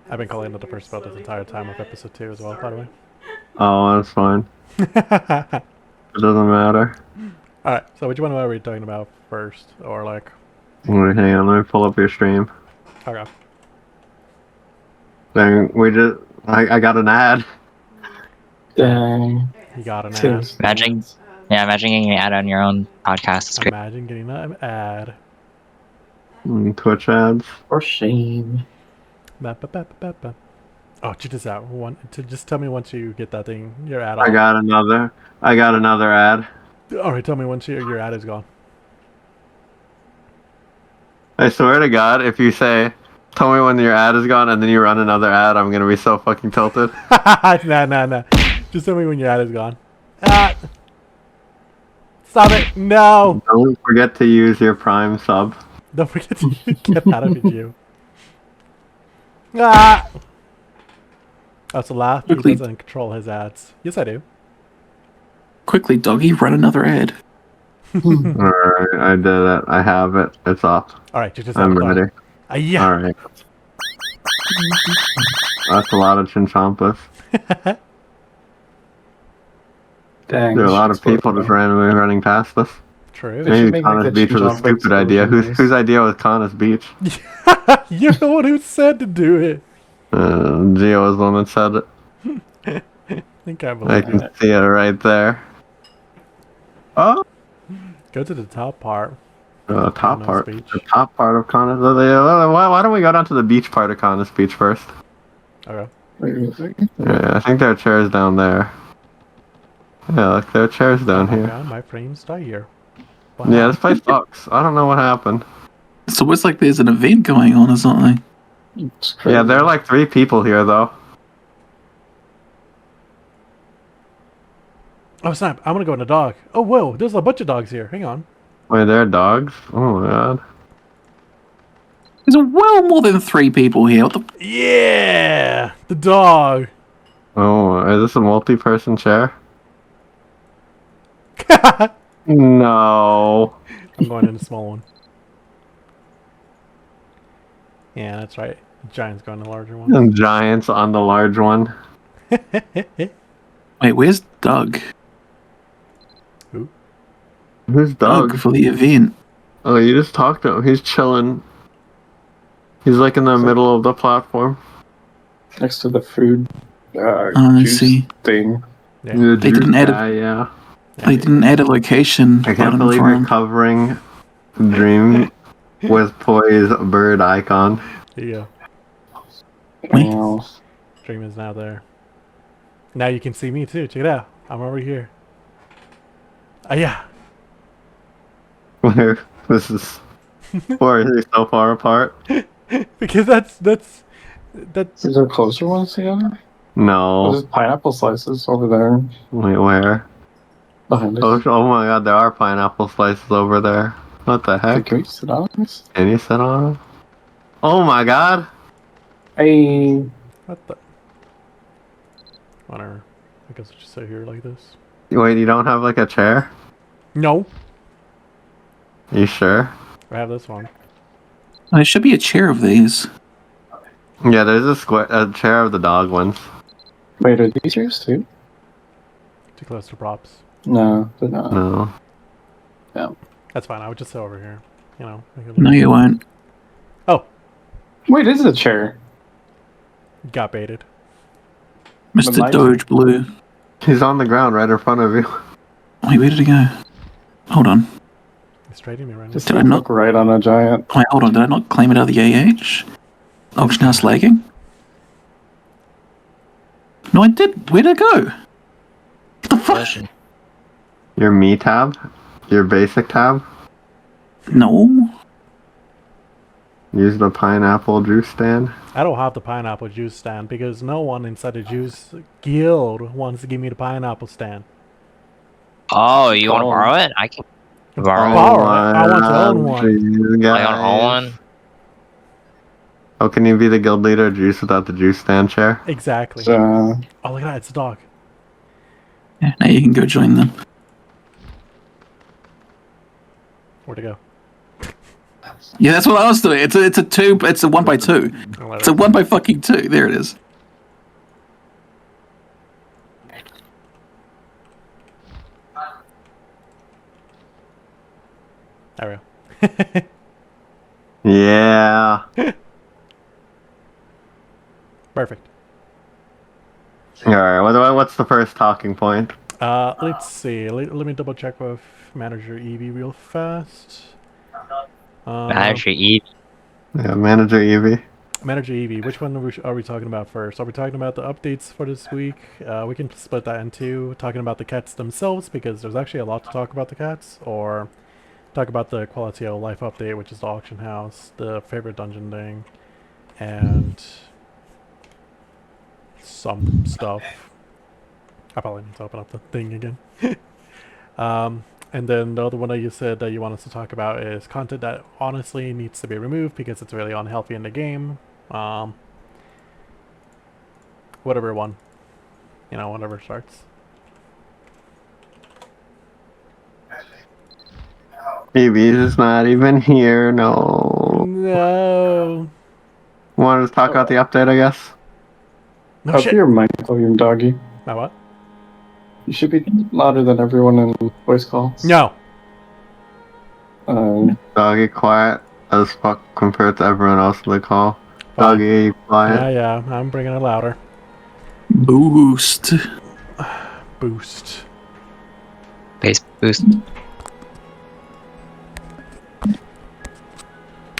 I've been calling it the first spell this entire time of episode 2 as well, by the way. Oh, that's fine. It doesn't matter. Alright, so which one are we talking about first? Or like... Wait, hang on, let me pull up your stream. Okay. Then I got an ad. Dang. You got an ad. Seems Imagine, yeah, imagine getting an ad on your own podcast. It's great. Imagine getting an ad. Twitch ads. for shame. Ba, ba, ba, ba, ba. Oh, check this out. Just tell me once you get that thing, your ad I off. got another ad. Alright, tell me once your ad is gone. I swear to God, if you say, tell me when your ad is gone, and then you run another ad, I'm gonna be so fucking tilted. Nah. Just tell me when your ad is gone. Ah! Stop it! No! Don't forget to use your Prime sub. Don't forget to get out of it, you. Ah! That's a laugh. He Quickly. doesn't control his ads. Yes, I do. Quickly, doggy, run another ad. Alright, I did it. I have it. It's up. Alright, check this out. I'm ready. Yeah. Alright. That's a lot of chinchompas. Dang. There are a lot of people just randomly running past us. True. They should Maybe make, like, Conus a Beach was a chinchompa stupid idea. explosion. Whose idea was Conus Beach? You're the one who said to do it. Gio was the one that said it. I think I I believe can it. see it right there. Oh! Go to the top part. The top Conus part. Beach. The top part of Conus. Why don't we go down to the beach part of Conus Beach first? Okay. Wait a second. Yeah, I think there are chairs down there. Yeah, like there are chairs down Oh my here. god, my frames die here. Wow. Yeah, this place sucks. I don't know what happened. So it's like there's an event going on or something. Yeah, there are like 3 people here though. Oh snap! I'm gonna go in the dog. Oh whoa! There's a bunch of dogs here. Hang on. Wait, there are dogs? Oh my god. There's well more than 3 people here. What the Yeah, the dog. Oh, is this a multi-person chair? I'm No. going in the small one. Yeah, that's right. The giant's going in the larger one. And giants on the large one. Wait, where's Doug? Who's Doug Doug? for the event. Oh, you just talked to him. He's chilling. He's like in the middle of the platform. Next to the food I juice see. thing. Yeah. The They juice didn't add a- guy, yeah. They didn't add a location I can't button believe for you're him. covering Dream with Poi's bird icon. There you go. Wait. Wow. Stream is now there. Now you can see me too. Check it out. I'm over here. Yeah. Where this is. Why are they so far apart? Because that's Is there closer ones together? No. There's pineapple slices over there Wait, where? behind Oh, us. oh my god, there are pineapple slices over there. What the Hey, heck? can we sit on this? Can you sit on them? Oh my god! Hey, what the. Whatever. I guess I'll just sit here like this. Wait, you don't have like a chair? No, You sure? I have this one. There should be a chair of these. Yeah, there's a chair of the dog ones. wait, are these yours too? Too close to props. No, they're not. No. That's fine. I would just sit over here. You know. make it No, look- you won't. Oh, Wait, this is a chair. got baited. Mr. mine's- Doge Blue. He's on the ground right in front of you. Wait, where did he go? Hold on. He's trading me right now. Just Did I don't not- look right on a giant. Wait, hold on. Did I not claim it out of the AH? Auction house lagging? No, I did. Where'd it go? What the fuck? Your me tab? Your basic tab? No. Use the pineapple juice stand. I don't have the pineapple juice stand because no one inside the juice guild wants to give me the pineapple stand. Oh, you want to borrow it? I can borrow it. Borrow it. I want to own one. These I want guys. one. How can you be the guild leader of juice without the juice stand chair? Exactly. Uh, Oh, look at that. It's a dog. Yeah, now you can go join them. Where'd it go? Yeah, that's what I was doing. It's a two. It's a 1x2. It's a 1x2. There it is. There we go. Yeah. Perfect. All right. What's the first talking point? Let's see. Let me double check with Manager Evie real fast. Manager Eve. Yeah, Manager Evie. Manager Evie, which one are we talking about first? Are we talking about the updates for this week? We can split that in two. Talking about the cats themselves, because there's actually a lot to talk about the cats, or talk about the quality of life update, which is the auction house, the favorite dungeon thing, and some stuff. I probably need to open up the thing again. And then the other one that you said that you want us to talk about is content that honestly needs to be removed because it's really unhealthy in the game. Whatever one. Whatever starts. Evie's is not even here. No. No. Want to talk about the update, I guess? No Up shit. your mic, William Doggy. My what? You should be louder than everyone in voice calls. No. Doggy quiet as fuck compared to everyone else in the call. Fine. Doggy quiet. Yeah, I'm bringing it louder. Boost. Boost. Base boost.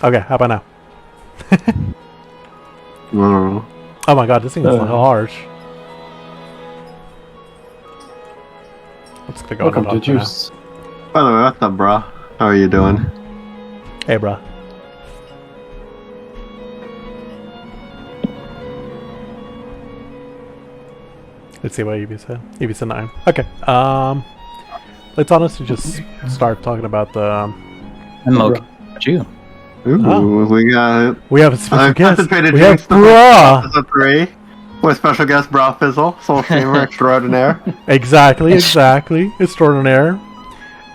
Okay, how about now? Mm. Oh my god, this thing is a little harsh. Let's click on Welcome it to off for now. Juice. By the way, what's up, bro? How are you doing? Hey, bruh. Let's see what Evie said. Evie said 9. Okay. Let's honestly just start talking about the. I'm okay. What you? Ooh, Oh. we got We have a special guest. concentrated We have drinks number bruh. episode 3 with special guest Bra Fizzle, Soul Streamer Extraordinaire. Exactly. Extraordinaire.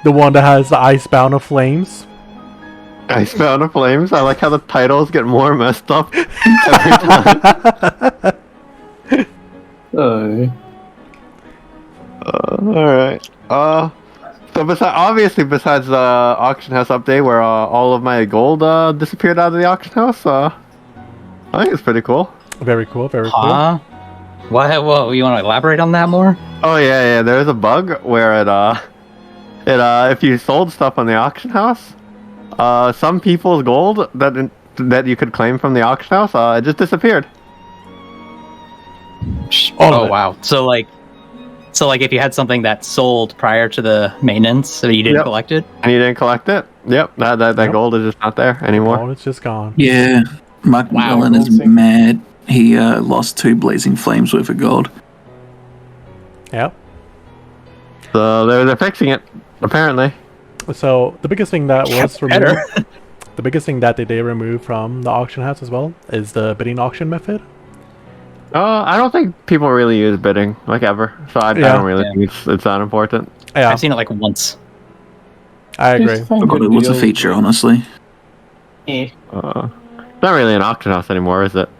The one that has the Icebound of Flames. Icebound of Flames. I like how the titles get more messed up every time. Alright. So besides the auction house update where all of my gold disappeared out of the auction house, I think it's pretty cool. Very cool. Very cool. Huh? What? You want to elaborate on that more? Oh yeah. There's a bug where if you sold stuff on the auction house, some people's gold that you could claim from the auction house, it just disappeared. All of it. Wow. So if you had something that sold prior to the maintenance, so you didn't Yep. collect it. And you didn't collect it? Yep. That Yep. gold is just not there anymore. Oh, it's just gone. Yeah. Mike Wow. Millen is mad. He lost 2 blazing flames worth of gold. Yep. So they're fixing it, apparently. So the biggest thing that was Better. removed, the biggest thing that they removed from the auction house as well is the bidding auction method. I don't think people really use bidding, like ever. So I don't really think it's that important. Yeah, I've seen it like once. I agree. Forgot it was a feature, honestly. It's not really an auction house anymore, is it?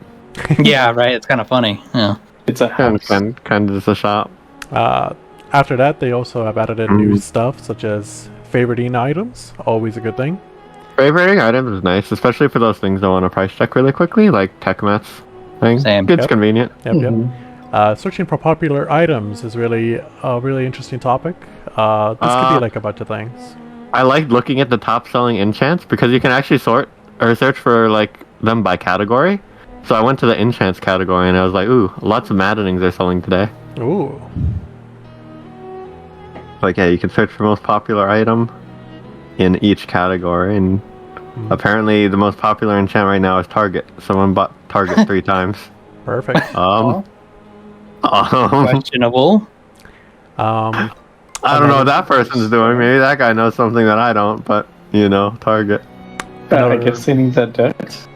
Yeah, right. It's kind of funny. Yeah. It's a house. Kind of just a shop. After that, they also have added in new stuff such as favoriting items. Always a good thing. Favoriting items is nice, especially for those things that want to price check really quickly, like tech mats thing. Same. It's Yep. convenient. Yep, yep. Searching for popular items is really a really interesting topic. This could be like a bunch of things. I like looking at the top selling enchants because you can actually sort or search for like them by category. So I went to the enchants category and I was like, ooh, lots of maddenings are selling today. Ooh. Like, yeah, you can search for most popular item in each category, and apparently the most popular enchant right now is Target. Someone bought Target 3 times. Perfect. Questionable. I don't know what that person's doing. Maybe that guy knows something that I don't, but, Target. I guess they need that debt.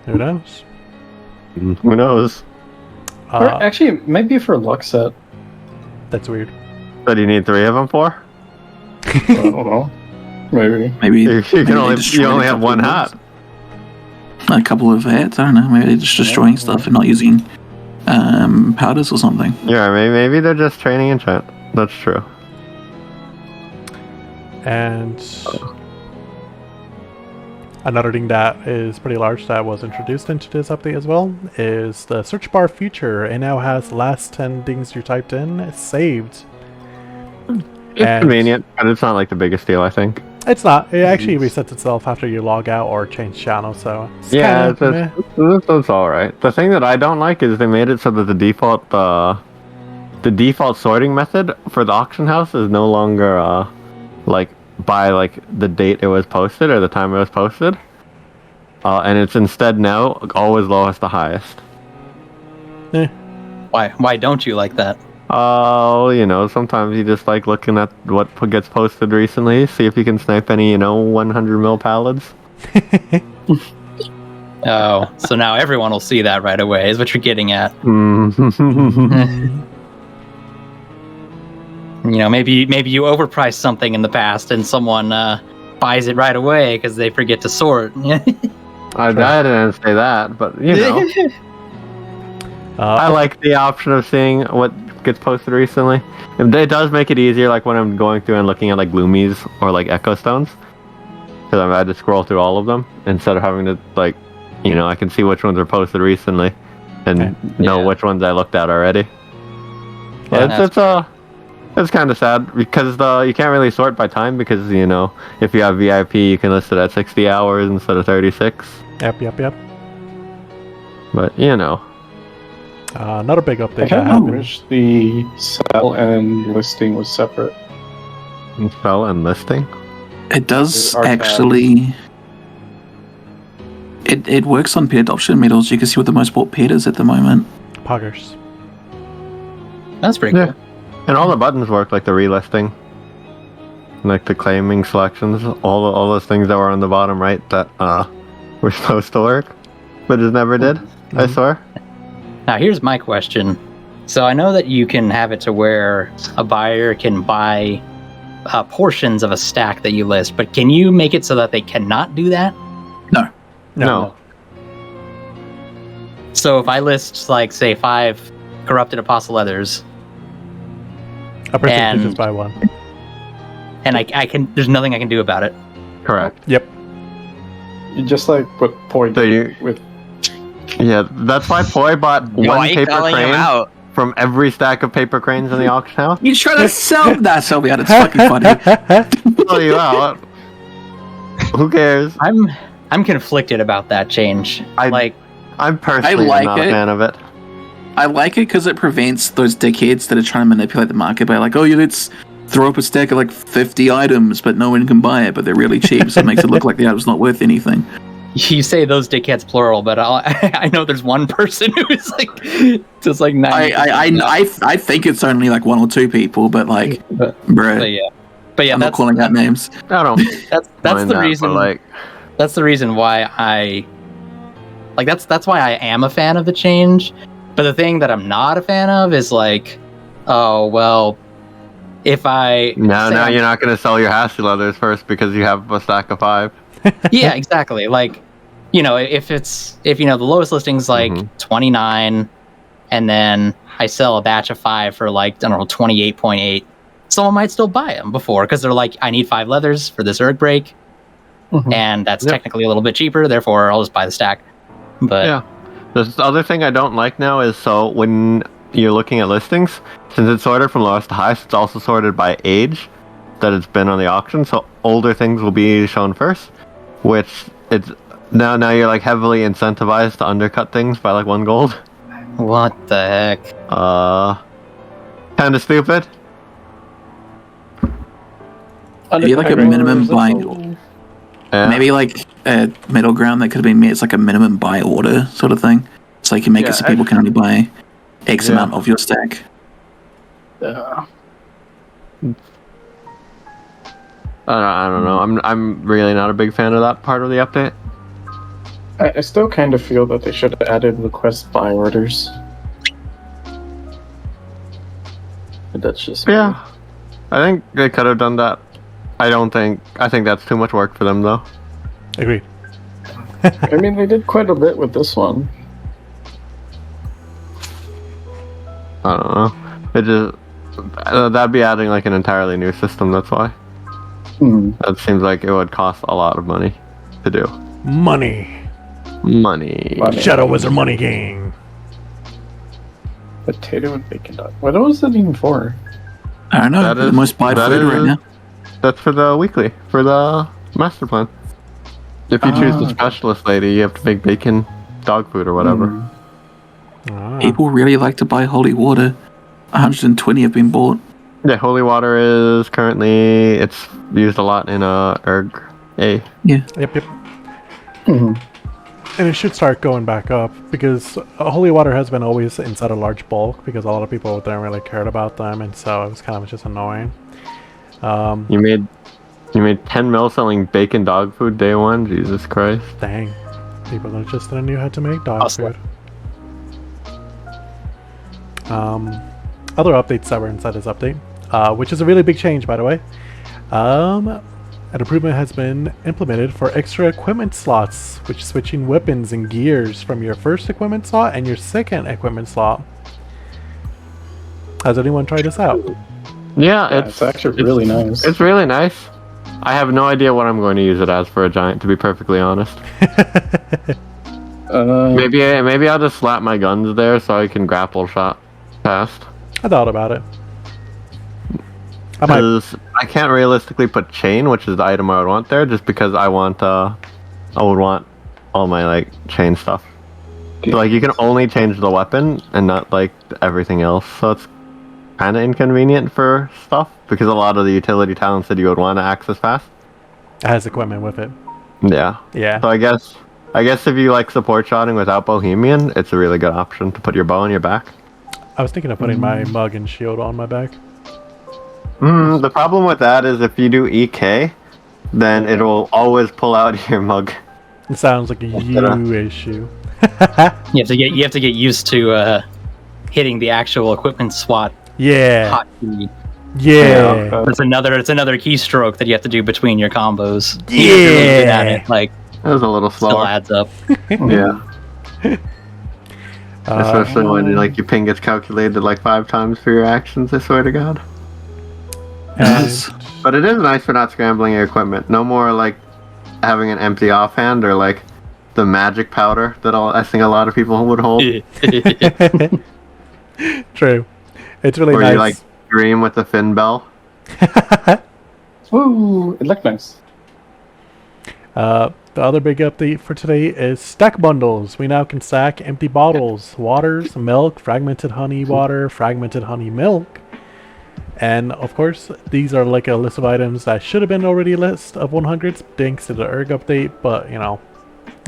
Who knows? Who knows? Or actually, it might be for luck set. That's weird. What do you need 3 of them for? I don't know. Maybe. Maybe You maybe they only destroyed a have couple one of hat. ones. A couple of hats. I don't know. Maybe they're just destroying stuff and not using powders or something. Yeah, maybe they're just training enchant. That's true. And another thing that is pretty large that was introduced into this update as well is the search bar feature. It now has the last 10 things you typed in saved. It's convenient, but it's not like the biggest deal, I think. It's not. It actually resets itself after you log out or change channel, so it's Yeah, kinda it's all right. The thing that I don't like is they made it so that the default sorting method for the auction house is no longer like by like the date it was posted or the time it was posted, and it's instead now always lowest to highest. meh. Why don't you like that? Oh, sometimes you just like looking at what gets posted recently, see if you can snipe any 100 mil pallets. Oh, so now everyone will see that right away, is what you're getting at. Maybe you overpriced something in the past and someone buys it right away because they forget to sort. I didn't say that, but I like the option of seeing what gets posted recently. It does make it easier, like when I'm going through and looking at like Bloomies or like Echo Stones, because I've had to scroll through all of them instead of having to like, I can see which ones are posted recently and know which ones I looked at already. Yeah, It's kind of sad because you can't really sort by time because if you have VIP you can list it at 60 hours instead of 36. Yep. But Another big update I that kind of happened. wish the sell and listing was separate. Spell and listing. It does Our tab. actually. It works on paid adoption medals. You can see what the most bought paid is at the moment. Poggers. That's pretty cool. And all the buttons work, like the relisting, like the claiming selections, all those things that were on the bottom right that were supposed to work, but just never did. I swear. Now, here's my question. So I know that you can have it to where a buyer can buy portions of a stack that you list, but can you make it so that they cannot do that? No. So if I list, like, say, 5 corrupted apostle leathers, A person can And- just buy one. and I can, there's nothing I can do about it. Correct. Yep. You just like what point So you, with yeah, that's why Poi bought one paper crane from every stack of paper cranes in the auction house. You try to sell that, Sylvia. It's fucking funny. Pull you out. Who cares? I'm conflicted about that change. I'm personally like not it. a fan of it. I like it because it prevents those dickheads that are trying to manipulate the market by like, oh, yeah, let's throw up a stack of like 50 items, but no one can buy it, but they're really cheap, so it makes it look like the item's not worth anything. You say those dickheads plural, but I know there's one person who's like just like 90. I think it's only like 1 or 2 people, but like, bruh, but yeah, I'm not calling out names. I don't. that's mind the that, reason. but, like, That's the reason why that's why I am a fan of the change. But the thing that I'm not a fan of is like, oh well, if I now you're not going to sell your Hasty leathers first because you have a stack of 5. yeah, exactly. Like, if the lowest listing's like 29, and then I sell a batch of 5 for like, I don't know, 28.8, someone might still buy them before because they're like, I need 5 leathers for this Erg break, and that's technically a little bit cheaper. Therefore, I'll just buy the stack. But Yeah. The other thing I don't like now is so when you're looking at listings, since it's sorted from lowest to highest, it's also sorted by age that it's been on the auction. So older things will be shown first, which it's now you're like heavily incentivized to undercut things by like 1 gold. what the heck? Kind of stupid. Maybe like a minimum buy. Yeah. Maybe like a middle ground that could have been made. It's like a minimum buy order sort of thing. So you can make it so people can only buy X amount of your stack. I don't know. I'm really not a big fan of that part of the update. I still kind of feel that they should have added request buy orders. But that's just me. Yeah, I think they could have done that. I think that's too much work for them though. Agreed. I mean, they did quite a bit with this one. I don't know. It just that'd be adding like an entirely new system. That's why. Hmm. That seems like it would cost a lot of money to do. Money. Money. Shadow Wizard Money Gang. Potato and bacon dog. What was it even for? I don't know. That The is- most buy that food is- right now. That's for the weekly, for the master plan. If you choose the okay. specialist lady, you have to make bacon, dog food, or whatever. Hmm. Ah. People really like to buy holy water. 120 have been bought. Yeah, holy water is currently it's used a lot in erg A. Yep, yep. Hmm. And it should start going back up because holy water has been always inside a large bulk because a lot of people didn't really cared about them, and so it was kind of just annoying. You made 10 mil selling bacon dog food day one. Jesus Christ. Dang, people that just didn't know how to make dog Awesome. food. Other updates that were inside this update, which is a really big change, by the way. An improvement has been implemented for extra equipment slots, which is switching weapons and gears from your first equipment slot and your second equipment slot. Has anyone tried this out? Yeah, Yeah, it's actually really nice. It's really nice. I have no idea what I'm going to use it as for a giant, to be perfectly honest. Maybe I'll just slap my guns there so I can grapple shot fast. I thought about it. I might. Because I can't realistically put chain, which is the item I would want there, just because I would want all my like chain stuff. So, like you can only change the weapon and not like everything else, so it's kind of inconvenient for stuff because a lot of the utility talents that you would want to access fast. It has equipment with it. Yeah. Yeah. So I guess if you like support shotting without Bohemian, it's a really good option to put your bow on your back. I was thinking of putting my mug and shield on my back. The problem with that is if you do EK, then it will always pull out your mug. It sounds like a you issue. You have to get used to hitting the actual equipment SWAT Yeah. hotkey. Yeah. It's another keystroke that you have to do between your combos. Even if you're really good at Yeah. it, like It was a little still slower. adds up. Yeah. Uh, Especially when like your ping gets calculated like 5 times for your actions, I swear to God. and But it is nice for not scrambling your equipment. No more like having an empty offhand or like the magic powder that I think a lot of people would hold. True. It's really Or nice. you like dream with the fin bell. Ooh, it looked nice. The other big update for today is stack bundles. We now can stack empty bottles, waters, milk, fragmented honey water, fragmented honey milk. And of course, these are like a list of items that should have been already a list of 100s thanks to the ERG update, but you know,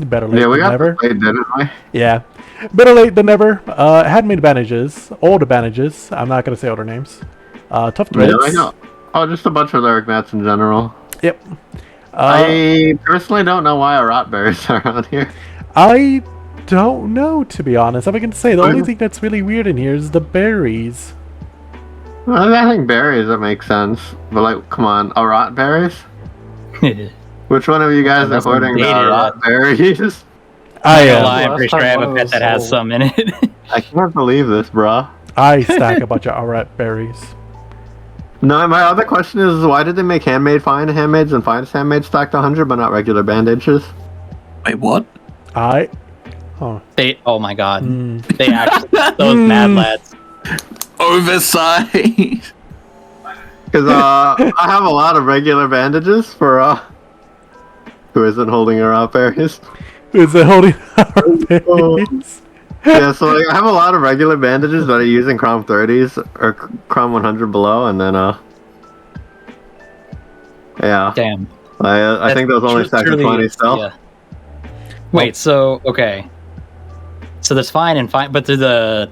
better late Yeah, we than got never. to play, didn't we? Yeah, better late than never. Had made bandages, old bandages. I'm not gonna say older names. Tough threads. Yeah, I know. Oh, just a bunch of lyric mats in general. Yep. I personally don't know why rot berries are on here. I don't know, to be honest. I'm gonna say the only thing that's really weird in here is the berries. Well, I think berries, that makes sense. But like, come on, rot berries? Which one of you guys are That's hoarding the dated, rot berries? I No am. lie, I'm pretty sure I have a Last pet time that has one some in it. I can't believe this, bruh. I stack a bunch of rat berries. No, my other question is why did they make handmade fine handmaids and finest handmaids stacked 100 but not regular bandages? Wait, what? Oh my god. Mm. They actually, those mad lads. Oversized. Because I have a lot of regular bandages for who isn't holding her rot berries. Is it holding our berries? Yeah, so like, I have a lot of regular bandages that I use in Crom 30s or Crom 100 below, and then yeah, Damn. I think those only stack to 20 still. Yeah. Wait, so okay. So there's fine and fine, but do the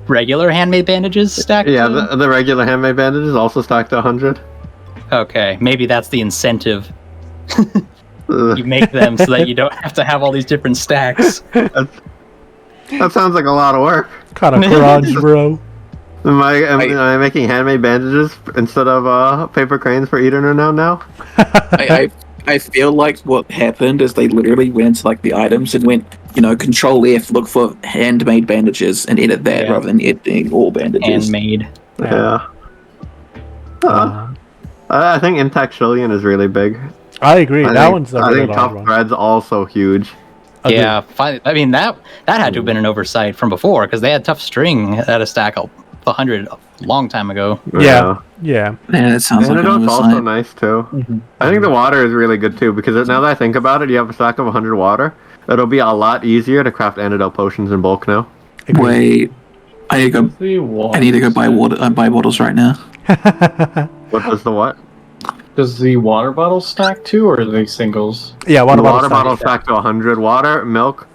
regular handmade bandages stack? Yeah, too? the regular handmade bandages also stack to 100. Okay, maybe that's the incentive. Ugh. You make them so that you don't have to have all these different stacks. That sounds like a lot of work. Kind of garage, bro. Am I making handmade bandages instead of paper cranes for Eterna now? I feel like what happened is they literally went into like the items and went, Control F, look for handmade bandages and edit that Yeah. rather than editing all bandages. Handmade. Yeah. I think Intact Trillion is really big. I agree. That one's a I really think large Top one. Thread's also huge. Agreed. Yeah, I mean that had to have been an oversight from before because they had Tough String at a stack of 100 a long time ago. Yeah. Yeah, that sounds like an Antidote's also oversight. nice too. I think the water is really good too because now that I think about it, you have a stack of 100 water. It'll be a lot easier to craft antidote potions in bulk now. Wait, I need to go buy water. Buy bottles right now. What does the what? Does the water bottle stack too, or are they singles? Yeah, The water water bottle bottle stacked to 100 water, milk,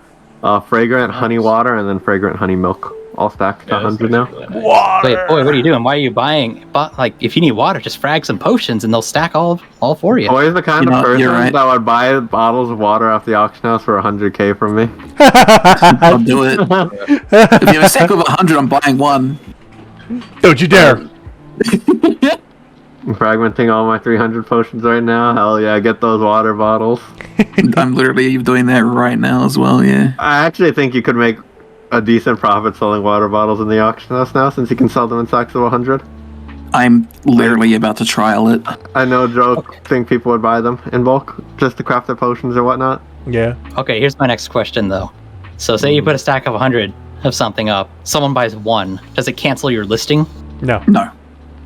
fragrant honey water, and then fragrant honey milk. All stacked to 100 now. Water. Wait, boy, what are you doing? Why are you buying? Like, if you need water, just frag some potions and they'll stack all for you. Always the kind You of know, person you're right. that would buy bottles of water off the auction house for 100k from me. I'll do it. If you have a stack of 100, I'm buying one. Don't you dare. I'm fragmenting all my 300 potions right now. Hell yeah, get those water bottles. I'm literally doing that right now as well. Yeah. I actually think you could make a decent profit selling water bottles in the auction house now, since you can sell them in stacks of 100. I'm literally about to trial it. I know joke think people would buy them in bulk just to craft their potions or whatnot. Yeah. Okay, here's my next question though. So say you put a stack of 100 of something up, someone buys one. Does it cancel your listing? No. No.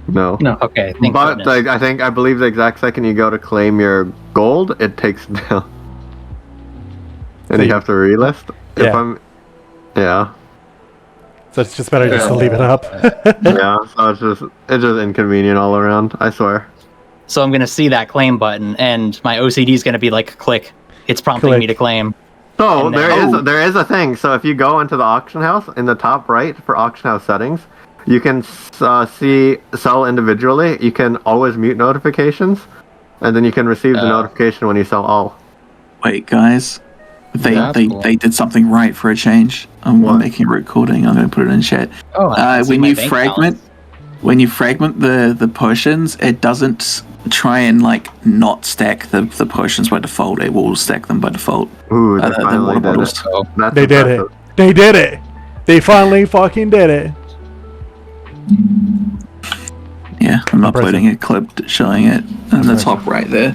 No. Okay, thank But goodness. I believe the exact second you go to claim your gold, it takes down. And So you have to relist. Yeah. Yeah. So it's just better just to leave it up. Yeah. So it's just inconvenient all around, I swear. So I'm gonna see that claim button, and my OCD is gonna be like, click. It's prompting Click. me to claim. So And then- there is a thing. So if you go into the auction house in the top right for auction house settings, you can see sell individually. You can always mute notifications, and then you can receive the notification when you sell all. Wait, guys. That's cool. They did something right for a change. I'm making a recording. I'm going to put it in chat. Oh, I can see When my you bank fragment, balance. the potions, it doesn't try and like not stack the potions by default. It will stack them by default. Ooh, they The finally water did bottles. it. Oh, That's They did it. impressive. They did it. They finally fucking did it. Yeah, I'm Impressive. uploading a clip showing it on the top right there.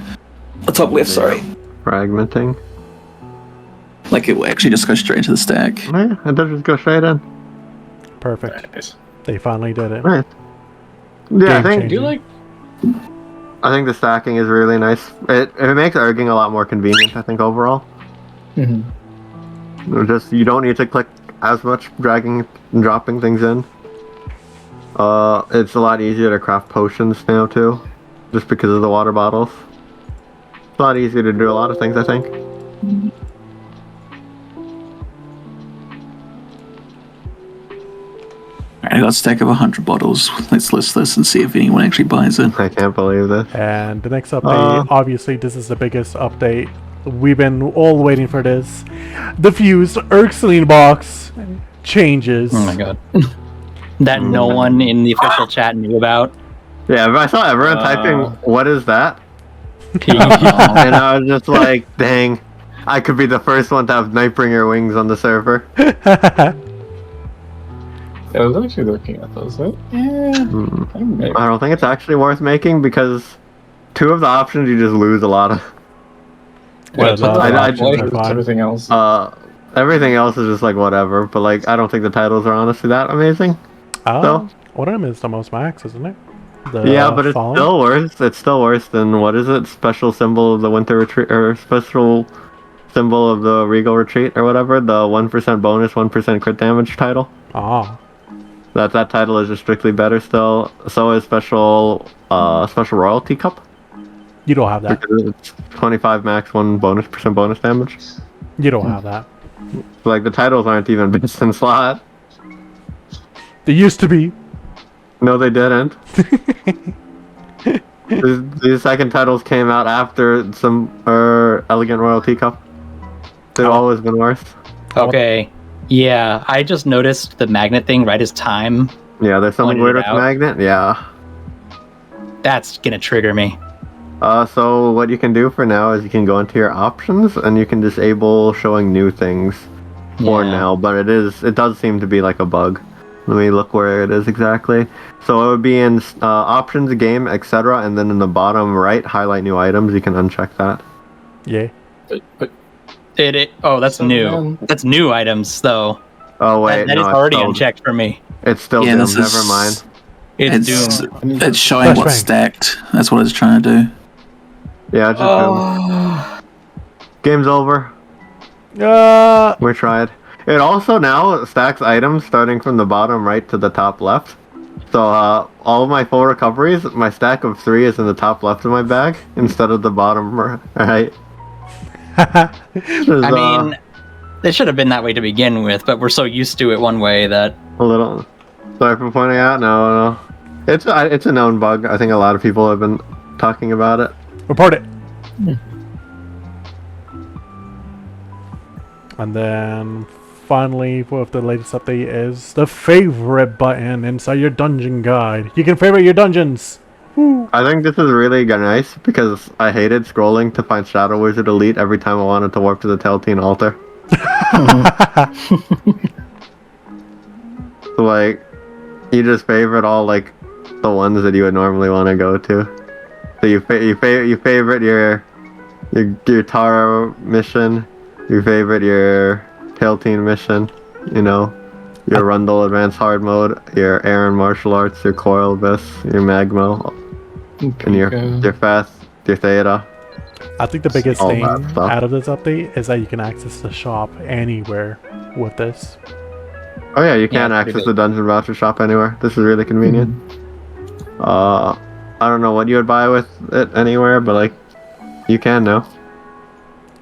The top left, sorry. Fragmenting. Like it will actually just go straight into the stack. Yeah, it does just go straight in. Perfect. Nice. They finally did it. Right. Yeah, I Game think Do you like? I think the stacking is really nice. It makes erging a lot more convenient, I think, overall. You don't need to click as much dragging and dropping things in. It's a lot easier to craft potions now too, just because of the water bottles. It's a lot easier to do a lot of things, I think. Alright, I got a stack of 100 bottles. Let's list this and see if anyone actually buys it. I can't believe this. And the next update, obviously, this is the biggest update. We've been all waiting for this. The fused Urxeline box changes. oh my god. That no one in the official chat knew about. Yeah, but I saw everyone typing, "What is that?" Oh, And I was just like, "Dang, I could be the first one to have Nightbringer wings on the server." I was actually looking at those. Maybe. I don't think it's actually worth making because two of the options you just lose a lot of. Yeah, the I options are It's fine. everything else. Everything else is just like whatever. But like, I don't think the titles are honestly that amazing. Oh, one of them is the most max, isn't it? The Yeah, but it's Fallen? still worse. It's still worse than what is it? Special symbol of the Winter Retreat or special symbol of the Regal Retreat or whatever. The 1% bonus, 1% crit damage title. Oh, That title is just strictly better still. So is special royalty cup. you don't have that. Because it's 25 max, 1% bonus damage. You don't have that. So, like the titles aren't even based in slot. They used to be. No, they didn't. These second titles came out after some Elegant Royalty Cup. They've always been worse. Okay. Yeah, I just noticed the magnet thing right as time Yeah, there's something Pointed weird it with out. magnet. Yeah. That's gonna trigger me. So what you can do for now is you can go into your options and you can disable showing new things for Yeah. now, but it does seem to be like a bug. Let me look where it is exactly. So it would be in options, game, etc., and then in the bottom right, highlight new items. You can uncheck that. Yeah. But Oh, that's So new. then- That's new items though. Oh wait, That no, is it's already still, unchecked for me. it's still Yeah, doomed. this is. Never mind. It's doomed. It's showing what's Flashbang. stacked. That's what it's trying to do. Yeah, it's just doomed. Oh. Game's over. Uh, We tried. It also now stacks items starting from the bottom right to the top left. So all of my full recoveries, my stack of 3 is in the top left of my bag instead of the bottom right. I mean, it should have been that way to begin with, but we're so used to it one way that a little. Sorry for pointing out. No. It's a known bug. I think a lot of people have been talking about it. report it. And then finally, what the latest update is the favorite button inside your dungeon guide. You can favorite your dungeons. I think this is really nice because I hated scrolling to find Shadow Wizard Elite every time I wanted to warp to the Telltale altar. So, like, you just favorite all like the ones that you would normally want to go to. So you favorite your Tara mission, you favorite your Telltale mission, you know, your Rundle Advanced Hard Mode, your Aaron Martial Arts, your Coil Abyss, your Magmo, and your Fast, your Theta. I think the biggest All thing that stuff. out of this update is that you can access the shop anywhere with this. Oh yeah, you can Yeah, pretty access good. the Dungeon Voucher shop anywhere. This is really convenient. I don't know what you would buy with it anywhere, but like, you can now.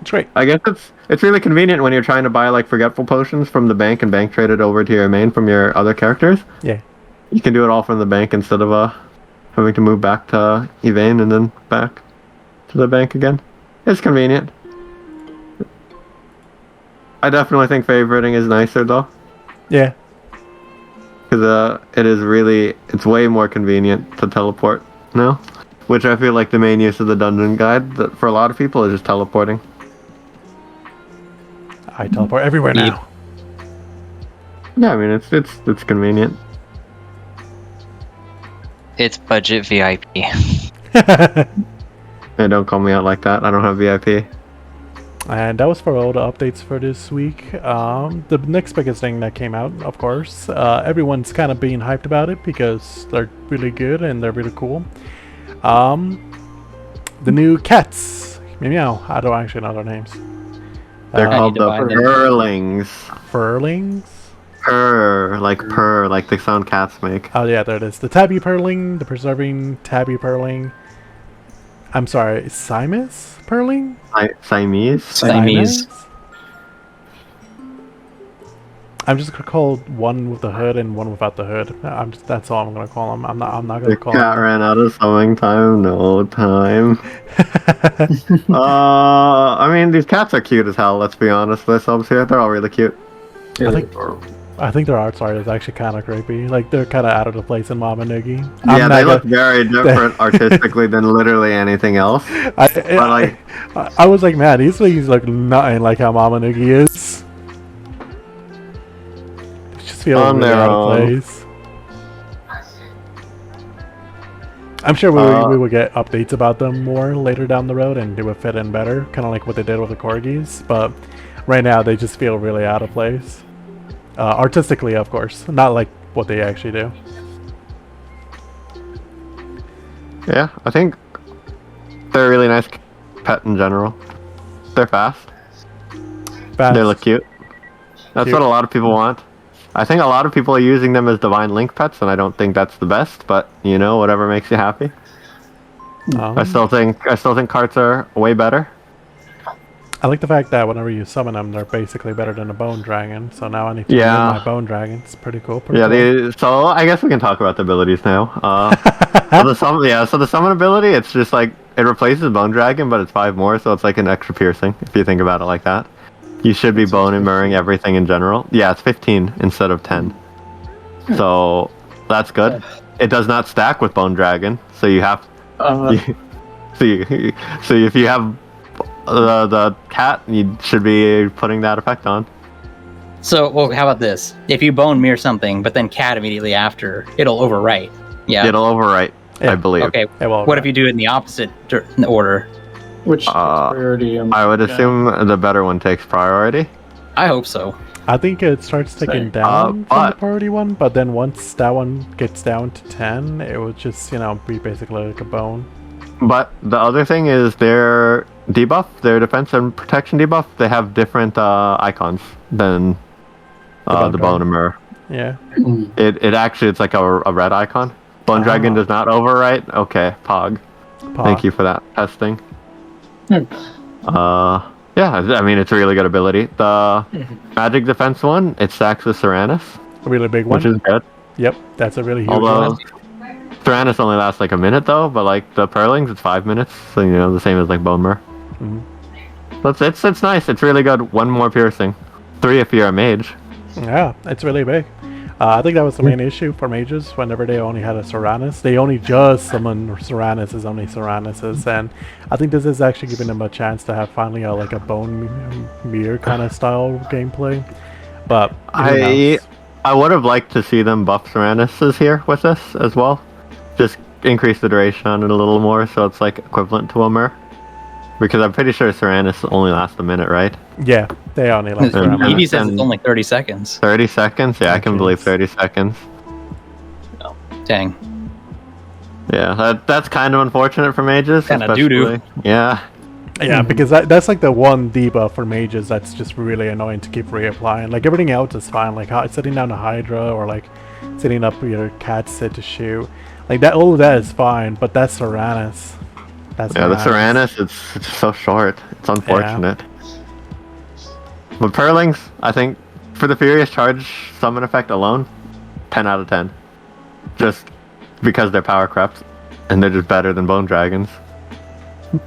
It's great. I guess it's really convenient when you're trying to buy like forgetful potions from the bank and bank trade it over to your main from your other characters. Yeah. You can do it all from the bank instead of having to move back to Yvain and then back to the bank again. It's convenient. I definitely think favoriting is nicer though, Yeah. because it's way more convenient to teleport now, which I feel like the main use of the dungeon guide that for a lot of people is just teleporting. I teleport everywhere Yep. now. Yeah, I mean it's convenient. It's budget VIP. Hey, don't call me out like that. I don't have VIP. And that was for all the updates for this week. The next biggest thing that came out, of course, everyone's kind of being hyped about it because they're really good and they're really cool. The new cats. Meow. I don't actually know their names. They're I called need to the buy them. Purrlings. Furlings? Purr, like the sound cats make. Oh yeah, there it is. The tabby purling, the preserving tabby purling. I'm sorry, Siamese purling? Siamese? Siamese. I'm just gonna call one with the hood and one without the hood. That's all I'm gonna call them. I'm not The gonna call cat them. ran out of sewing time, no time. I mean, these cats are cute as hell, let's be honest with ourselves here. They're all really cute. I think their art style is actually kind of creepy. Like they're kind of out of the place in Mama Noogie. Yeah, they look very different artistically than literally anything else. I was like, man, these things look nothing like how Mama Noogie is. They just feel On really their out of own. place. I'm sure we will get updates about them more later down the road and they will fit in better, kind of like what they did with the corgis. But right now, they just feel really out of place. Artistically, of course, not like what they actually do. Yeah, I think they're a really nice pet in general. They're fast. Fast. They look cute. That's Cute. what a lot of people want. I think a lot of people are using them as divine link pets, and I don't think that's the best. But you know, whatever makes you happy. I still think carts are way better. I like the fact that whenever you summon them, they're basically better than a bone dragon. So now I need to Yeah. win my bone dragon. It's pretty cool. Pretty Yeah, cool. so I guess we can talk about the abilities now. So the summon ability, it's just like it replaces Bone Dragon, but it's 5 more, so it's like an extra piercing if you think about it like that. You should be bone and mirroring everything in general. Yeah, it's 15 instead of 10. So That's good. It does not stack with Bone Dragon, so you have so if you have the cat, you should be putting that effect on. So, well, how about this? If you bone mirror something, but then cat immediately after, it'll overwrite. Yeah. It'll overwrite, Yeah. I believe. Okay. Yeah, well, What if you do it in the opposite order? Which takes priority? I would assume the better one takes priority. I hope so. I think it starts ticking down from the priority one, but then once that one gets down to 10, it would just, be basically like a bone. But the other thing is their debuff, their defense and protection debuff, they have different icons than the Bone and Mirror. Yeah. It actually, it's like a red icon. Bone Dragon does not overwrite. Okay, Pog. Thank you for that testing. Yeah, I mean, it's a really good ability. The magic defense one, it stacks with Tyrannus, A really big one. which is good. Yep, that's a really huge Although one. Tyrannus only lasts like a minute though, but like the Purlings, it's 5 minutes, so the same as like Bone Mirror. But it's nice. It's really good. 1 more piercing, 3 if you're a mage. Yeah, it's really big. I think that was the main issue for mages. Whenever they only had a Tyrannus, they only just summon Tyrannuses, only Tyrannuses, and I think this is actually giving them a chance to have finally like a bone mirror kind of style gameplay. But who knows? I would have liked to see them buff Tyrannuses here with this as well. Just increase the duration on it a little more, so it's like equivalent to a mirror. Because I'm pretty sure Tyrannus only lasts a minute, right? Yeah, they only last for a minute. Evie says it's only 30 seconds. 30 seconds? Yeah, I can believe 30 seconds. Dang. Yeah, that's kind of unfortunate for mages. Kinda especially- doo-doo. Yeah. Yeah, because that's like the one debuff for mages that's just really annoying to keep reapplying. Like everything else is fine, like setting down a Hydra or like setting up your cat sit to shoot. Like that, all of that is fine, but that's Tyrannus. That's Yeah, the Tyrannus, it's so short. It's unfortunate. But Purlings, I think, for the Furious Charge summon effect alone, 10 out of 10. Just because they're power crept, and they're just better than Bone Dragons. Do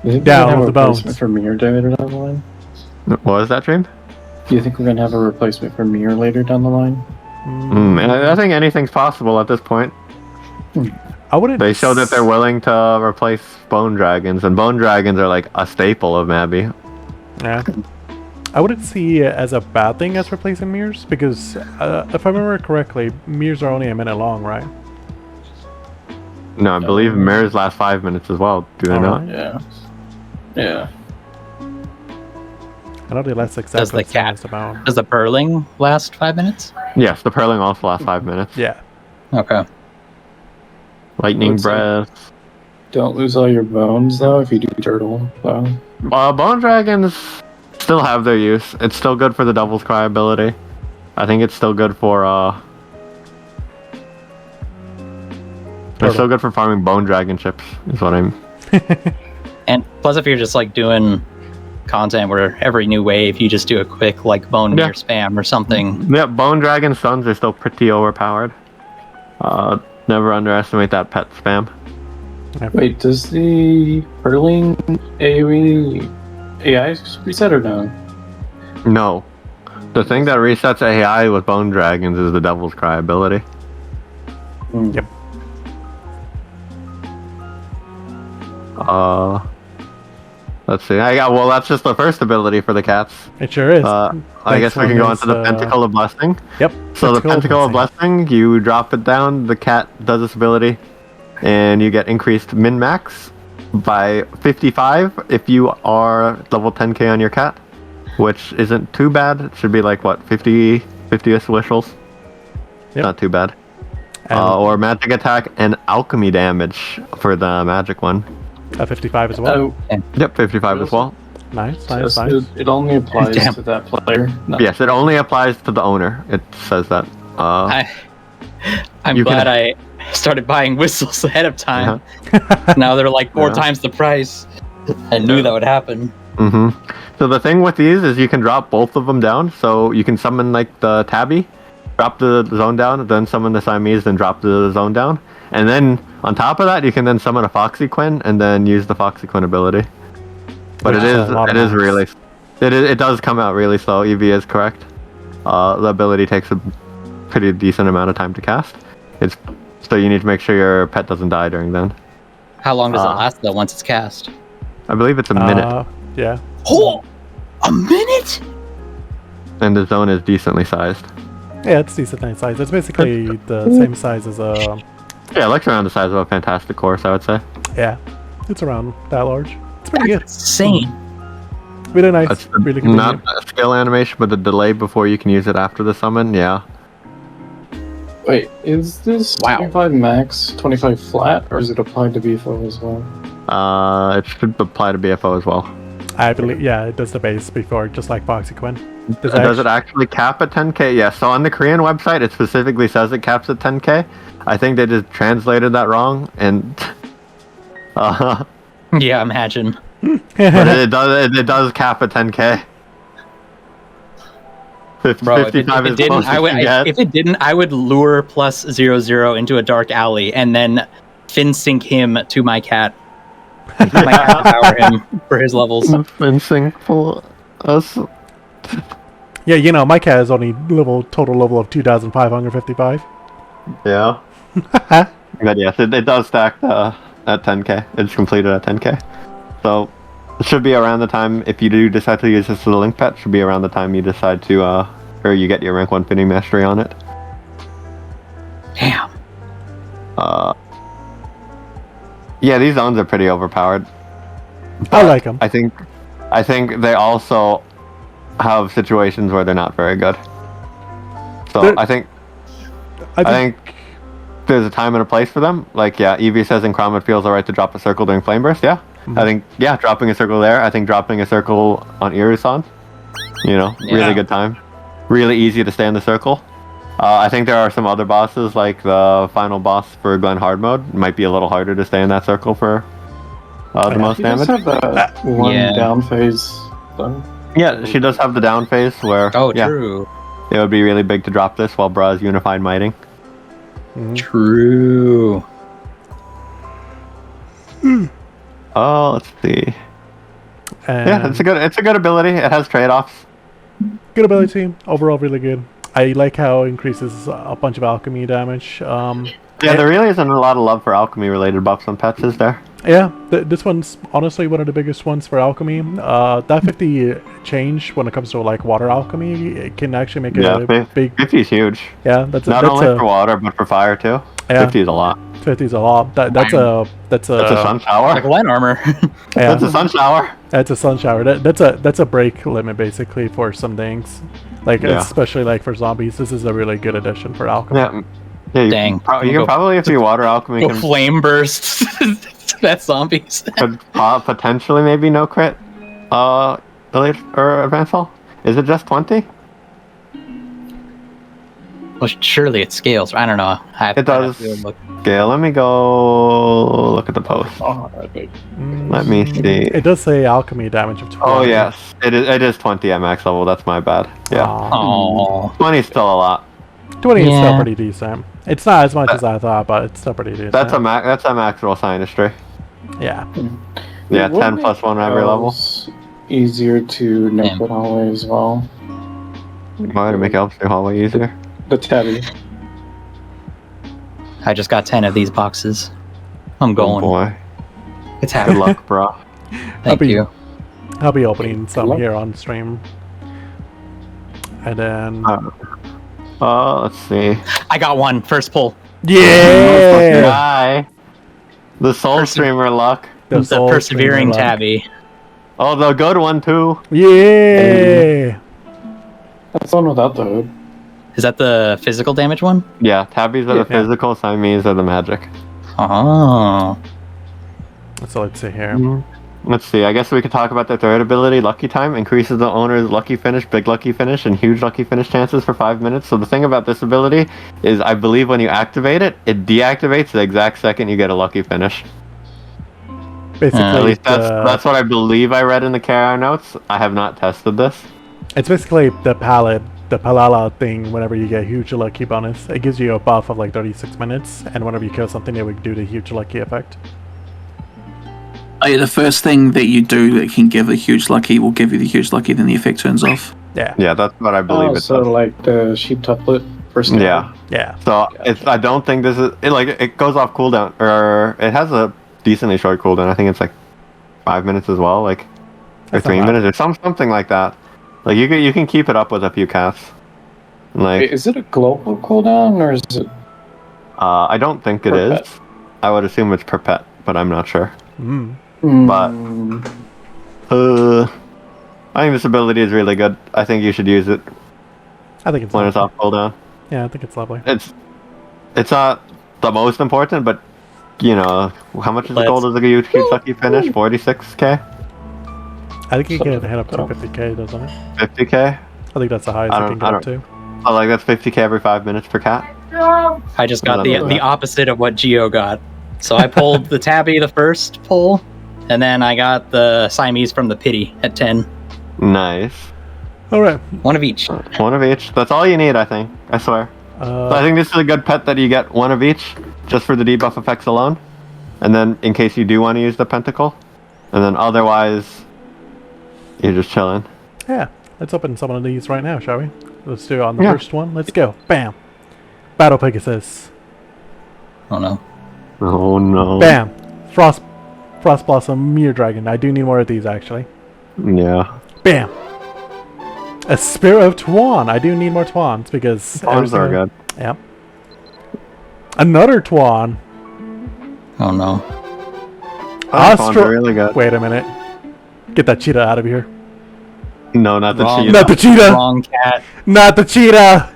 you think Down we're gonna have with a the bones. replacement for Mirror later down the line? What was that, Dream? Do you think we're gonna have a replacement for Mirror later down the line? And I think anything's possible at this point. I wouldn't. They show that they're willing to replace Bone Dragons, and Bone Dragons are like a staple of Mabby. Yeah. I wouldn't see it as a bad thing as replacing mirrors, because if I remember correctly, mirrors are only a minute long, right? No, I believe mirrors last 5 minutes as well. Do they not? Yeah. Yeah. I know they last exactly Does the the same cat- as the bone. Does the Purling last 5 minutes? Yes, the Purling also lasts 5 minutes. Yeah. Okay. Lightning Looks like- Breath. Don't lose all your bones though if you do turtle. Though. Bone Dragons still have their use. It's still good for the Devil's Cry ability. I think it's still good for It's still good for farming Bone Dragon chips, is what I'm... And plus, if you're just like doing content where every new wave you just do a quick like bone mirror spam or something. Yeah, Bone Dragon stuns are still pretty overpowered. Never underestimate that pet spam. Wait, does the Purling AoE AI reset or no? No. The thing that resets AI with Bone Dragons is the Devil's Cry ability. Yep. Let's see. Well, that's just the first ability for the cats. It sure is. I guess Next we can one go on is, to the Pentacle of Blessing. Yep. So the Pentacle of Blessing, you drop it down, the cat does this ability, and you get increased min-max by 55 if you are level 10k on your cat, which isn't too bad. It should be like, what, 50-ish wishels? Yep. Not too bad. And Or magic attack and alchemy damage for the magic one. a 55 as well. Oh, Yep, 55 as well. Nice. yes, Nice. it only applies Damn. to that player. Not Yes, it only applies to the owner. It says that. I'm You can- glad I started buying whistles ahead of time. Uh-huh. Now they're like 4 Yeah. times the price. I knew that would happen. So the thing with these is you can drop both of them down. So you can summon like the Tabby, drop the zone down, then summon the Siamese, then drop the zone down. And then on top of that, you can then summon a Foxy Quinn and then use the Foxy Quinn ability. But Which it is a lot of is max. really, it does come out really slow. EV is correct. The ability takes pretty decent amount of time to cast. It's so you need to make sure your pet doesn't die during then. How long does it last though once it's cast? I believe it's a minute, Yeah. Oh, a minute? and the zone is decently sized. Yeah, it's decent size. It's basically the same size as a. Yeah, it looks around the size of a Fantastic Course, I would say. Yeah, it's around that large. It's pretty good. Insane. Really nice. That's Really convenient. not a skill animation, but the delay before you can use it after the summon. Yeah. Wait, is this Wow. 25 max, 25 flat, or is it applied to BFO as well? It should apply to BFO as well. I believe. Yeah, it does the base before, just like Foxy Quinn. Does it actually cap at 10k? Yeah, so on the Korean website, it specifically says it caps at 10k. I think they just translated that wrong, and Yeah, imagine. but it does cap at 10k. Bro, if it 55 is didn't, close I as would. you get. If it didn't, I would lure plus 0-0 into a dark alley and then fin sync him to my cat. My cat to power him for his levels. Fencing for us. Yeah, you know, my cat is only total level of 2,555. Yeah. But yes, it does stack at 10k. It's completed at 10k. So it should be around the time, if you do decide to use this as a link pet, should be around the time you decide to, or you get your rank 1 Finning Mastery on it. Damn. Yeah, these zones are pretty overpowered. I like them. I think they also have situations where they're not very good. So They're- I think there's a time and a place for them. Like, yeah, Evie says in Crom it feels alright to drop a circle during Flame Burst. Yeah, I think, yeah, dropping a circle there. I think dropping a circle on Irusan, Yeah. really good time. Really easy to stay in the circle. I think there are some other bosses, like the final boss for Glen Hard mode. Might be a little harder to stay in that circle for the most You guys damage. have that one Yeah. down phase done? Yeah, she does have the down phase where Oh, yeah, true. it would be really big to drop this while Bra is unified mighting. True. Oh, let's see. And Yeah, it's a good ability. It has trade-offs. good ability. Overall, really good. I like how it increases a bunch of alchemy damage. Yeah, there really isn't a lot of love for alchemy-related buffs on pets, is there? Yeah, this one's honestly one of the biggest ones for alchemy. That 50 change when it comes to like water alchemy, it can actually make Yeah, a big. 50 is huge. Yeah, that's Not that's only a for water, but for fire too. Yeah. 50 is a lot. 50 is a lot. That's a That's a sun shower. Like light armor. yeah, That's a sun shower. that's a sun shower. That's a break limit basically for some things, like Yeah. especially like for zombies. This is a really good addition for alchemy. Yeah. You, Dang. You can probably, if you water alchemy, Go can flame burst. That's zombies. could potentially maybe no crit. Elite or advance all. Is it just 20? Well, surely it scales. I don't know. It does. Look. Okay, let me go look at the post. Oh, I think. Let me see. It does say alchemy damage of 20. Oh yes, it is 20 at max level. That's my bad. Yeah, Oh. 20 is still a lot. 20 is still Yeah. pretty decent. It's not as much as I thought, but it's still pretty decent. That's a max roll sinistry. Yeah. Yeah, It would 10 make plus 1 every level. elves Easier to Damn. nip it hallway as well. Why to make elves through hallway easier? The tabby. I just got 10 of these boxes. I'm Oh going. boy, It's good happening. luck, bro. Thank be- you. I'll be opening some luck. here on stream. And then Let's see. I got one. First pull. yeah, Guy, the soul streamer luck. The soul persevering streamer luck. tabby. Oh, the good one too. Yeah. That's the one without the hood. Is that the physical damage one? Yeah, tabbies are the Yeah. physical, Siamese are the magic. Oh. So let's see here. Let's see, I guess we could talk about the third ability, Lucky Time. Increases the owner's lucky finish, big lucky finish, and huge lucky finish chances for 5 minutes. So the thing about this ability is I believe when you activate it, it deactivates the exact second you get a lucky finish. Basically, At least that's what I believe I read in the KR notes. I have not tested this. it's basically the Palala thing. Whenever you get huge lucky bonus, it gives you a buff of like 36 minutes, and whenever you kill something, it would do the huge lucky effect. Oh, yeah, the first thing that you do that can give a huge lucky will give you the huge lucky, then the effect turns off. Yeah. Yeah, that's what I believe Oh, it so does. like the sheep tuplet for standard. Yeah. Yeah. So it's. I don't think this is it goes off cooldown, or it has a decently short cooldown. I think it's like 5 minutes as well, or That's not 3 bad. minutes, or something like that. Like you can keep it up with a few casts. Like Is it a global cooldown or is it? I don't think it Per is. pet. I would assume it's per pet, but I'm not sure. Mm. But I think this ability is really good. I think you should use it I think it's when it's lovely. off cooldown. Yeah, I think it's lovely. It's not the most important, but how much is the Let's- goal does the Kentucky finish? 46k, I think you Sort can of. hit up to 50k, doesn't it? 50k. I think that's the highest I it can don't- get I up to. Oh, like that's 50k every 5 minutes per cat. I just got Something like the that. opposite of what Geo got. So I pulled the Tabby the first pull, and then I got the Siamese from the Pity at 10. Nice. All right. One of each. One of each. That's all you need, I think. I swear. So I think this is a good pet that you get one of each, just for the debuff effects alone. And then in case you do want to use the pentacle. And then otherwise, you're just chilling. Yeah, let's open some of these right now, shall we? Let's do it on the Yeah. first one. Let's go. Bam. Battle Pegasus. Oh no. Oh no. Bam. Frost Blossom Mere Dragon. I do need more of these, actually. Yeah. Bam. A Spirit of Tuan. I do need more Tuans because... Arms are good. Yep. Another Tuan. Oh no. Pawns Astro... are really good. Wait a minute. Get that cheetah out of here. No, not the Wrong. cheetah. Not the cheetah! Wrong cat. Not the cheetah!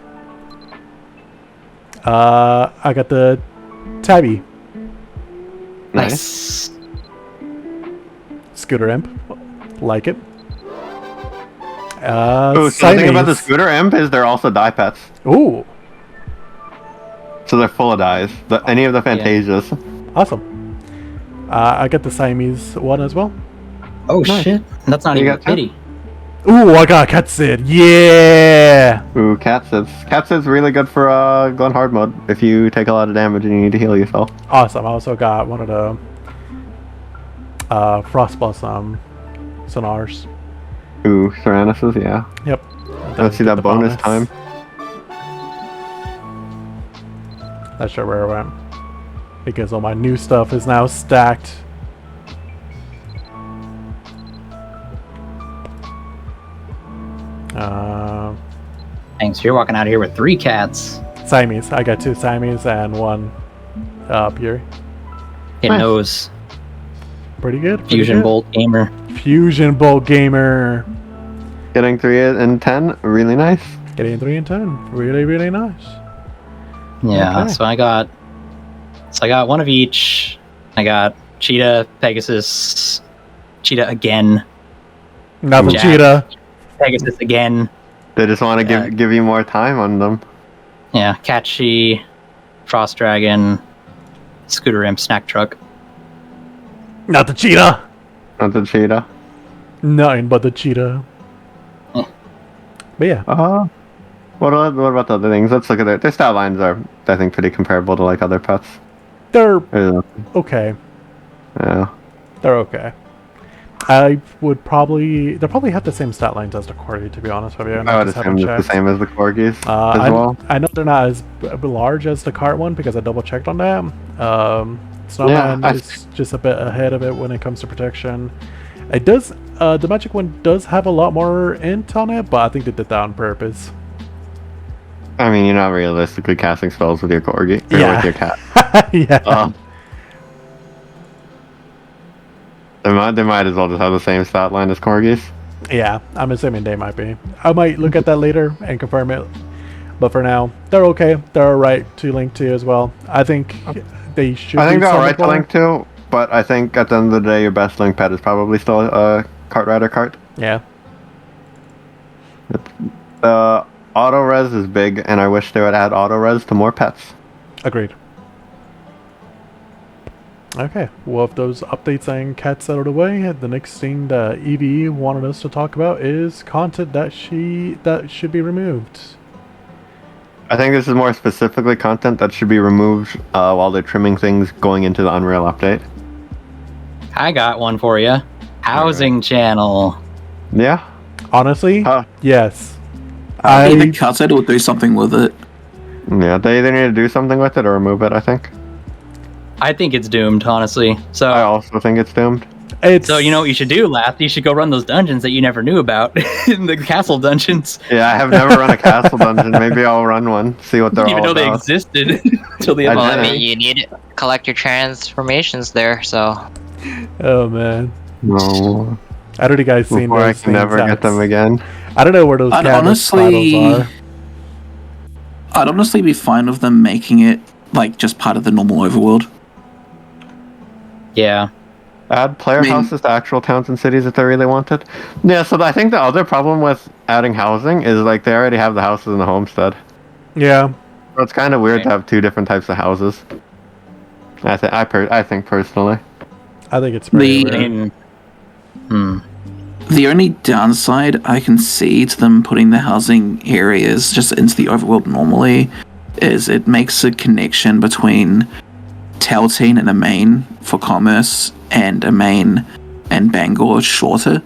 I got the Tabby. Nice. Scooter Imp. Like it. Oh, so the thing about the Siamese. Scooter Imp is they're also die pets. Ooh, So they're full of dies. Any of the Fantasias. awesome. I got the Siamese one as well. Oh Nice. shit. That's not You even got two? Pity. Ooh, I got Katsid. Yeah! Ooh, Catsid's. Catsid's really good for Glen Hard mode if you take a lot of damage and you need to heal yourself. Awesome. I also got one of the Frost Blossom Sonars. Ooh, Tyrannuses, yeah. Yep. Let's see Get that the bonus time. Not sure where I went. Because all my new stuff is now stacked. Thanks. You're walking out of here with 3 cats. Siamese. I got 2 Siamese and 1 Pure. It Nice. knows. Pretty good. pretty Fusion good. Bolt Gamer. Fusion Bolt Gamer. Getting 3 and 10, really nice. Getting 3 and 10. Really, really nice. Yeah, Okay. so I got one of each. I got Cheetah, Pegasus, Cheetah again, Not the Jack. cheetah. Pegasus again. They just want to Yeah. give you more time on them. Yeah, Catchy, Frost Dragon, Scooter Imp, Snack Truck. Not the cheetah. Not the cheetah. Nothing but the cheetah. Eh. But yeah. What about the other things? Let's look at their stat lines are, I think, pretty comparable to like other pets. They're Yeah. okay. Yeah. They're okay. They'll probably have the same stat lines as the Corgi, to be honest with you. And I would just assume haven't it's the checked. same as the corgis as I, well. I know they're not as large as the cart one because I double checked on that. Snowman Yeah, is just a bit ahead of it when it comes to protection. It does. The magic one does have a lot more int on it, but I think they did that on purpose. I mean, you're not realistically casting spells with your corgi or Yeah. with your cat. Yeah. They might as well just have the same stat line as corgis. Yeah, I'm assuming they might be. I might look at that later and confirm it. But for now, they're okay. They're alright to link to as well. I think they should. I think be they're alright somewhat to more. link to, but I think at the end of the day, your best link pet is probably still a Cart Rider cart. Yeah. Auto res is big, and I wish they would add auto res to more pets. Agreed. Okay, well, if those updates and cats out of the way, the next thing that EVE wanted us to talk about is content that should be removed. I think this is more specifically content that should be removed while they're trimming things going into the Unreal update. I got one for you. Housing channel. Yeah. Honestly, Huh. yes. I think I the cat said it would do something with it. Yeah, they either need to do something with it or remove it, I think. I think it's doomed, honestly. I So, also think it's doomed. It's you know what you should do, Lath? You should go run those dungeons that you never knew about in the castle dungeons. Yeah, I have never run a castle dungeon. Maybe I'll run one, see what I they're didn't even all know they about. existed until the I end. Well, didn't. I mean, you need to collect your transformations there, so oh man, No. I don't know you guys seen Before I those can never things get them that's- again. I don't know where those I'd canvas honestly- battles are. I'd honestly be fine with them making it like just part of the normal overworld. Yeah. Add player I mean- houses to actual towns and cities if they really wanted. Yeah, so I think the other problem with adding housing is like they already have the houses in the homestead. Yeah, So it's kind of weird Right. to have two different types of houses. I think personally. I think it's pretty The- I weird. mean, The only downside I can see to them putting the housing areas just into the overworld normally is it makes a connection between Telteen and a main for commerce and a main and Bangor shorter.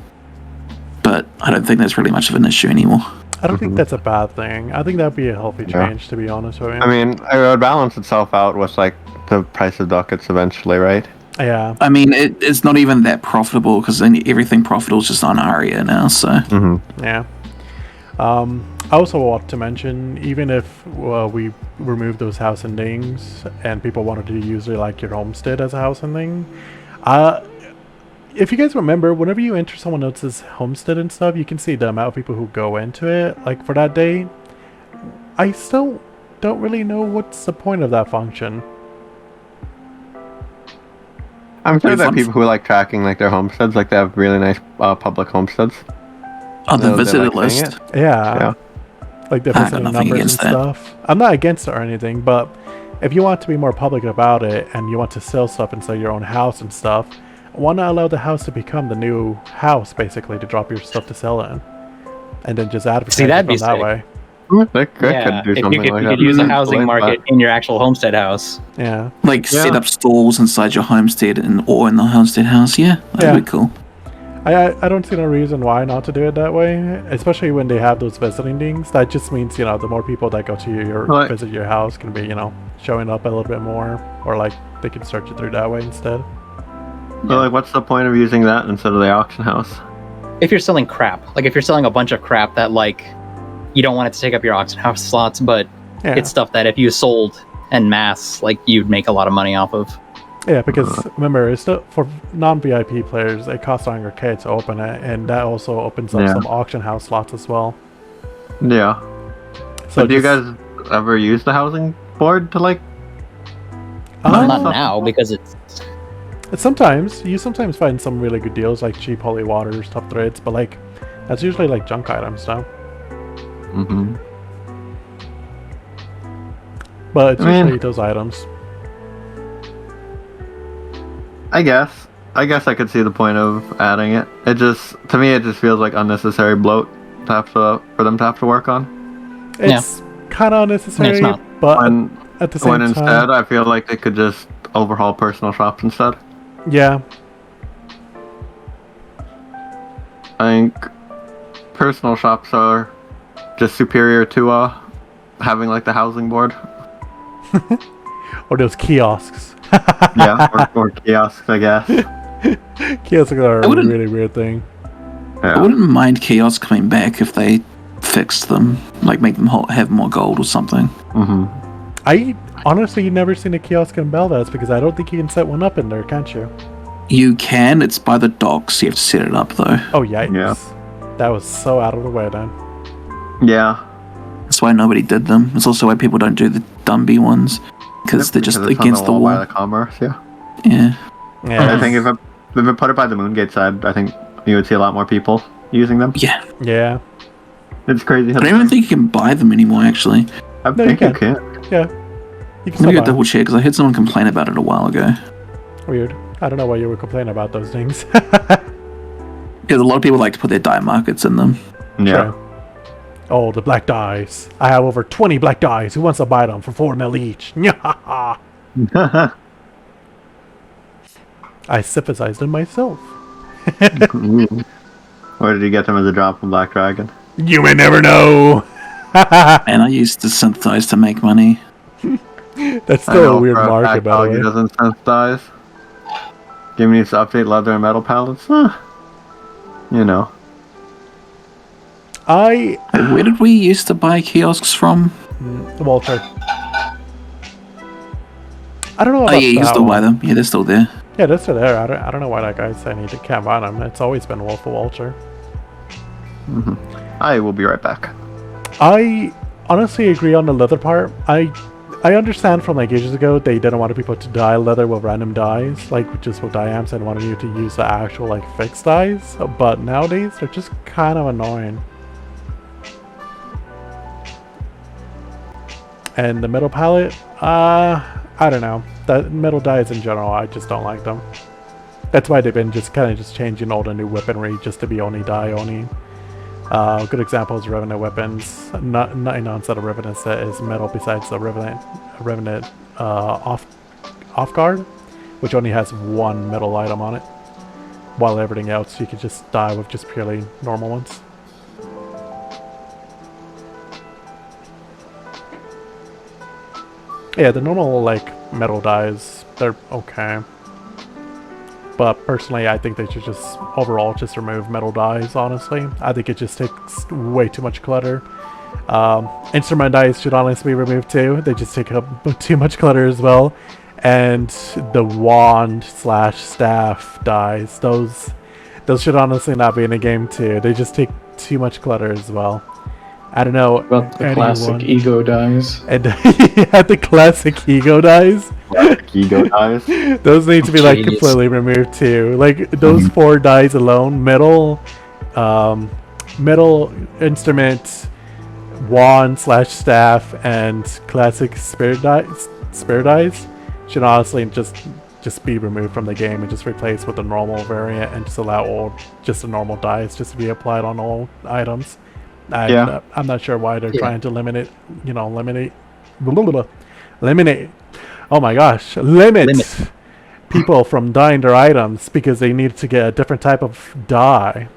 But I don't think that's really much of an issue anymore. I don't think that's a bad thing. I think that'd be a healthy Yeah. change, to be honest with you. I mean, it would balance itself out with like the price of ducats eventually, right? yeah, I mean, it's not even that profitable because everything profitable is just on Aria now. So Mm-hmm. yeah. I also want to mention, even if we remove those house endings and people wanted to use like your homestead as a house ending, if you guys remember, whenever you enter someone else's homestead and stuff, you can see the amount of people who go into it, like for that day. I still don't really know what's the point of that function. I'm sure Pretty there are fun. people who like tracking like their homesteads, like they have really nice public homesteads. on the They visitor like seeing list, it. Yeah. Like the I got visiting nothing numbers and against that. stuff. I'm not against it or anything, but if you want to be more public about it and you want to sell stuff inside your own house and stuff, why not allow the house to become the new house, basically, to drop your stuff to sell in? And then just advertise See, that'd it be from that sick. way. They could yeah. do If something you could, like you that. could use a Eventually, housing market but- in your actual homestead house. Yeah. like set Yeah. up stalls inside your homestead or in the homestead house. Yeah, that'd Yeah. be cool. I don't see no reason why not to do it that way, especially when they have those visiting things. That just means, the more people that go to your Right. visit your house can be, showing up a little bit more, or like they can search it through that way instead. So, like, what's the point of using that instead of the auction house? If you're selling crap, like if you're selling a bunch of crap that like you don't want it to take up your auction house slots, but Yeah. it's stuff that if you sold en masse, like you'd make a lot of money off of. Yeah, because remember, it's still for non-VIP players. It costs 100k to open it, and that also opens up Yeah. some auction house slots as well. Yeah. So But do you just- guys ever use the housing board to like? Uh, Not now because it's Sometimes you find some really good deals, like cheap holy waters, top threads, but like that's usually like junk items now. Mm-hmm. But it's I mean- usually those items. I guess I could see the point of adding it. It just feels like unnecessary bloat for them to have to work on. It's kind of unnecessary, not. but When at the same when time, instead, I feel like they could just overhaul personal shops instead. yeah, I think personal shops are just superior to having like the housing board. or those kiosks. Yeah, or kiosks, I guess. Kiosks are I a wouldn't- really weird thing. I Yeah. wouldn't mind kiosks coming back if they fixed them, like make them have more gold or something. Mm-hmm. I honestly never seen a kiosk in Belvas because I don't think you can set one up in there, can't you? You can. It's by the docks. You have to set it up though. Oh yikes! Yeah. That was so out of the way then. Yeah. That's why nobody did them. It's also why people don't do the Dumby ones because they're just Because it's on against the by wall. the commerce. Yeah. Yeah. Yeah, I think if I put it by the Moongate side, I think you would see a lot more people using them. Yeah. yeah, It's crazy. I don't even think you can buy them anymore. Actually, I No, you think you can. can. yeah. You can let still me go buy 'em. double check because I heard someone complain about it a while ago. Weird. I don't know why you were complaining about those things. Because a lot of people like to put their dye markets in them. Yeah. True. Oh, the black dies. I have over 20 black dies. Who wants to buy them for 4 mil each? Nyahaha. I sympathized in myself. Or did you get them as a drop from Black Dragon? You may never know. And I used to synthesize to make money. That's I still know a weird for a market, fact by the Augie way. doesn't synthesize. Game needs to update leather and metal palettes. You know. I Hey, where did we used to buy kiosks from? Walter. I don't know Oh about yeah, you can that still buy one. them. Yeah, they're still there. Yeah, they're still there. I don't know why that guy said he can't buy them. It's always been Wolf of Walter. I will be right back. I honestly agree on the leather part. I understand from like ages ago they didn't want people to dye leather with random dyes, like just with dye amps, and wanted you to use the actual like fixed dyes. But nowadays they're just kind of annoying. And the metal palette, I don't know. The metal dyes in general, I just don't like them. That's why they've been just kind of just changing all the new weaponry just to be only dye only. Good example is Revenant weapons. Not none set of Revenant set is metal besides the Revenant off guard, which only has one metal item on it. While everything else you could just dye with just purely normal ones. Yeah, the normal like metal dyes, they're okay. But personally, I think they should just overall just remove metal dyes. Honestly, I think it just takes way too much clutter. Instrument dyes should honestly be removed too. They just take up too much clutter as well. And the wand / staff dyes, those should honestly not be in the game too. They just take too much clutter as well. I don't know. About the classic ego dies. And yeah, the classic ego dyes. Ego dies. Those need to be like Jeez. completely removed too. Like those 4 dyes alone, metal instrument, wand / staff, and classic spirit dyes should honestly just be removed from the game and just replaced with a normal variant and just allow all just the normal dyes just to be applied on all items. I'm not sure why they're trying to eliminate. Oh my gosh, limit people from dyeing their items because they need to get a different type of dye,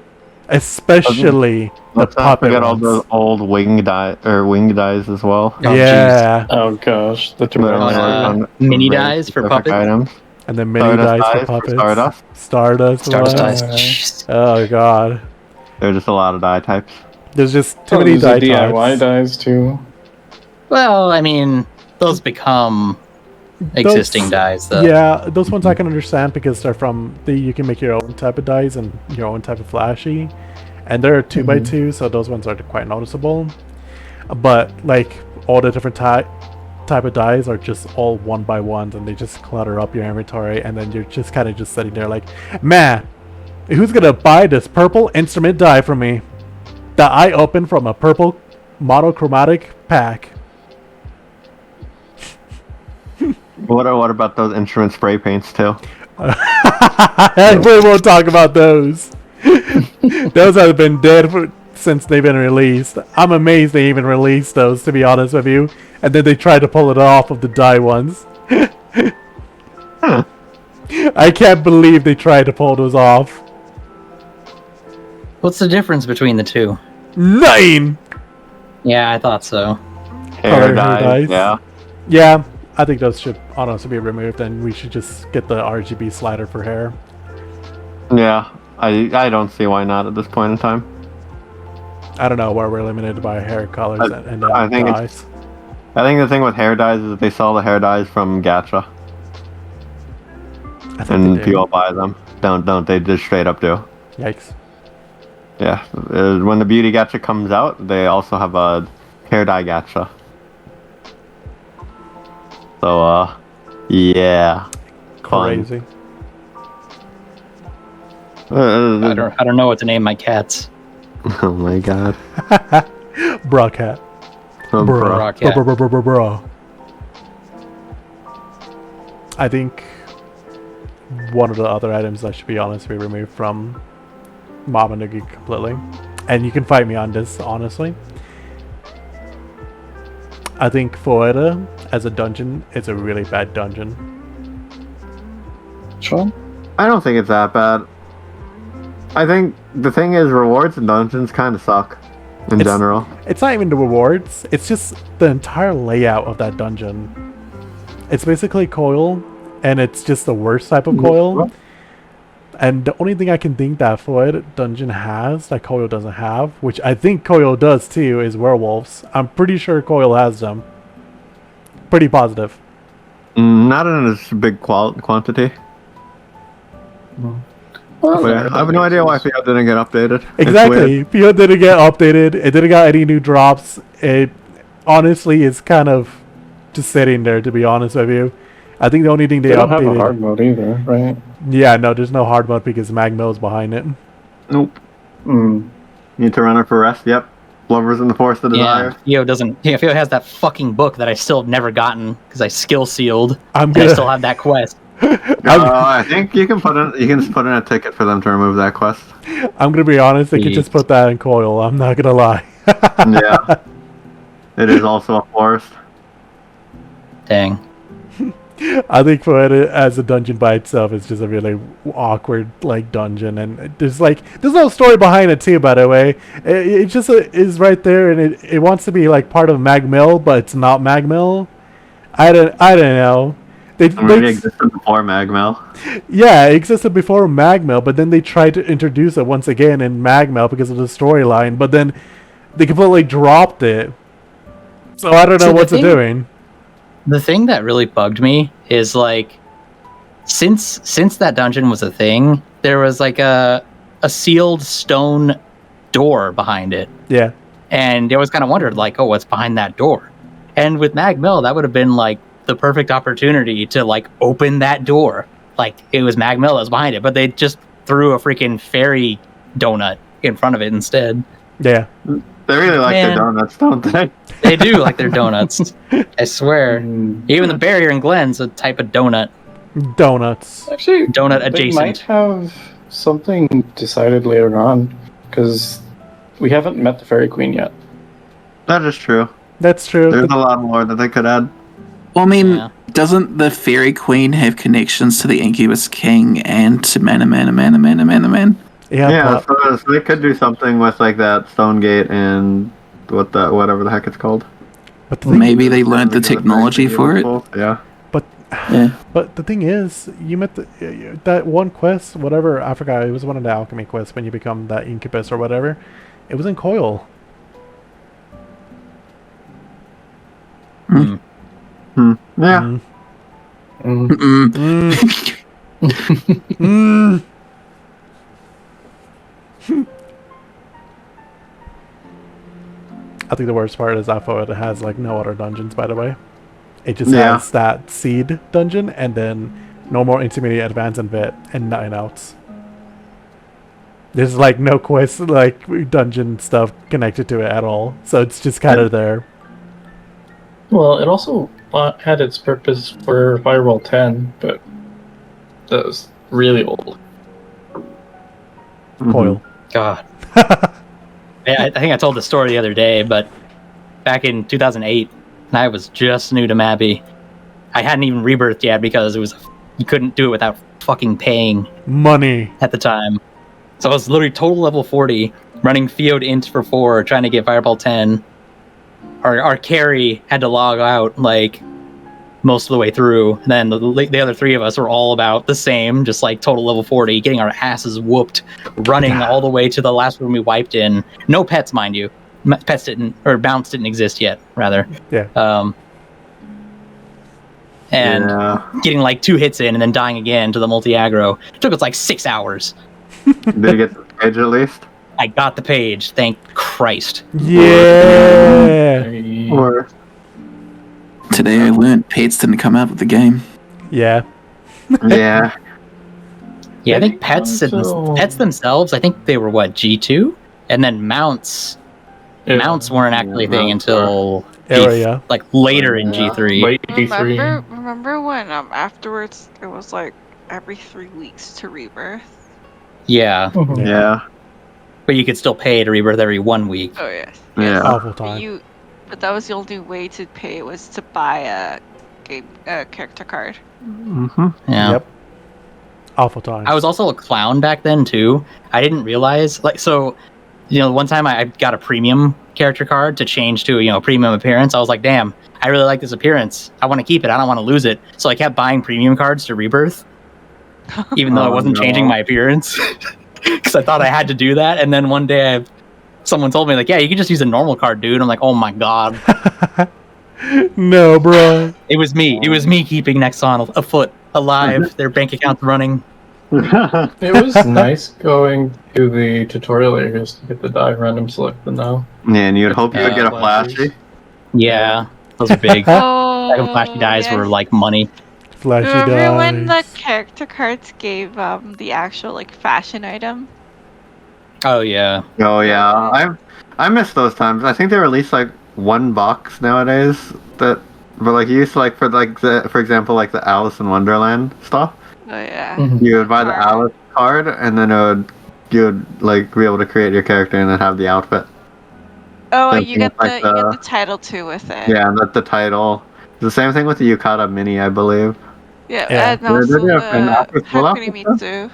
especially the Let's not puppet forget all ones. the old wing dyes as well. Oh, Yeah, Oh gosh, the mini dyes for specific puppets? items. and then mini Stardust dyes for dyes for puppets. Stardust. Stardust wow. dyes. Jeez. Oh god, There are just a lot of dye types. there's just too Oh, many there's dye the DIY types. dies too. Well, I mean, those become existing dyes, though. Yeah, those ones I can understand because they're you can make your own type of dyes and your own type of flashy, and they're 2x2, so those ones are quite noticeable. But like all the different type of dyes are just all 1x1s, and they just clutter up your inventory, and then you're just kind of just sitting there like, man, who's gonna buy this purple instrument dye from me that I opened from a purple monochromatic pack? What about those instrument spray paints too? We won't talk about those. Those have been dead since they've been released. I'm amazed they even released those, to be honest with you. And then they tried to pull it off of the dye ones. I can't believe they tried to pull those off. What's the difference between the two? 9! Yeah, I thought so. Hair hair dyes. dyes. Yeah. Yeah, I think those should honestly be removed, and we should just get the RGB slider for hair. Yeah. I don't see why not at this point in time. I don't know where we're limited by hair colors and then I think dyes. I think the thing with hair dyes is that they sell the hair dyes from Gacha, I think and they do. people buy them. Don't they just straight up do? Yikes. Yeah. When the beauty Gacha comes out, they also have a hair dye Gacha. So yeah. Fun. Crazy. I don't know what to name my cats. Oh my god. Bra cat. Oh, Bro. bro. Rock cat. Bro. I think one of the other items that should be honest be removed from Mama Noogie completely. And you can fight me on this, honestly. I think Foeda as a dungeon is a really bad dungeon. Sure. I don't think it's that bad. I think the thing is rewards and dungeons kind of suck. in It's- general. It's not even the rewards. It's just the entire layout of that dungeon. It's basically coil, and it's just the worst type of coil. And the only thing I can think that Floyd dungeon has that Koyo doesn't have, which I think Koyo does too, is werewolves. I'm pretty sure Koyo has them. Pretty positive. Not in as big quantity. Well, But yeah, I have no idea why PO didn't get updated. It's weird. Exactly. PO didn't get updated. It didn't got any new drops. It honestly is kind of just sitting there, to be honest with you. I think the only thing they They don't updated. have a hard mode either, right? Yeah, no, there's no hard mode because Magmo's behind it. Nope. Mm. Need to run her for rest. Yep. Lovers in the Forest of Yeah, Desire. Theo doesn't. Yeah, Theo has that fucking book that I still have never gotten because I skill sealed. I'm And I gonna. still have that quest. I think you can put in a ticket for them to remove that quest. I'm gonna be honest. They could Please. just put that in coil. I'm not gonna lie. Yeah. It is also a forest. Dang. I think for it as a dungeon by itself, it's just a really awkward like dungeon, and there's no story behind it too. By the way, it just is right there, and it wants to be like part of Magmill, but it's not Magmill. I don't know. It already existed before Magmel. Yeah, it existed before Magmill, but then they tried to introduce it once again in Magmill because of the storyline, but then they completely dropped it. So I don't know what they're doing. The thing that really bugged me is like, since that dungeon was a thing, there was like a sealed stone door behind it, Yeah. and they always kind of wondered like, oh, what's behind that door? And with Magmill, that would have been like the perfect opportunity to like open that door. Like it was Magmill that was behind it, but they just threw a freaking fairy donut in front of it instead. Yeah. They really like Man. their donuts, don't they? They do like their donuts. I swear. Even the barrier in Glen's a type of donut. Donuts. Actually, Donut they might adjacent. have something decided later on, because we haven't met the Fairy Queen yet. That is true. That's true. There's a lot more that they could add. Well, I mean, Yeah. doesn't the Fairy Queen have connections to the Incubus King and to Man? Yeah, So they could do something with like that Stone Gate and whatever the heck it's called. but the thing, Maybe they learned the Because it's technology very for it. useful. Yeah. Yeah. but the thing is, you met that one quest, whatever, I forgot, it was one of the alchemy quests when you become that incubus or whatever. It was in coil. Hmm. Yeah. Mm. Mm. Mm. I think the worst part is I thought it has like no other dungeons, by the way. It just Yeah. has that seed dungeon and then no more intermediate, advanced, and vet, and nothing else. There's like no quest, like dungeon stuff connected to it at all. So it's just kind of there. Well, it also had its purpose for Firewall 10, but that was really old. Coil. God. Yeah, I think I told the story the other day, but back in 2008, and I was just new to Mabby. I hadn't even rebirthed yet because you couldn't do it without fucking paying Money. at the time. So I was literally total level 40, running Field int for 4, trying to get Fireball 10. Our carry had to log out like most of the way through. And then the other 3 of us were all about the same, just like total level 40, getting our asses whooped, running all the way to the last room we wiped in. No pets, mind you. Pets didn't, or bounce didn't exist yet, rather. Yeah. And Yeah. getting like 2 hits in and then dying again to the multi-aggro. It took us like 6 hours. Did you get the page at least? I got the page, thank Christ. Yeah. Or Today I learned pets didn't come out with the game. Yeah. yeah. Yeah, I think pets themselves, I think they were what, G2? And then mounts weren't actually a thing mounts until Area. like later in G3. Late D3. Remember when afterwards it was like every 3 weeks to rebirth? Yeah, Yeah. but you could still pay to rebirth every 1 week. Oh yes. Yeah. Awful But time. but that was the only way to pay was to buy a character card. Mm-hmm. Yeah. Yep. Awful time. I was also a clown back then too. I didn't realize, like, so one time I got a premium character card to change to a premium appearance. I was like, damn, I really like this appearance. I want to keep it. I don't want to lose it. So I kept buying premium cards to Rebirth, even though I wasn't changing my appearance, because I thought I had to do that. And then one day someone told me, like, yeah, you can just use a normal card, dude. I'm like, oh my god. No, bro. It was me. It was me keeping Nexon afoot, alive, their bank accounts running. It was nice going to the tutorial areas to get the die random select now. Yeah, and you'd hope you would get a flashy. Yeah, those are big. Oh, Second flashy dies were like money. Flashy remember when the dice. character cards gave the actual like fashion item? Oh yeah. Oh yeah, I miss those times. I think they release like one box nowadays. But like you used to like for example like the Alice in Wonderland stuff. Oh yeah. You would buy the Alice card, and then you would like be able to create your character and then have the outfit. Oh, Same you thing get with, the you get the title too with it. Yeah, and the title. The same thing with the Yukata Mini, I believe. Yeah, Yeah. and also Did they have an the outfit full of Hakunimitsu.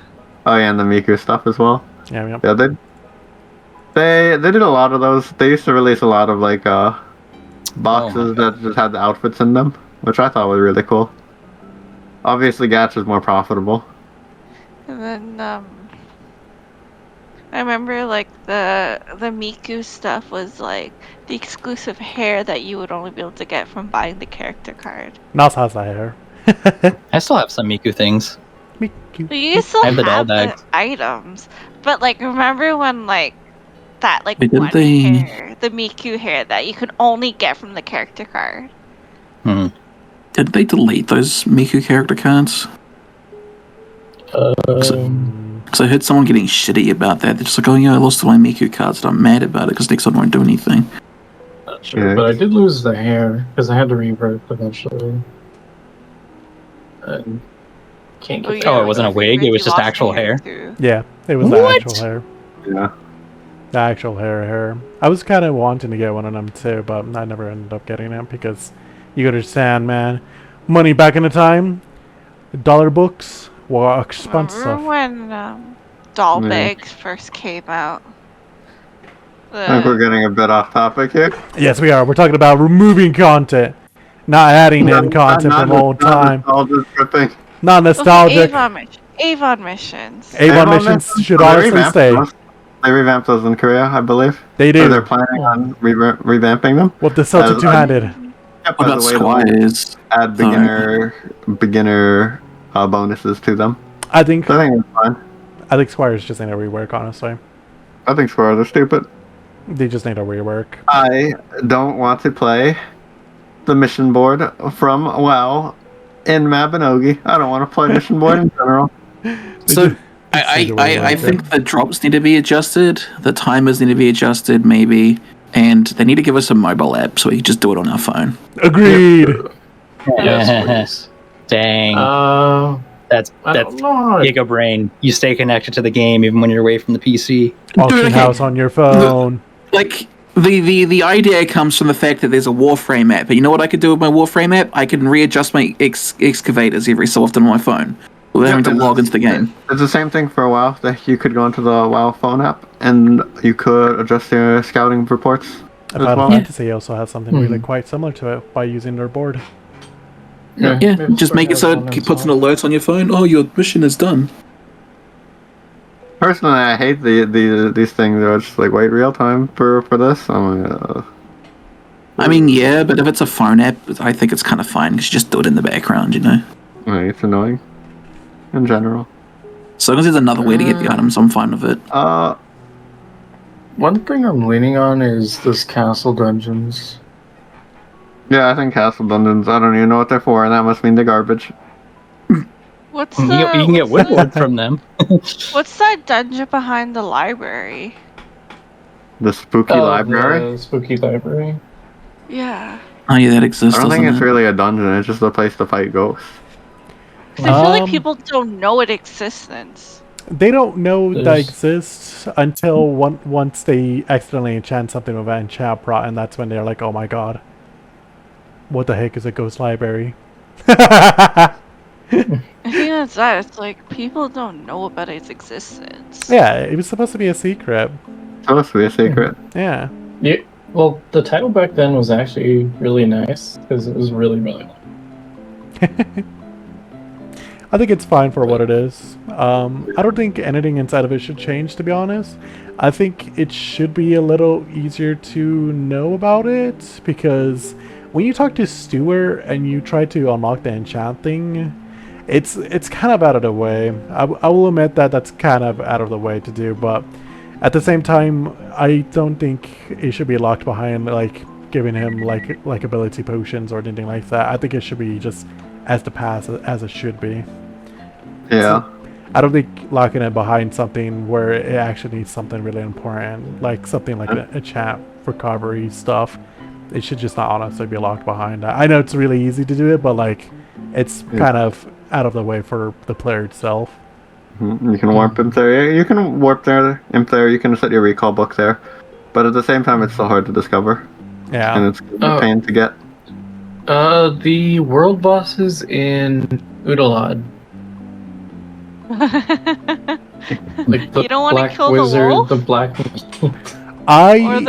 Oh yeah, and the Miku stuff as well. Yeah. Yeah, they did a lot of those. They used to release a lot of like boxes that just had the outfits in them, which I thought was really cool. Obviously, Gacha is more profitable. And then I remember like the Miku stuff was like the exclusive hair that you would only be able to get from buying the character card. Nas has that hair. I still have some Miku things. Miku. But you still I have the doll the bag. items. But like remember when like that like Wait, didn't one they- hair, the Miku hair that you could only get from the character card? Did they delete those Miku character cards? Because I heard someone getting shitty about that. They're just like, oh yeah, I lost all my Miku cards, and I'm mad about it because Nexon won't do anything. Not sure, but I did lose the hair because I had to revert eventually. And can't get Oh, it wasn't a wig, it was You just lost actual hair? too. Yeah, it was the What? actual hair. Yeah. The actual hair. I was kind of wanting to get one of them too, but I never ended up getting it because you understand, man. Money back in the time, dollar books were expensive. Remember when doll Yeah. bags first came out? I think we're getting a bit off topic here. Yes, we are. We're talking about removing content, not adding in content from old time. Not nostalgic. Avon missions. Avon missions should honestly stay. They revamped those in Korea, I believe. They do. Or they're planning on revamping them. With the Celtic two-handed. Yep, What about as a way to Squires? add beginner bonuses to them. I think So I think it's fine. Squires just need a rework, honestly. I think Squires are stupid. They just need a rework. I don't want to play the mission board from WoW in Mabinogi. I don't want to play mission board in general. So I think the drops need to be adjusted, the timers need to be adjusted, maybe, and they need to give us a mobile app so we can just do it on our phone. Agreed. Yes, Dang. please. That's I don't know. Giga Brain. You stay connected to the game even when you're away from the PC. Auction okay. house on your phone. Like, the idea comes from the fact that there's a Warframe app, but you know what I could do with my Warframe app? I can readjust my excavators every so often on my phone without having to log into the game. It's the same thing for WoW. That you could go into the WoW phone app and you could adjust your scouting reports. as Final well. Fantasy also has something really quite similar to it by using their board. Yeah, maybe just make it so it puts an alert on your phone. Oh, your mission is done. Personally, I hate these things. They're just like wait real time for this. I'm like, I mean, yeah, but if it's a phone app, I think it's kind of fine because you just do it in the background, you know? it's annoying in general. So long as there's another way to get the items, I'm fine with it. One thing I'm leaning on is this castle dungeons. Yeah, I think Castle Dungeons, I don't even know what they're for, and that must mean they're garbage. What's You the can get what's the- Woodward from them. What's that dungeon behind the library? The spooky library? The spooky library. Yeah. Oh, yeah, that exists, I don't think doesn't it's it? really a dungeon, it's just a place to fight ghosts. 'Cause I feel like Um, people don't know its existence. They don't know that There's- exists until once they accidentally enchant something with an enchant prot, and that's when they're like, oh my god. What the heck is a ghost library? I think that's that. It's like people don't know about its existence. Yeah, it was supposed to be a secret. supposed to be a secret. Yeah. Yeah. Well, the title back then was actually really nice because it was really, really long. I think it's fine for what it is. I don't think anything inside of it should change, to be honest. I think it should be a little easier to know about it, because when you talk to Stewart and you try to unlock the enchant thing, it's kind of out of the way. I will admit that that's kind of out of the way to do, but at the same time, I don't think it should be locked behind like giving him like ability potions or anything like that. I think it should be just as the pass as it should be. Yeah. I don't think locking it behind something where it actually needs something really important, like something like a chat recovery stuff. It should just not honestly be locked behind that. I know it's really easy to do it, but like it's kind of out of the way for the player itself. You can warp Imp there. You can warp there, Imp there. You can set your recall book there. But at the same time, it's still hard to discover. Yeah. And it's a pain to get. The world bosses in Udalad. Like the You don't want to black kill wizard, the wolf? the black. Or I think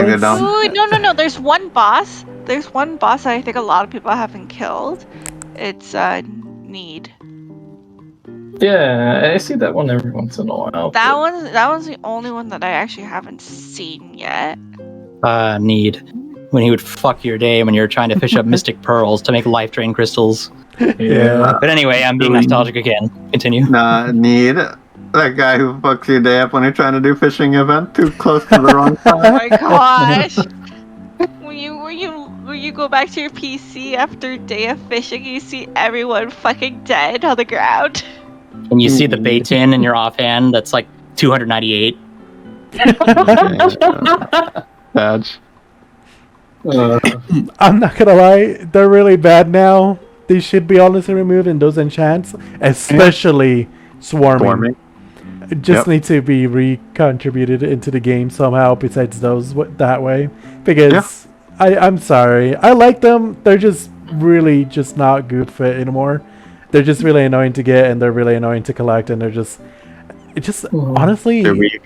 they're dumb. Ooh, no. There's one boss. There's one boss that I think a lot of people haven't killed. It's Need. Yeah, I see that one every once in a while. That one's the only one that I actually haven't seen yet. Need. When he would fuck your day when you're trying to fish up mystic pearls to make life drain crystals. Yeah. But anyway, I'm being nostalgic again. Continue. Nah, Need. That guy who fucks your day up when you're trying to do fishing event too close to the wrong Oh side. my gosh! when you go back to your PC after a day of fishing, you see everyone fucking dead on the ground. And you see the bait tin in your offhand that's like 298. Badge. I'm not gonna lie, they're really bad now. They should be honestly removed, and those enchants, especially swarming. Just need to be recontributed into the game somehow besides those that way, because I'm sorry, I like them, they're just really just not good fit anymore. They're just really annoying to get, and they're really annoying to collect, and they're just honestly They're weak.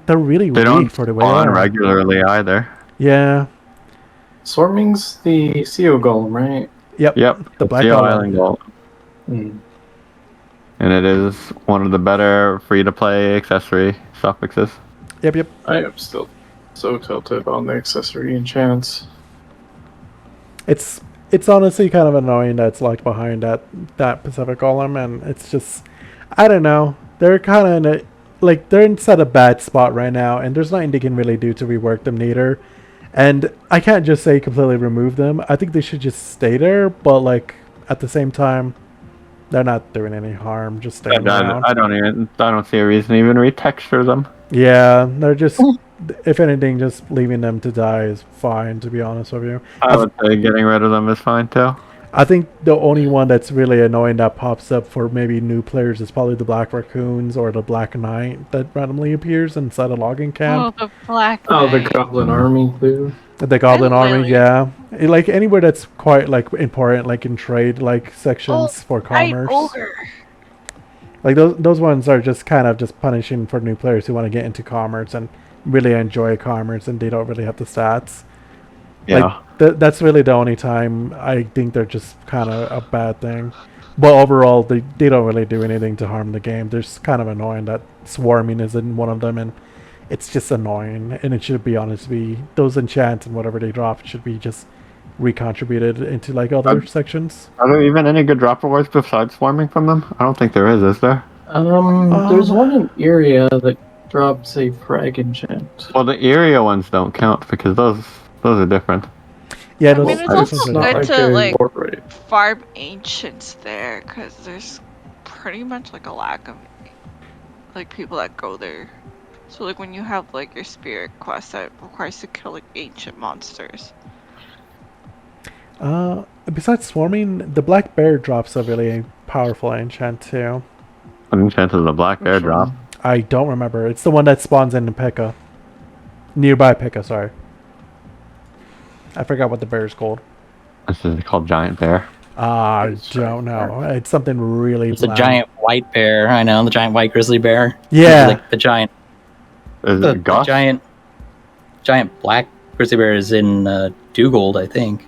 They're really They weak don't for the way they spawn are. regularly either. Yeah. Swarming's the CO golem, right? Yep. The black Seal golem. Island Golem. Mm. And it is one of the better free-to-play accessory suffixes. Yep. I am still so tilted on the accessory enchants. It's honestly kind of annoying that it's locked behind that Pacific Golem, and it's just, I don't know. They're kind of they're inside a bad spot right now, and there's nothing they can really do to rework them neither. And I can't just say completely remove them. I think they should just stay there, but like at the same time, they're not doing any harm. Just staying around. I don't see a reason to even retexture them. Yeah, they're just, if anything, just leaving them to die is fine, to be honest with you. I would say getting rid of them is fine too. I think the only one that's really annoying that pops up for maybe new players is probably the Black Raccoons or the Black Knight that randomly appears inside a logging camp. Oh, the black. Oh, the Knight. Goblin Army too. The Goblin Army, Lily. yeah. Like anywhere that's quite like important, like in trade like sections for commerce. Ogre. Like those ones are just kind of just punishing for new players who want to get into commerce and really enjoy commerce, and they don't really have the stats. Yeah. Like that's really the only time I think they're just kind of a bad thing. But overall, they don't really do anything to harm the game. They're just kind of annoying that swarming is in one of them, and it's just annoying. And it should be honestly, those enchants and whatever they drop should be just recontributed into like other sections. Are there even any good drop rewards besides swarming from them? I don't think there is there? There's one in Iria that drops a frag enchant. Well, the area ones don't count because those are different. Yeah, I those mean, it's those also are good different. to like warp rate. farm ancients there, because there's pretty much like a lack of like people that go there. So like when you have like your spirit quest that requires to kill like ancient monsters. Besides swarming, the black bear drops a really powerful enchant too. What enchant is the black bear drop? I don't remember. It's the one that spawns in Pekka. Nearby Pekka, sorry. I forgot what the bear is called. This is called giant bear. I don't know. It's something really It's a bland. giant white bear. I know, the giant white grizzly bear. Yeah. Like the giant. Is The it Gus? giant black grizzly bear is in Dugald, I think.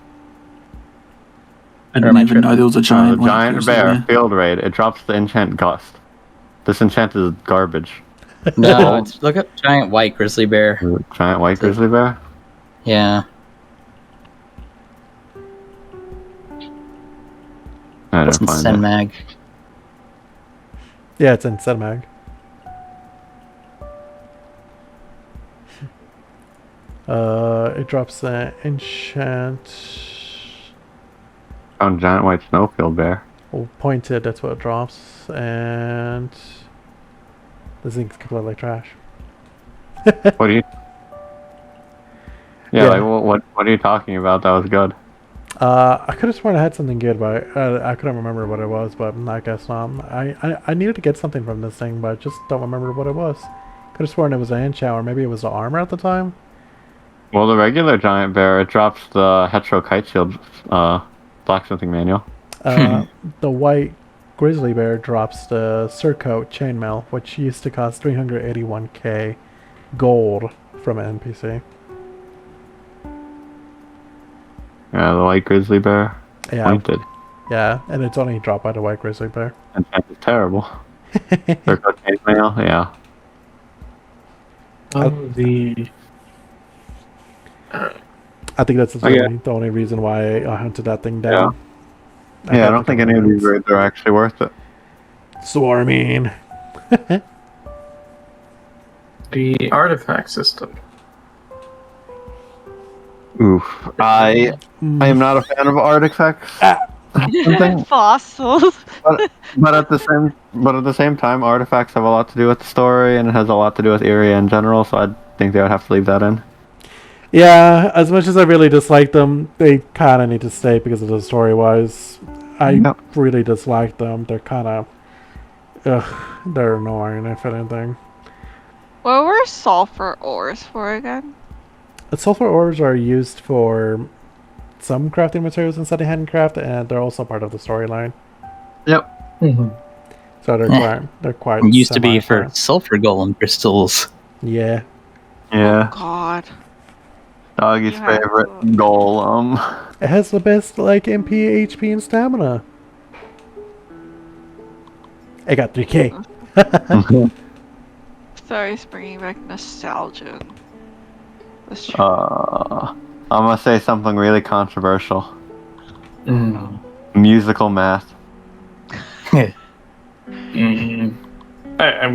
I Or didn't am I even know tripping? there was a The giant white giant grizzly bear bear. field raid. It drops the enchant Gust. This enchant is garbage. No, look up giant white grizzly bear. Giant white Is it- grizzly bear. Yeah. I It's didn't in find Sen it. Mag. Yeah, it's in Cinemag. It drops an enchant. Found giant white snowfield bear. Oh, pointed, that's what it drops. And this thing's completely trash. What do you? Yeah, Yeah. like what are you talking about? That was good. I could have sworn I had something good, but I couldn't remember what it was. But I guess I needed to get something from this thing, but I just don't remember what it was. Could have sworn it was an enchant, or maybe it was the armor at the time. Well, the regular giant bear, it drops the Hetero Kite Shield blacksmithing manual. The white grizzly bear drops the surcoat chainmail, which used to cost 381k gold from an NPC. Yeah, the white grizzly bear. Yeah, Pointed. yeah, and it's only dropped by the white grizzly bear. Enchant is terrible. Surcoat chainmail, yeah. The I think that's Oh, yeah. the only reason why I hunted that thing down. Yeah, I don't think any of these raids are actually worth it. Swarming. The artifact system. Oof. I am not a fan of artifacts. Fossils. But at the same time, artifacts have a lot to do with the story, and it has a lot to do with area in general. So I think they would have to leave that in. Yeah, as much as I really dislike them, they kind of need to stay because of the story-wise. I Yep. really dislike them. They're kind of... they're annoying, if anything. What were sulfur ores for again? The sulfur ores are used for some crafting materials inside the handcraft, and they're also part of the storyline. Yep. Mm-hmm. So they're quite It used to be for semi-fast. sulfur golem crystals. Yeah. Yeah. Oh God. Doggy's You have favorite to- goal. It has the best, MP, HP, and stamina. I got 3k. Sorry, it's bringing back nostalgia. That's true. I'm gonna say something really controversial. Mm. Musical math. Mm.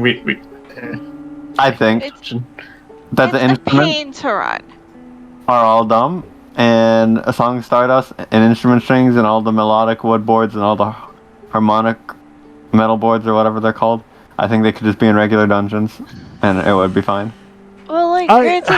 We I think It's that the a instruments pain to run. are all dumb, and a song stardust and instrument strings and all the melodic wood boards and all the harmonic metal boards or whatever they're called. I think they could just be in regular dungeons, and it would be fine. Well, like, granted,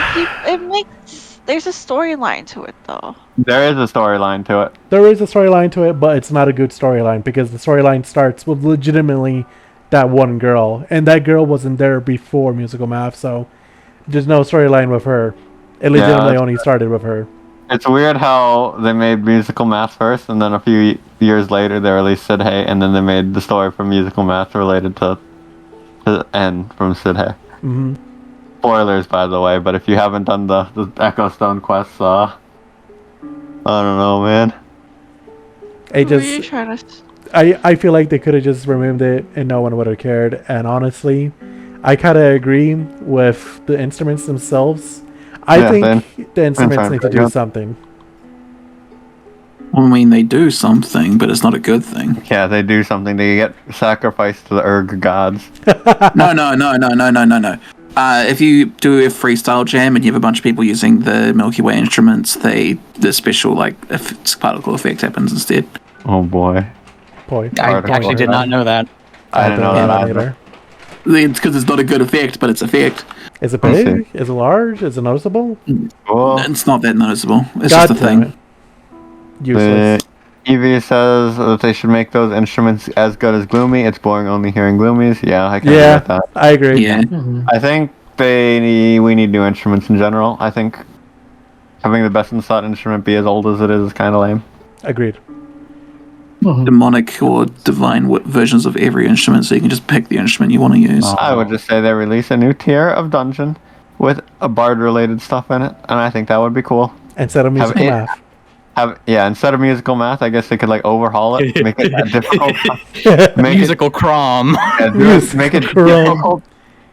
it makes there's a storyline to it though. There is a storyline to it. There is a storyline to it, but it's not a good storyline because the storyline starts with legitimately that one girl, and that girl wasn't there before musical math, so there's no storyline with her. It legitimately that's only started with her. It's weird how they made musical math first, and then a few years later they released Sid Hey, and then they made the story from musical math related to N from Sid Hey. Hmm. Spoilers, by the way, but if you haven't done the Echo Stone quests, I don't know, man. It Who are you just, trying to? I feel like they could have just removed it and no one would have cared. And honestly, I kind of agree with the instruments themselves. I Yeah, think the instruments sound need to pretty do good. something. I mean, they do something, but it's not a good thing. Yeah, they do something. They get sacrificed to the Urg gods. No. If you do a freestyle jam and you have a bunch of people using the Milky Way instruments, the special particle effect happens instead. Oh boy. Boy, I Article actually did not know that. I didn't know that either. It's because it's not a good effect, but it's effect. Is it Let's big? Is it large? Is it noticeable? Cool. It's not that noticeable. It's God just a damn thing. it. Useless. Evie says that they should make those instruments as good as Gloomy. It's boring only hearing Gloomies. Yeah, I can agree with that. I agree. Yeah. I think we need new instruments in general. I think having the best in slot instrument be as old as it is kind of lame. Agreed. Demonic or divine versions of every instrument, so you can just pick the instrument you want to use. I would just say they release a new tier of dungeon with a bard-related stuff in it, and I think that would be cool. Instead of musical it- math. Instead of musical math, I guess they could like overhaul it, make it difficult. Make it, Musical Crom. yeah, make it Musical difficult.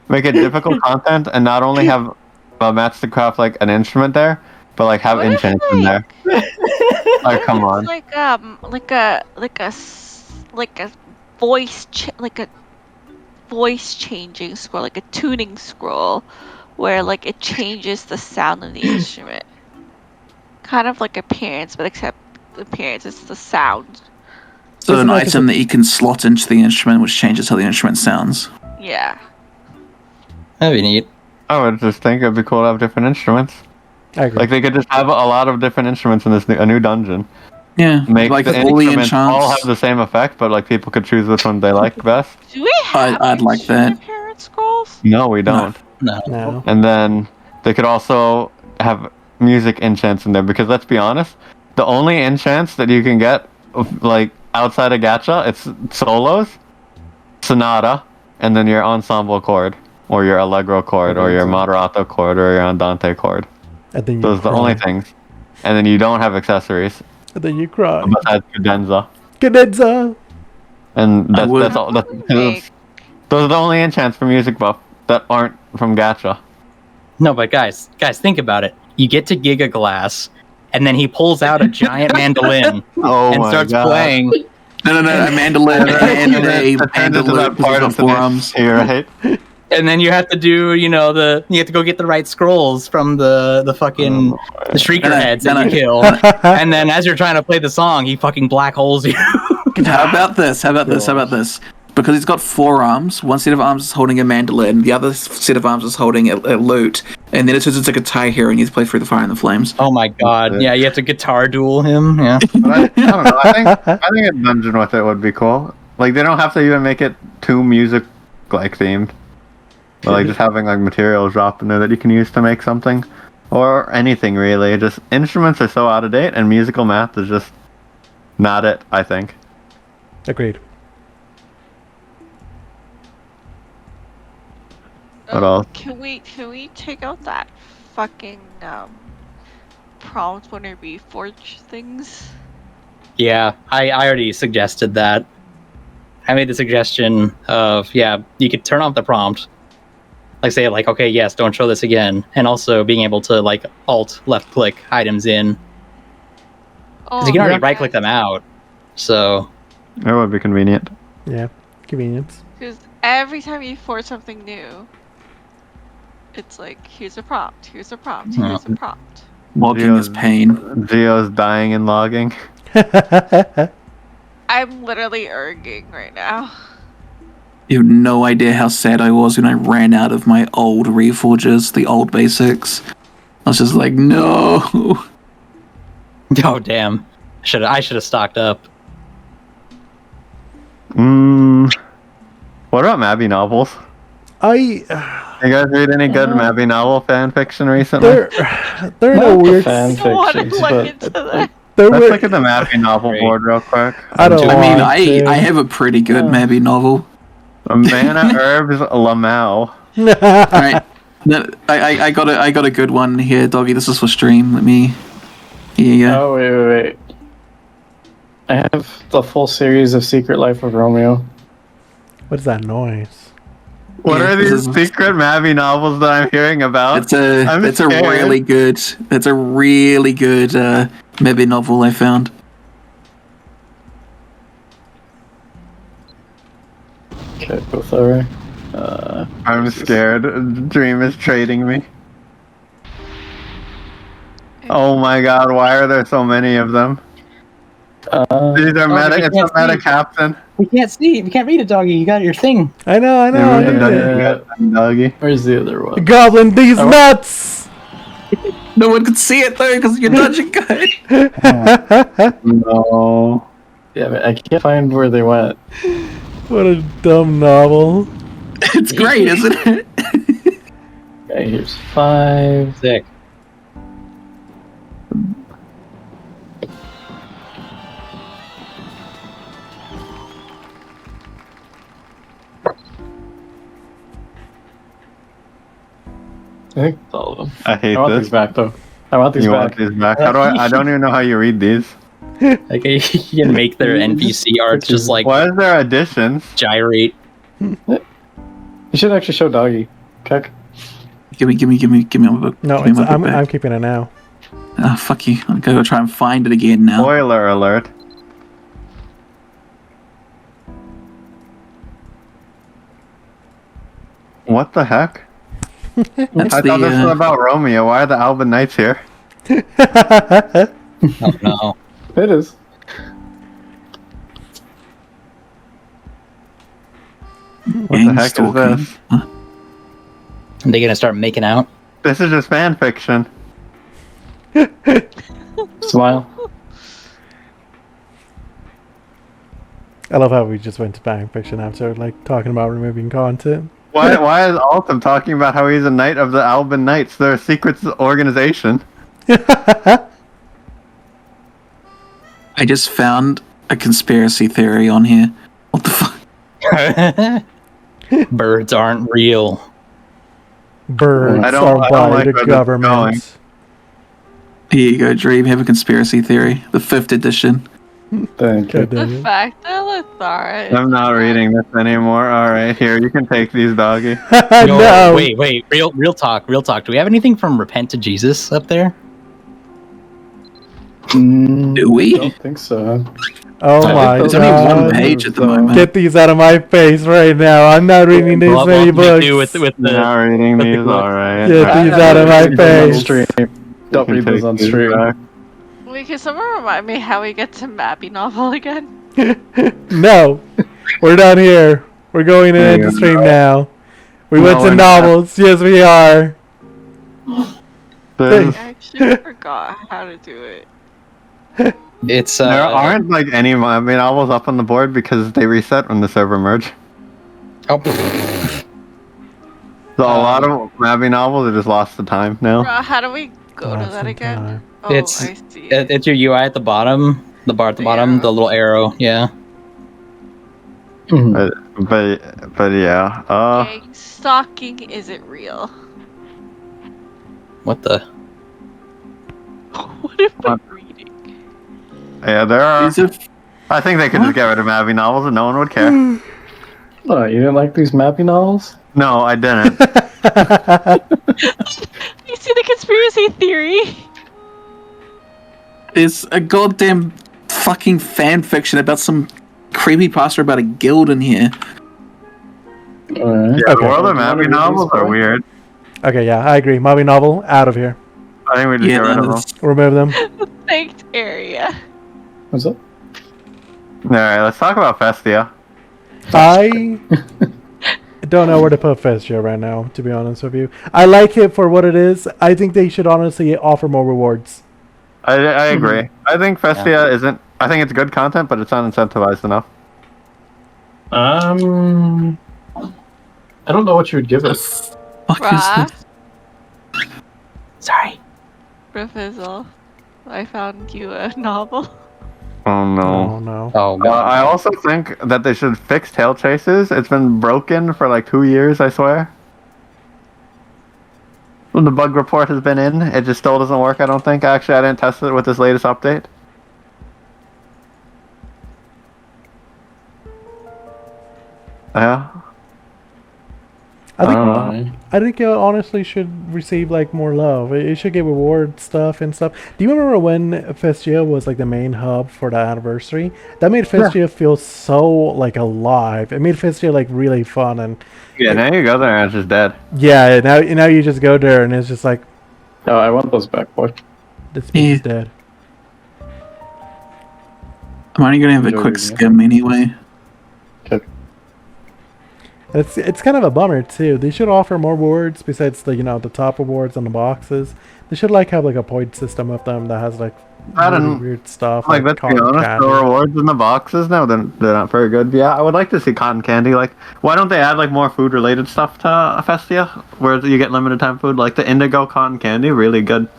Make it difficult content, and not only have Mats to craft like an instrument there, but like have What if, enchants in there. Like, come on. like a voice changing scroll, like a tuning scroll, where like it changes the sound of the instrument. Kind of like appearance, but except the appearance is the sound. So Isn't an that just item that you can slot into the instrument, which changes how the instrument sounds. Yeah. That'd be neat. I would just think it'd be cool to have different instruments. I agree. Like they could just have a lot of different instruments in a new dungeon. Yeah, Make like the all the instruments all have enchants. the same effect, but like people could choose which one they like best. Do we have I'd like instrument that. appearance scrolls? No, we don't. No. And then they could also have music enchants in there, because let's be honest, the only enchants that you can get like outside of Gacha, it's solos, sonata, and then your ensemble chord, or your allegro chord, or your moderato chord, or your andante chord. And then you Those are the cry. only things. And then you don't have accessories And then you cry. besides cadenza. Cadenza! And I would- that's all. Those Like, are the only enchants for music buff that aren't from Gacha. No, but guys, think about it. You get to Giga Glass, and then he pulls out a giant mandolin Oh and my starts god. playing. No, a mandolin and a mandolin part of four arms. here, right? And then you have to do, you have to go get the right scrolls from the fucking the shrieker heads that you kill. And then as you're trying to play the song, he fucking black holes you. How about this? How about this? Because he's got 4 arms. One set of arms is holding a mandolin. The other set of arms is holding a lute. And then it turns into a guitar hero, and you have to play Through the Fire and the Flames. Oh my god! Yeah, you have to guitar duel him. Yeah. But I don't know. I think a dungeon with it would be cool. Like they don't have to even make it too music like themed. But like just having like materials dropped in there that you can use to make something, or anything really. Just instruments are so out of date, and musical math is just not it. I think. Agreed. What else? Can we take out that fucking prompt when we forge things? Yeah, I already suggested that. I made the suggestion of you could turn off the prompt, like say like okay yes, don't show this again, and also being able to like alt left click items in, because you can already right click them out. So It would be convenient. Yeah. Convenience. Because every time you forge something new, it's like here's a prompt, here's a prompt, here's a prompt. Logging is pain. Geo's dying and logging. I'm literally erging right now. You have no idea how sad I was when I ran out of my old reforges, the old basics. I was just like, no. oh damn, I should have stocked up. What about Mabby novels? You guys read any good Mabby novel fan fiction recently? They're in a weird. fan I want to fictions, look but into that. Let's look at the Mabby novel board real quick. I don't I mean, want to. I have a pretty good Mabby novel. Mana Herbs Lamau. Alright. No, I got a good one here, doggy. This is for stream. Let me. Here you go. Oh wait. I have the full series of Secret Life of Romeo. What is that noise? What Yeah, are this these is- secret Mabby novels that I'm hearing about? It's a really good Mabby novel I found. Okay, both over. I'm scared. Dream is trading me. Oh my god, why are there so many of them? These are meta. we It's can't a meta see. captain. We can't see. We can't read it, doggy. You got your thing. I know. I Yeah, did. Doggy. Where's the other one? Goblin, these nuts! No one could see it though because you're dungeon guide. No. Yeah, but I can't find where they went. What a dumb novel. It's great, isn't it? Okay, here's 5. Sick. I think it's all of them. I hate I want this. these back though. I want these You back. want these back? How do I don't even know how you read these. Like you can make their NPC arts just like Why is there additions? gyrate. You should actually show Doggy. Keck. Give me my book. No, give me it's, my book I'm back. keeping it now. Oh, fuck you. I'm gonna go try and find it again now. Spoiler alert. What the heck? That's I thought this was about Romeo. Why are the Alban Knights here? Oh no. It is. What the heck is this? Are they gonna start making out? This is just fan fiction. Smile. I love how we just went to fan fiction after like talking about removing content. Why is Altum talking about how he's a knight of the Alban Knights? They're a secret organization. I just found a conspiracy theory on here. What the fuck? Birds aren't real. Birds I are don't by like the where this is government. Here you go, Dream. Have a conspiracy theory. The 5th edition. Thank you. God The dang it. fact that Lathara is I'm not reading this anymore. Alright, here, you can take these, doggy. No. Wait. Real talk. Do we have anything from Repent to Jesus up there? Do we? I don't think so. Oh I my think It's only one god. page at the So- moment. Get these out of my face right now. I'm not reading these What many can we books. do with Not the reading with the these, book. alright. Get these out of my face. Don't read those on stream. Wait, can someone remind me how we get to Mappy novel again? No. We're done here. We're going to end the stream now. We went No, to we're not. novels. Yes, we are. There's- I actually forgot how to do it. It's there aren't like any novels up on the board because they reset when the server merge. Oh, So a lot of Mabby novels are just lost to time now. How do we go to Lost that in again? time. Oh, It's- I see. it's your UI at the bottom. The bar at the bottom, Yeah. the little arrow. Yeah. But yeah. Gang stalking isn't real. What the? What am I reading? Yeah, there are. These are I think they could just get rid of Mabby novels and no one would care. Oh, you didn't like these Mappy novels? No, I didn't. You see the conspiracy theory? There's a goddamn fucking fan fiction about some creepy pasta about a guild in here. Alright. Yeah, the Okay. world of Do you wanna Mabby read novels these, are Corey? weird. Okay, yeah, I agree. Mobby novel, out of here. I think we just get rid of them. that's- Remove them. Thanked area. What's up? Alright, let's talk about Festia. I don't know where to put Festia right now, to be honest with you. I like it for what it is. I think they should honestly offer more rewards. I agree. I think Festia isn't. I think it's good content, but it's not incentivized enough. I don't know what you would give it. Fuck is Bruh. this? Sorry. Rafizzle, I found you a novel. Oh no. Oh no. Oh I god. also think that they should fix tail chases. It's been broken for like 2 years, I swear. The bug report has been in. It just still doesn't work, I don't think. Actually, I didn't test it with this latest update. Yeah. I think Alright. I think it honestly should receive like more love. It should get reward stuff and stuff. Do you remember when Festia was like the main hub for the anniversary? That made Festia feel so like alive. It made Festia like really fun and Yeah, now you go there and it's just dead. yeah. Now you just go there and it's just like Oh, I want those back, boy. this is dead. I'm only gonna have a Enjoy quick reading it. skim anyway. It's kind of a bummer too. They should offer more rewards besides the the top rewards on the boxes. They should like have like a point system with them that has like I really don't- weird stuff. Like, let's be cotton honest, candy. the rewards in the boxes now, they're not very good. Yeah, I would like to see cotton candy. Like, why don't they add like more food-related stuff to Festia, where you get limited time food? Like the indigo cotton candy, really good.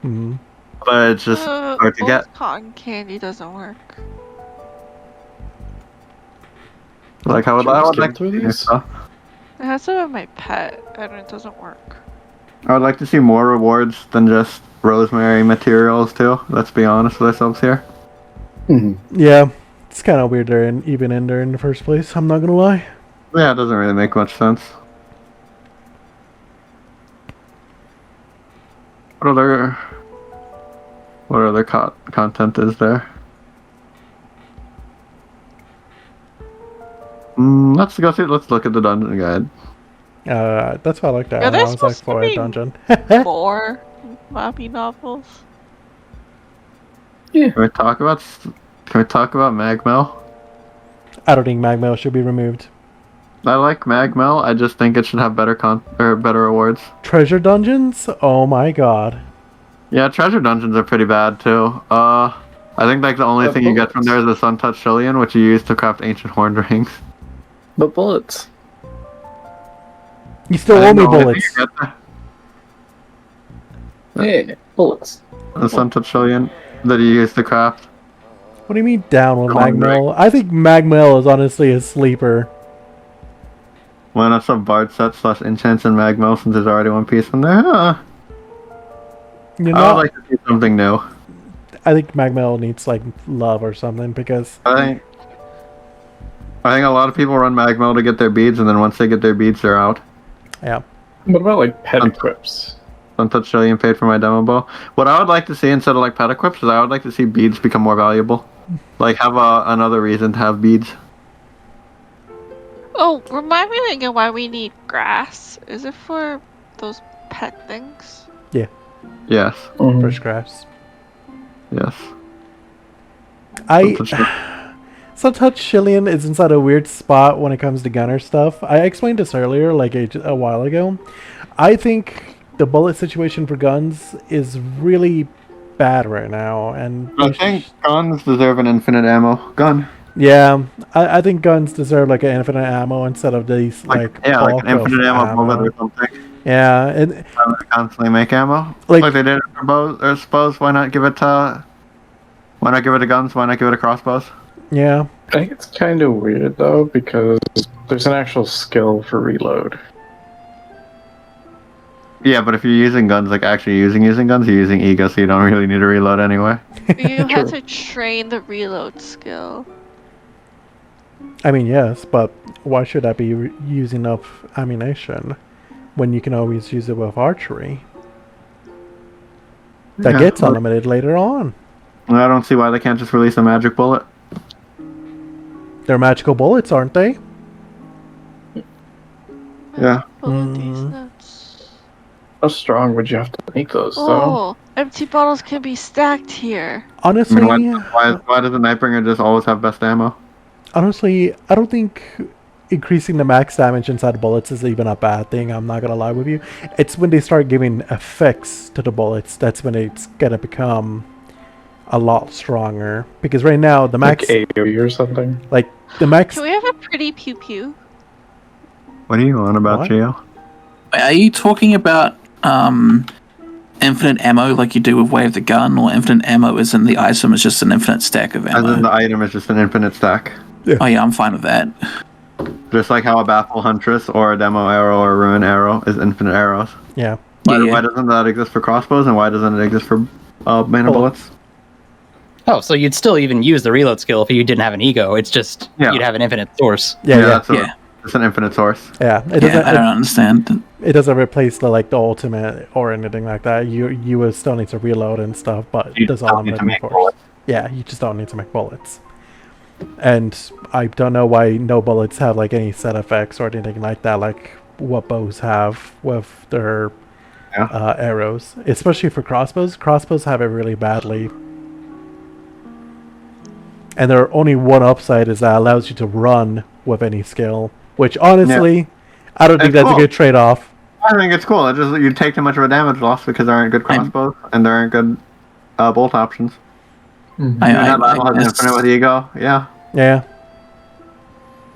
Mhm. But it's just hard to old get. Cotton candy doesn't work. Like, I would Should we like skim to through see new these? stuff. It has to be my pet, and it doesn't work. I would like to see more rewards than just rosemary materials too. Let's be honest with ourselves here. Yeah, it's kind of weird they're even in there in the first place. I'm not gonna lie. Yeah, it doesn't really make much sense. What other content is there? Let's go see. Let's look at the dungeon guide. That's why I like that. Are I there was like supposed to for a be dungeon. more Mappy novels? Can we talk about Magmel? I don't think Magmail should be removed. I like Magmel. I just think it should have better better rewards. Treasure dungeons? Oh my god. Yeah, treasure dungeons are pretty bad too. I think like the only thing you get from there is the sun-touched Shillion, which you use to craft ancient horned rings. But bullets. You still I owe think me the only thing bullets. you get Yeah, bullets. the sun-touched Shillion that you use to craft. What do you mean down with Horned Magmail? I think Magmail is honestly a sleeper. Why not some bard set / enchants in Magmel since there's already one piece in there? You I know, would like to see something new. I think Magmail needs like love or something because I think a lot of people run Magmel to get their beads, and then once they get their beads, they're out. yeah. What about like pet equips? Untouched Shillion paid for my demo bow. What I would like to see instead of like pet equips is I would like to see beads become more valuable. Like have another reason to have beads. Oh, remind me again why we need grass. Is it for those pet things? Yes. First grass. Yes. Sometimes Shillian is inside a weird spot when it comes to gunner stuff. I explained this earlier, like a while ago. I think the bullet situation for guns is really bad right now, and I think guns deserve an infinite ammo gun. yeah, I think guns deserve like an infinite ammo instead of these like like an infinite ammo bullet or something. Yeah, and Constantly make ammo. Like- Like they did it for bows or bows. Why not give it to guns? Why not give it to crossbows? yeah. I think it's kind of weird though because there's an actual skill for reload. Yeah, but if you're using guns, like actually using guns, you're using ego, so you don't really need to reload anyway. You have to train the reload skill. I mean, yes, but why should I be using up ammunition when you can always use it with archery? That Yeah, gets but- unlimited later on. I don't see why they can't just release a magic bullet. They're magical bullets, aren't they? Yeah. Pull these nuts. How strong would you have to make those though? Oh, empty bottles can be stacked here. Honestly, Why does the Nightbringer just always have best ammo? honestly, I don't think increasing the max damage inside the bullets is even a bad thing. I'm not gonna lie with you. It's when they start giving effects to the bullets that's when it's gonna become a lot stronger. Because right now the max, Like AoE or something. like the max, Can we have a pretty pew pew? What are you on about, What? Gio? Are you talking about infinite ammo like you do with Wave the Gun, or infinite ammo is in the item is just an infinite stack of As in ammo? the item is just an infinite stack. Oh yeah, I'm fine with that. Just like how a Baffle Huntress or a Demo Arrow or a Ruin Arrow is infinite arrows. yeah. Why doesn't that exist for crossbows, and why doesn't it exist for mana bullets? Oh, so you'd still even use the reload skill if you didn't have an ego. It's just Yeah. you'd have an infinite source. Yeah, yeah, that's Yeah. it's an infinite source. yeah. It Yeah, doesn't. I don't understand. It doesn't replace the like the ultimate or anything like that. You will still need to reload and stuff, but You it does don't all need to unlimited make force. bullets. Yeah, you just don't need to make bullets. And I don't know why no bullets have like any set effects or anything like that, like what bows have with their Yeah. arrows, especially for crossbows. Crossbows have it really badly. And there are only one upside is that allows you to run with any skill, which honestly, I don't think It's that's cool. a good trade-off. I think it's cool. It's just you take too much of a damage loss because there aren't good crossbows and there aren't good bolt options. That battle has infinite with ego. Yeah. Yeah.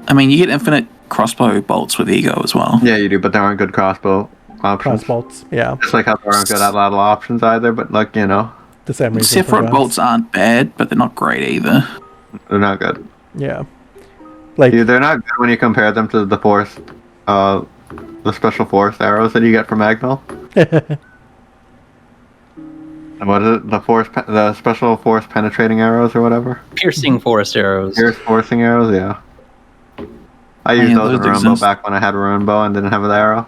I mean, you get infinite crossbow bolts with ego as well. Yeah, you do, but there aren't good crossbow options. Crossbolts, yeah. Just like how there aren't good outlaw options either, but like, you know, The same reason for Sephiroth guns. bolts aren't bad, but they're not great either. they're not good. Yeah. Like, They're not good when you compare them to the force the special force arrows that you get from Agnol. And what is it? The special force penetrating arrows or whatever. Piercing forest arrows. Pierce forcing arrows, yeah. I used those in Ruin Bow back when I had Ruin Bow and didn't have the arrow.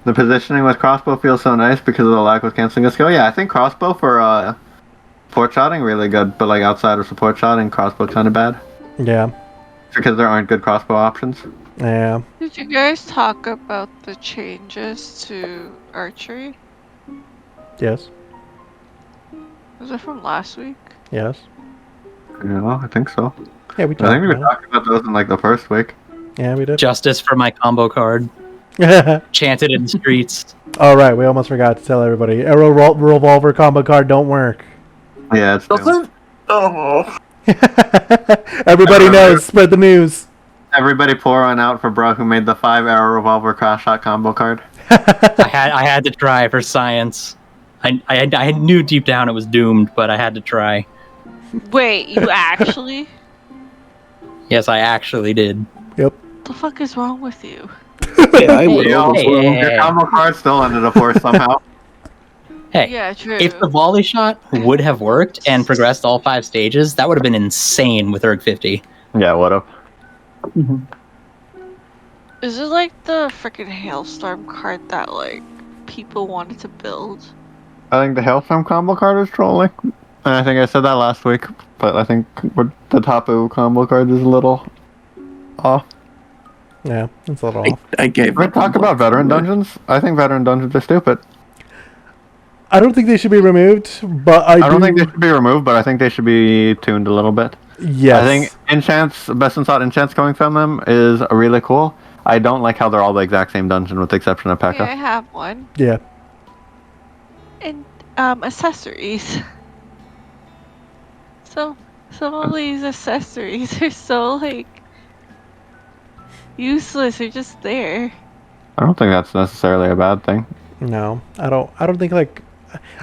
The positioning with crossbow feels so nice because of the lag with canceling a skill. Yeah, I think crossbow for support shotting really good, but like outside of support shotting, crossbow kind of bad. Yeah. Because there aren't good crossbow options. Yeah. Did you guys talk about the changes to archery? Yes. Was it from last week? Yes. Yeah, I think so. Yeah, we I talked think we were about talking about those in like the first week. it. Yeah, we did. Justice for my combo card. Chanted in the streets. All right, we almost forgot to tell everybody. Arrow revolver combo card don't work. Yeah, it's Doesn't? Oh. Everybody knows. Spread the news. Everybody pour one out for bro who made the 5-arrow revolver cross shot combo card. I had to try for science. I knew deep down it was doomed, but I had to try. Wait, you actually? Yes, I actually did. Yep. What the fuck is wrong with you? Yeah, I would. Your combo card still ended up force somehow. Hey, Yeah, true. if the volley shot would have worked and progressed all 5 stages, that would have been insane with ERG 50. Yeah, what up? Is it like the freaking hailstorm card that like people wanted to build? I think the Hailstorm combo card is trolling. And I think I said that last week, but I think the Tapu combo card is a little off. Yeah, it's a little off. I gave We're talk about veteran dungeons. I think veteran dungeons are stupid. I don't think they should be removed, but I don't think they should be removed, but I think they should be tuned a little bit. Yes. I think enchants, best in thought enchants coming from them is really cool. I don't like how they're all the exact same dungeon with the exception of P.E.K.K.A. Yeah, I have one. Yeah. And accessories. So some of these accessories are so like useless. They're just there. I don't think that's necessarily a bad thing. No, I don't think like.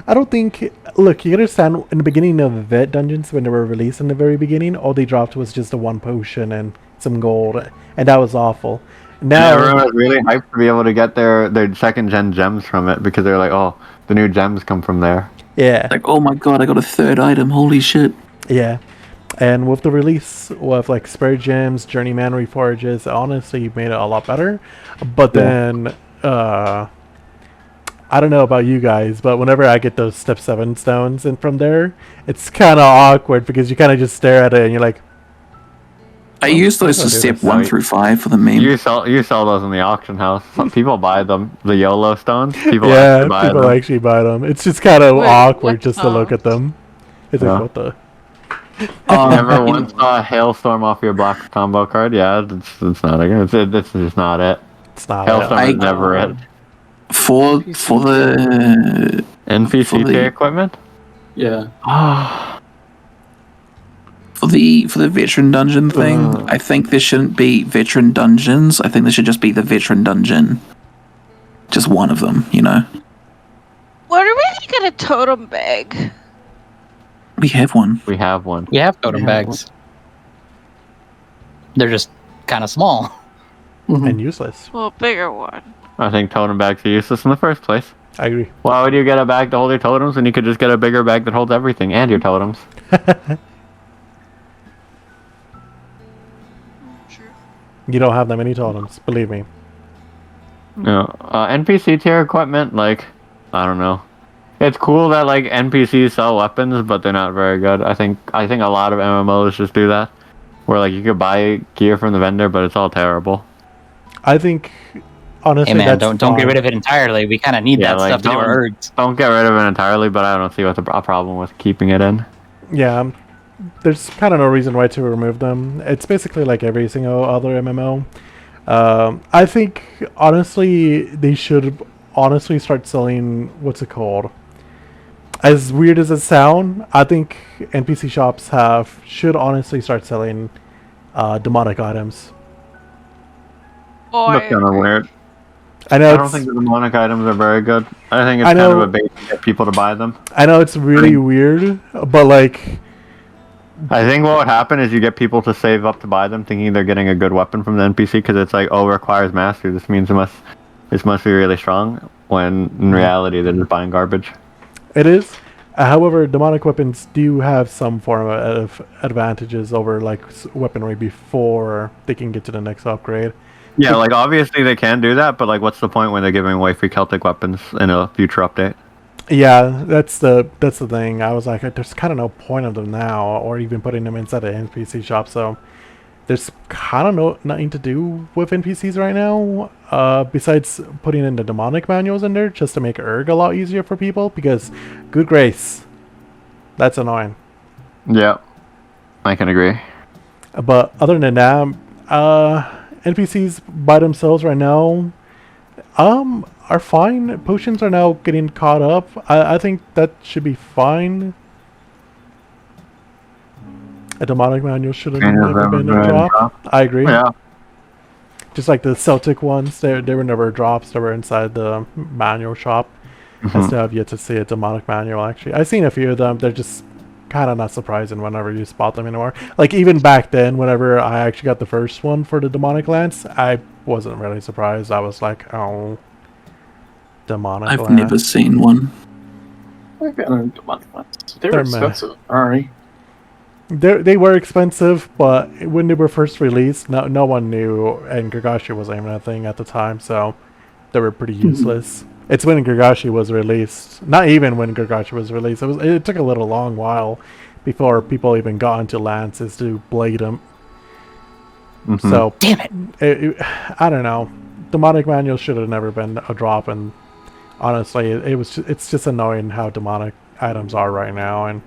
I don't think. Look, you understand. In the beginning of vet dungeons, when they were released in the very beginning, all they dropped was just the one potion and some gold, and that was awful. Now everyone was really hyped to be able to get their second gen gems from it because they're like, oh, the new gems come from there. Yeah. Like, oh my god, I got a 3rd item. Holy shit. Yeah. And with the release of like Spirit Gems, Journeyman Reforges, honestly, made it a lot better. But then, I don't know about you guys, but whenever I get those step 7 stones in from there, it's kind of awkward because you kind of just stare at it and you're like. I use those to step 1 through 5 for the meme. You sell those in the auction house. Some people buy them. The YOLO stones. People actually buy them. It's just kind of awkward just to look at them. It's like, what the. Never once saw a hailstorm off your block combo card. Yeah, it's not again. It's just not it. It's not hailstorm is never it. For the NPC tier equipment. Yeah. For the veteran dungeon thing, I think there shouldn't be veteran dungeons. I think there should just be the veteran dungeon. Just one of them, you know. What are we gonna get a totem bag? We have one. We have one. We have totem bags. They're just kind of small. And useless. Well, a bigger one. I think totem bags are useless in the first place. I agree. Why would you get a bag to hold your totems when you could just get a bigger bag that holds everything and your totems? You don't have that many totems, believe me. No, NPC tier equipment, like, I don't know. It's cool that like NPCs sell weapons, but they're not very good. I think a lot of MMOs just do that, where like you could buy gear from the vendor, but it's all terrible. I think, honestly, hey man, that's don't get rid of it entirely. We kind of need that stuff to do our ergs. Don't get rid of it entirely, but I don't see what's a problem with keeping it in. Yeah, there's kind of no reason why to remove them. It's basically like every single other MMO. I think honestly they should honestly start selling, what's it called? As weird as it sounds, I think NPC shops should honestly start selling demonic items. That's kind of weird. I know. I don't think the demonic items are very good. I think it's kind of a bait to get people to buy them. I know it's really weird, but like I think what would happen is you get people to save up to buy them, thinking they're getting a good weapon from the NPC because it's like, oh, requires mastery. This means this must be really strong. When in reality, they're just buying garbage. It is. However, demonic weapons do have some form of advantages over like weaponry before they can get to the next upgrade. Yeah, like obviously they can do that, but like, what's the point when they're giving away free Celtic weapons in a future update? Yeah, that's the thing. I was like, there's kind of no point of them now, or even putting them inside the NPC shop. So there's kind of nothing to do with NPCs right now, besides putting in the demonic manuals in there just to make ERG a lot easier for people. Because, good grace, that's annoying. Yeah, I can agree. But other than that, NPCs by themselves right now, are fine. Potions are now getting caught up. I think that should be fine. A demonic manual should have never been a drop. I agree. Yeah. Just like the Celtic ones, they were never drops. They were inside the manual shop. I still have yet to see a demonic manual, actually. I've seen a few of them. They're just kind of not surprising whenever you spot them anymore. Like, even back then, whenever I actually got the first one for the demonic lance, I wasn't really surprised. I was like, oh, demonic I've lance. never seen one. I've got a demonic ones. They They're were expensive. Alright. They were expensive, but when they were first released, no one knew, and Gagashi wasn't even a thing at the time, so they were pretty useless. It's when Gagashi was released, not even when Gagashi was released. It took a little long while before people even got into lances to blade them. So Damn it! I don't know. Demonic manual should have never been a drop, and honestly, it's just annoying how demonic items are right now. And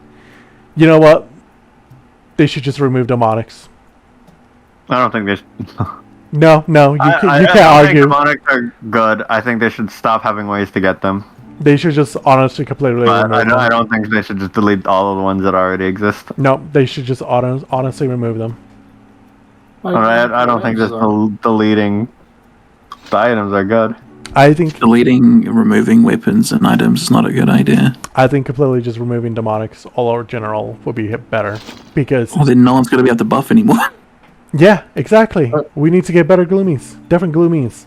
you know what? They should just remove demonics. I don't think they should. No, you can't I argue. think demonics are good. I think they should stop having ways to get them. They should just honestly completely But remove them. I don't think they should just delete all of the ones that already exist. No, they should just honestly remove them. Alright, I don't think just deleting the items are good. I think Removing weapons and items is not a good idea. I think completely just removing demonics all over general would be better, because Well, then no one's going to be able to buff anymore. yeah, exactly. We need to get better gloomies, different gloomies.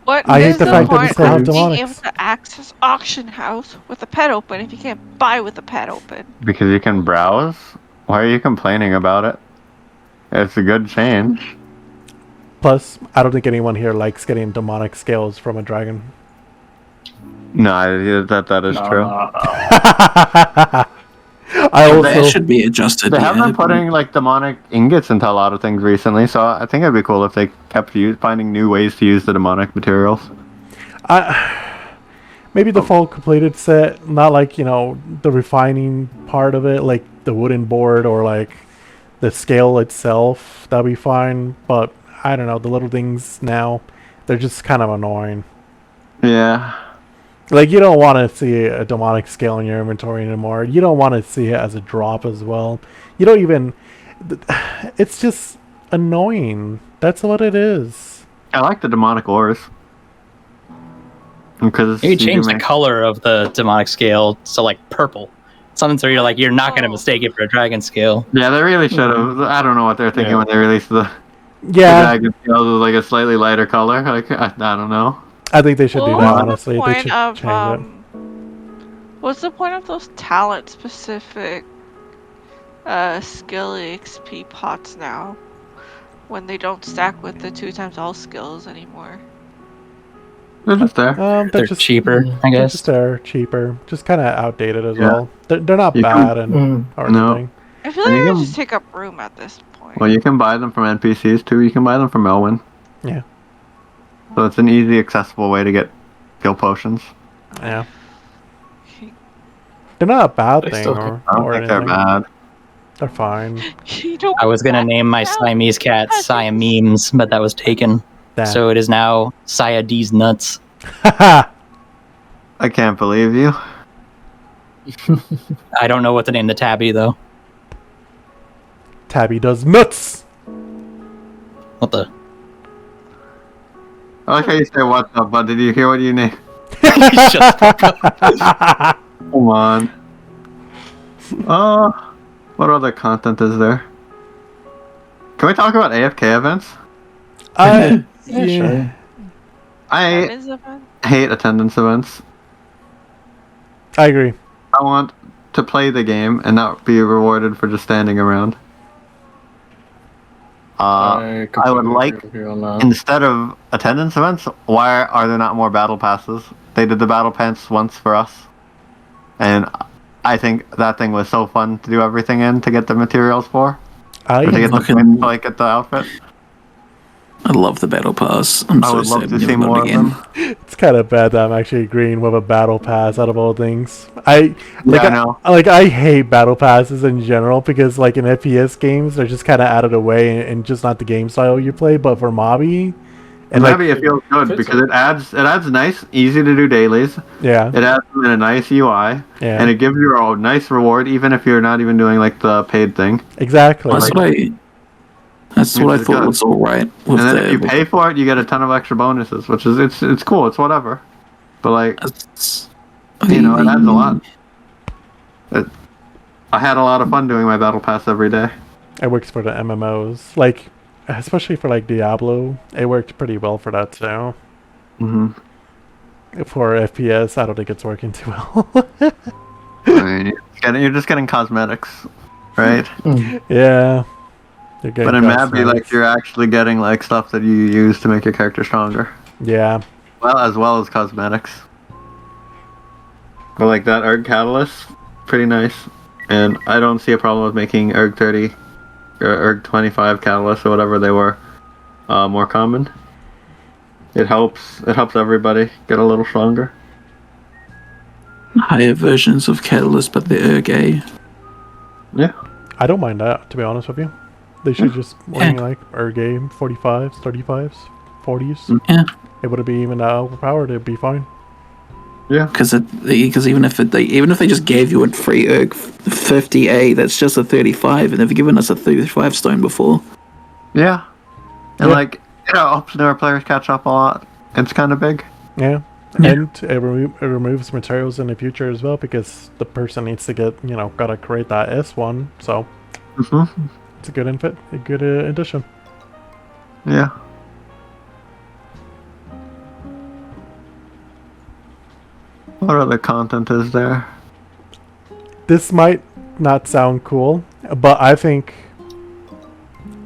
What I hate is the fact that we point still have of being demonics. able to access auction house with a pet open if you can't buy with a pet open? Because you can browse? Why are you complaining about it? It's a good change. Plus, I don't think anyone here likes getting demonic scales from a dragon. No, that is true. That should be adjusted. They have been putting like demonic ingots into a lot of things recently, so I think it'd be cool if they kept finding new ways to use the demonic materials. Maybe the full completed set, not like, the refining part of it, like the wooden board or like the scale itself. That'd be fine, but I don't know, the little things now, they're just kind of annoying. Yeah. Like, you don't want to see a demonic scale in your inventory anymore. You don't want to see it as a drop as well. You don't even... It's just annoying. That's what it is. I like the demonic ores. Because You change the color of the demonic scale to like purple. Something so you're not going to mistake it for a dragon scale. Yeah, they really should have. I don't know what they're thinking when they released the dragon scale with like a slightly lighter color. Like, I don't know. I think they should do that, honestly. What's They the should point change of, it. what's the point of those talent-specific skill XP pots now, when they don't stack with the 2x all skills anymore? They're just there. They're just cheaper, I They're guess. just cheaper. Just kind of outdated as Yeah. well. They're not You bad or No. anything. I feel like they just take up room at this point. Well, you can buy them from NPCs too. You can buy them from Elwyn. Yeah. So it's an easy, accessible way to get skill potions. Yeah. They're not a bad thing I don't or think they're anything. bad. They're fine. I was going to name my Siamese cat Siamemes, but that was taken. Damn. So it is now Siadees Nuts. I can't believe you. I don't know what to name the tabby, though. Tabby does nuts! What the? I like how you say what's up, but did you hear what you named? Shut the fuck up. Come on. What other content is there? Can we talk about AFK events? Yeah, sure. I Attendance event? hate attendance events. I agree. I want to play the game and not be rewarded for just standing around. I would completely like, agree with you on that. instead of attendance events, why are there not more battle passes? They did the battle pass once for us. And I think that thing was so fun to do everything in to get the materials for. Or to get the Fucking- to like get the outfit. I love the battle pass. I'm I so would love sad to we see never got more it of again. them. It's kind of bad that I'm actually agreeing with a battle pass out of all things. I know. I hate battle passes in general because like in FPS games they're just kind of out of the way and just not the game style you play. But for Mobby, and Maybe it feels good because it adds nice, easy to do dailies. yeah, It adds them in a nice UI, yeah, and it gives you a nice reward even if you're not even doing like the paid thing. exactly. That's what I. That's what I Which is thought good. was all right. With And then the, if you pay for it, you get a ton of extra bonuses, which is it's cool. It's whatever, but like it's- you know, it adds a lot. I had a lot of fun doing my battle pass every day. It works for the MMOs, like especially for like Diablo. It worked pretty well for that too. Mm-hmm. For FPS, I don't think it's working too well. I mean, you're just getting cosmetics, right? Yeah. You're getting But in Mabby, like cosmetics. you're actually getting like stuff that you use to make your character stronger. Yeah. Well, as cosmetics. But like that Erg Catalyst, pretty nice. And I don't see a problem with making Erg 30 or Erg 25 Catalyst or whatever they were more common. It helps everybody get a little stronger. higher versions of Catalyst, but they're gay. Yeah. I don't mind that, to be honest with you. They should just bring like game 45s, 35s, 40s. Yeah. It would be even overpowered. It'd be fine. Yeah. Because even if they just gave you a free ERG 50A, that's just a 35, and they've given us a 35 stone before. Yeah. And Yeah. like it helps newer players catch up a lot. It's kind of big. Yeah. Yeah. And it removes materials in the future as well because the person needs to gotta create that S1. So Mm-hmm. it's a good addition. Yeah. What other content is there? This might not sound cool, but I think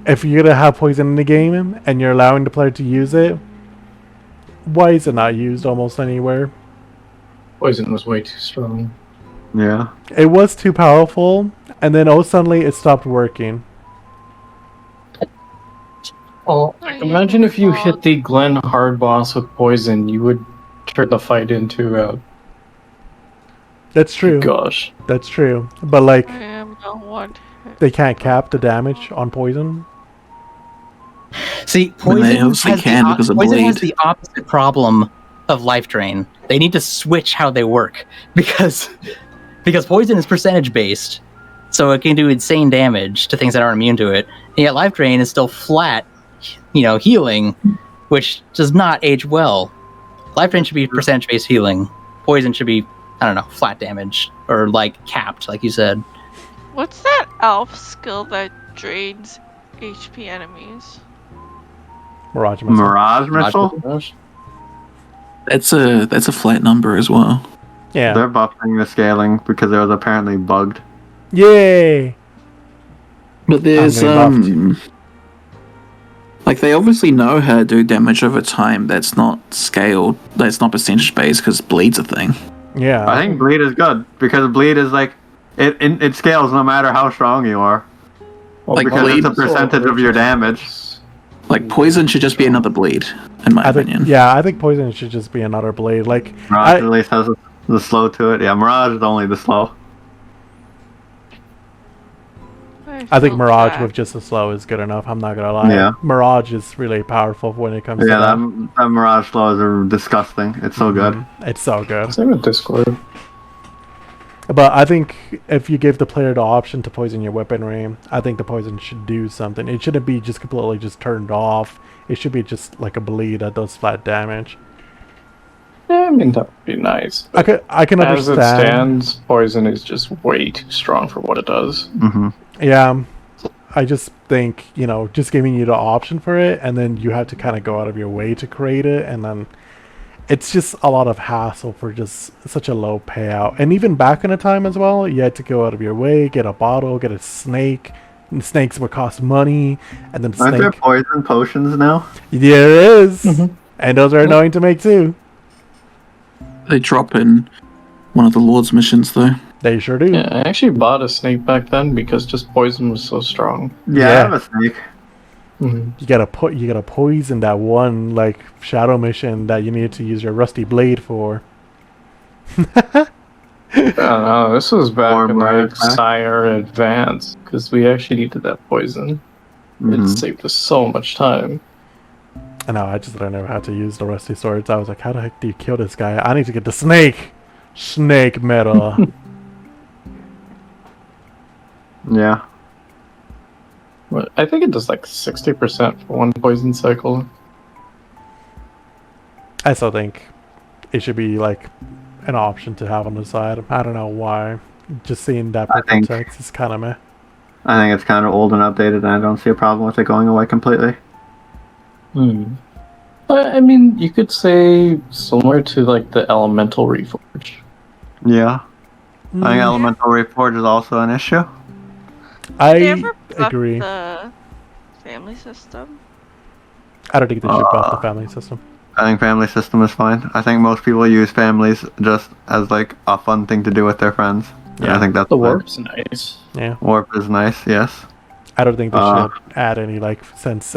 if you're gonna have poison in the game and you're allowing the player to use it, why is it not used almost anywhere? Poison was way too strong. Yeah. It was too powerful, and then suddenly it stopped working. Well, imagine if you hit the Glen hard boss with poison, you would turn the fight into That's true. gosh. That's true. But like, I am the one. they can't cap the damage on poison. See, When they poison, obviously has can the, because of poison has bleed. the opposite problem of life drain. They need to switch how they work because poison is percentage based, so it can do insane damage to things that aren't immune to it. And yet life drain is still flat, healing, which does not age well. Life drain should be percentage based healing. Poison should be, I don't know, flat damage or like capped, like you said. What's that elf skill that drains HP enemies? Mirage missile. Mirage Missile? Gosh. That's a flat number as well. Yeah. They're buffing the scaling because it was apparently bugged. Yay! But there's getting like they obviously know how to do damage over time. That's not scaled. That's not percentage based because bleed's a thing. Yeah. I think bleed is good because bleed is like it scales no matter how strong you are. Well, Like Because bleed- it's a percentage of your damage. Like poison should just be another bleed, in my I think, opinion. yeah, I think poison should just be another blade. Like, Mirage at least has the slow to it. Yeah, Mirage is only the slow. I think Mirage with just a slow is good enough. I'm not gonna lie. Yeah. Mirage is really powerful when it comes Yeah, to that. that Mirage slows are disgusting. It's so good. It's so good. Same with Discord. But I think if you give the player the option to poison your weaponry, I think the poison should do something. It shouldn't be just completely just turned off. It should be just like a bleed that does flat damage. Yeah, I mean that would be nice. I can As it understand. stands, poison is just way too strong for what it does. Mm-hmm. Yeah, I just think, just giving you the option for it, and then you have to kind of go out of your way to create it, and then it's just a lot of hassle for just such a low payout. And even back in the time as well, you had to go out of your way, get a bottle, get a snake. And snakes would cost money, and then Aren't there snake. poison potions now? There is, Mhm. and those are annoying to make too. They drop in one of the Lord's missions, though. They sure do. Yeah, I actually bought a snake back then because just poison was so strong. Yeah, I Yeah. have a snake. Mhm. You gotta poison that one like shadow mission that you need to use your rusty blade for. I don't know. This was back Or in more like attack. Sire Advance because we actually needed that poison. It Mhm. saved us so much time. I know, I just don't know how to use the rusty swords. I was like, how the heck do you kill this guy? I need to get the snake! Snake meta. Yeah. But I think it does like 60% for one poison cycle. I still think it should be like an option to have on the side. I don't know why. Just seeing that I purple think- text is kind of meh. I think it's kind of old and outdated, and I don't see a problem with it going away completely. But I mean, you could say similar to like the Elemental Reforge. Yeah. I think Mm, Elemental Reforge is also an issue. Did they I ever buff agree. the family system? I don't think they should buff the family system. I think family system is fine. I think most people use families just as like a fun thing to do with their friends. And Yeah. I think that's The fine. warp's nice. Yeah. Warp is nice, yes. I don't think they Uh, should add any like sense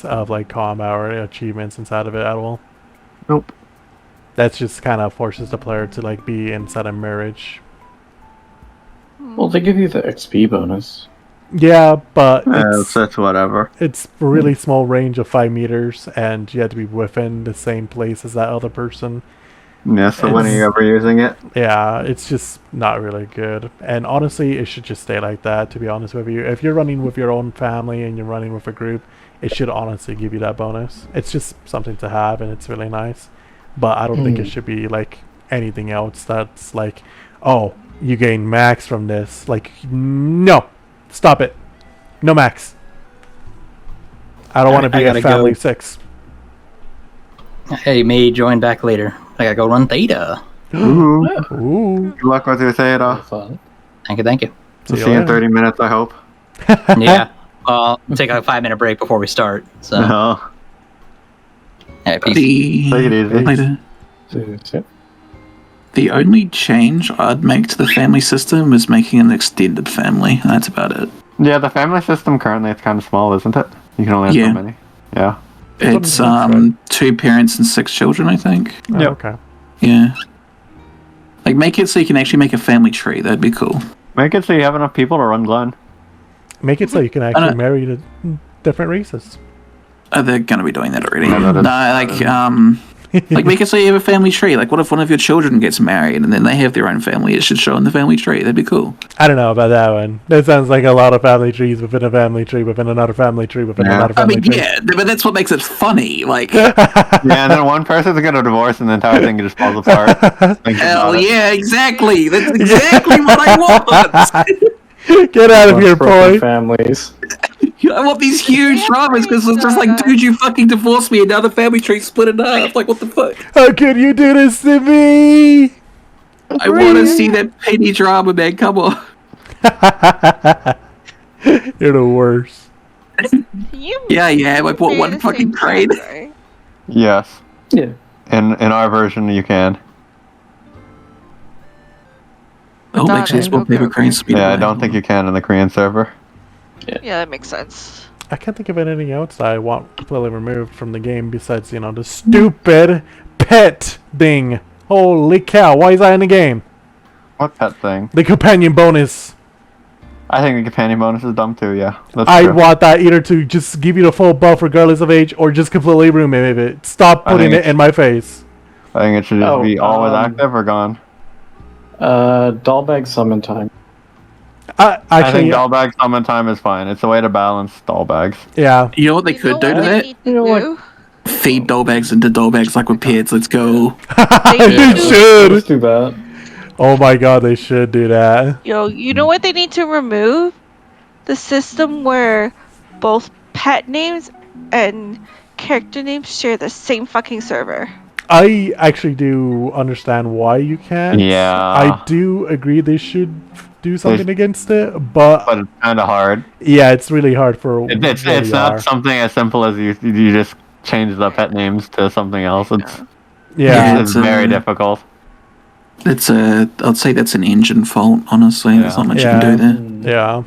of like combat or achievements inside of it at all. Nope. That's just kind of forces the player to like be inside a marriage. Well, they give you the XP bonus. Yeah, but It's whatever. it's a really small range of 5 meters, and you have to be within the same place as that other person. Yeah, so when are you It's- ever using it? Yeah, it's just not really good. And honestly, it should just stay like that, to be honest with you. If you're running with your own family and you're running with a group, it should honestly give you that bonus. It's just something to have, and it's really nice. But I don't think it should be like anything else that's like, oh, you gain max from this. Like, no! Stop it. No max. I don't want to I be gotta a family go. 6. Hey, may join back later. I gotta go run Theta. Ooh. Ooh. Good luck with your theta. Fun. Thank you, thank you. We'll See see you you in later. 30 minutes, I hope. Yeah. Take a 5-minute break before we start. So, No. alright, peace. Take it easy. Later. Yeah. The only change I'd make to the family system is making an extended family. That's about it. Yeah, the family system currently it's kind of small, isn't it? You can only have Yeah. so many. Yeah. It's what it looks 2 parents and 6 children, I think. Oh, Yep. okay. Yeah. Like make it so you can actually make a family tree. That'd be cool. Make it so you have enough people to run Glen. Make it so you can actually know. marry the different races. They're gonna be doing that already. Yeah, that No, is- like make it so you have a family tree. Like, what if one of your children gets married and then they have their own family? It should show in the family tree. That'd be cool. I don't know about that one. That sounds like a lot of family trees within a family tree within another family tree within Yeah. another I family mean, tree. yeah, but that's what makes it funny. Like, Yeah, and then one person's gonna divorce and the entire thing just falls apart. Think hell about it. yeah, exactly. That's exactly what I want. Get out of here, Broken boy. families. I want these huge dramas because it's just like, dude, you fucking divorced me and now the family tree split in half. Like, what the fuck? How could you do this to me? I want to see that petty drama, man. Come on. You're the worst. You Yeah, like what, made one the fucking same crane? time, right? Yes. Yeah. In our version, you can. Oh, Not actually, it's in wallpaper Goku. cranes. Yeah, I don't think you can in the Korean server. Yeah, that makes sense. I can't think of anything else I want completely removed from the game besides, the stupid pet thing. Holy cow, why is that in the game? What pet thing? The companion bonus. I think the companion bonus is dumb too, yeah. That's I true. want that either to just give you the full buff regardless of age or just completely remove it. Stop I putting think it in my face. I think it should just Oh, be always um, active or gone. Dollbag summon time. I Actually, think dollbag summon time is fine. It's a way to balance dollbags. yeah. You know what they You could know do to what they that? need to You know what? do? Feed doll bags into doll bags like with pets. Let's go. They Let's should. Let's do that. Oh my god, they should do that. Yo, you know what they need to remove? the system where both pet names and character names share the same fucking server. I actually do understand why you can't. I Yeah. do agree they should do something against it, but But it's kind of hard. yeah, it's really hard for It's what it's we not are. something as simple as you just change the pet names to something else. It's Yeah, it's very difficult. I'd say that's an engine fault, honestly. There's not much you can do there. Yeah.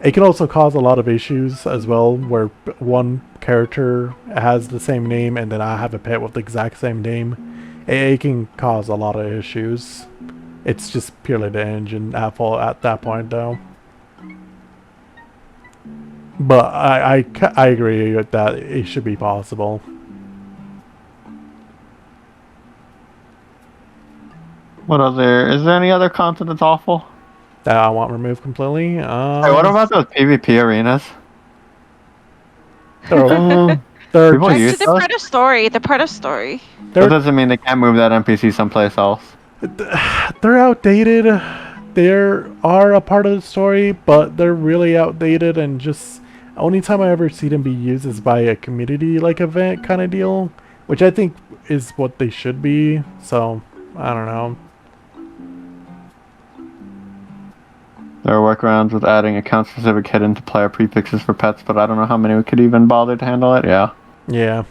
It can also cause a lot of issues as well, where one character has the same name and then I have a pet with the exact same name. It can cause a lot of issues. It's just purely the engine at fault at that point, though. But I agree with that. It should be possible. What other? Is there any other content that's awful? That I want removed completely. Hey, what about those PvP arenas? They're People That's use the those? part of story. The part of story. That doesn't mean they can't move that NPC someplace else. They're outdated. They are a part of the story, but they're really outdated and just only time I ever see them be used is by a community like event kind of deal, which I think is what they should be. So I don't know. There are workarounds with adding account-specific hidden to player prefixes for pets, but I don't know how many we could even bother to handle it. Yeah. Yeah.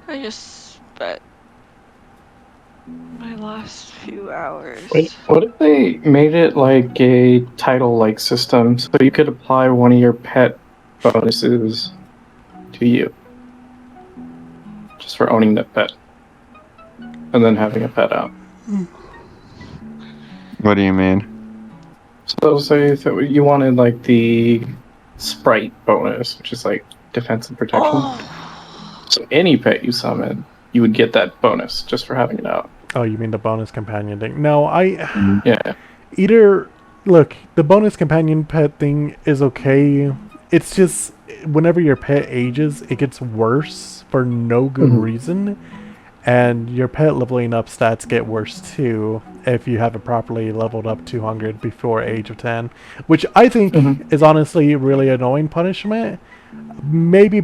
I just spent my last few hours. Wait, what if they made it like a title-like system, so you could apply one of your pet bonuses to you, just for owning the pet, and then having a pet out? What do you mean? So say if you wanted like the sprite bonus, which is like defense and protection. Oh. So any pet you summon, you would get that bonus just for having it out. Oh, you mean the bonus companion thing? No, Yeah. either look, the bonus companion pet thing is okay. It's just whenever your pet ages, it gets worse for no good reason. And your pet leveling up stats get worse too if you haven't properly leveled up 200 before age of 10, which I think is honestly really annoying punishment. Maybe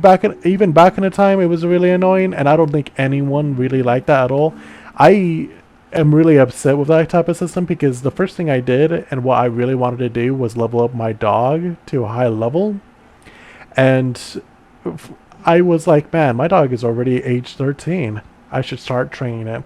even back in the time it was really annoying, and I don't think anyone really liked that at all. I am really upset with that type of system because the first thing I did and what I really wanted to do was level up my dog to a high level, and I was like, man, my dog is already age 13. I should start training it.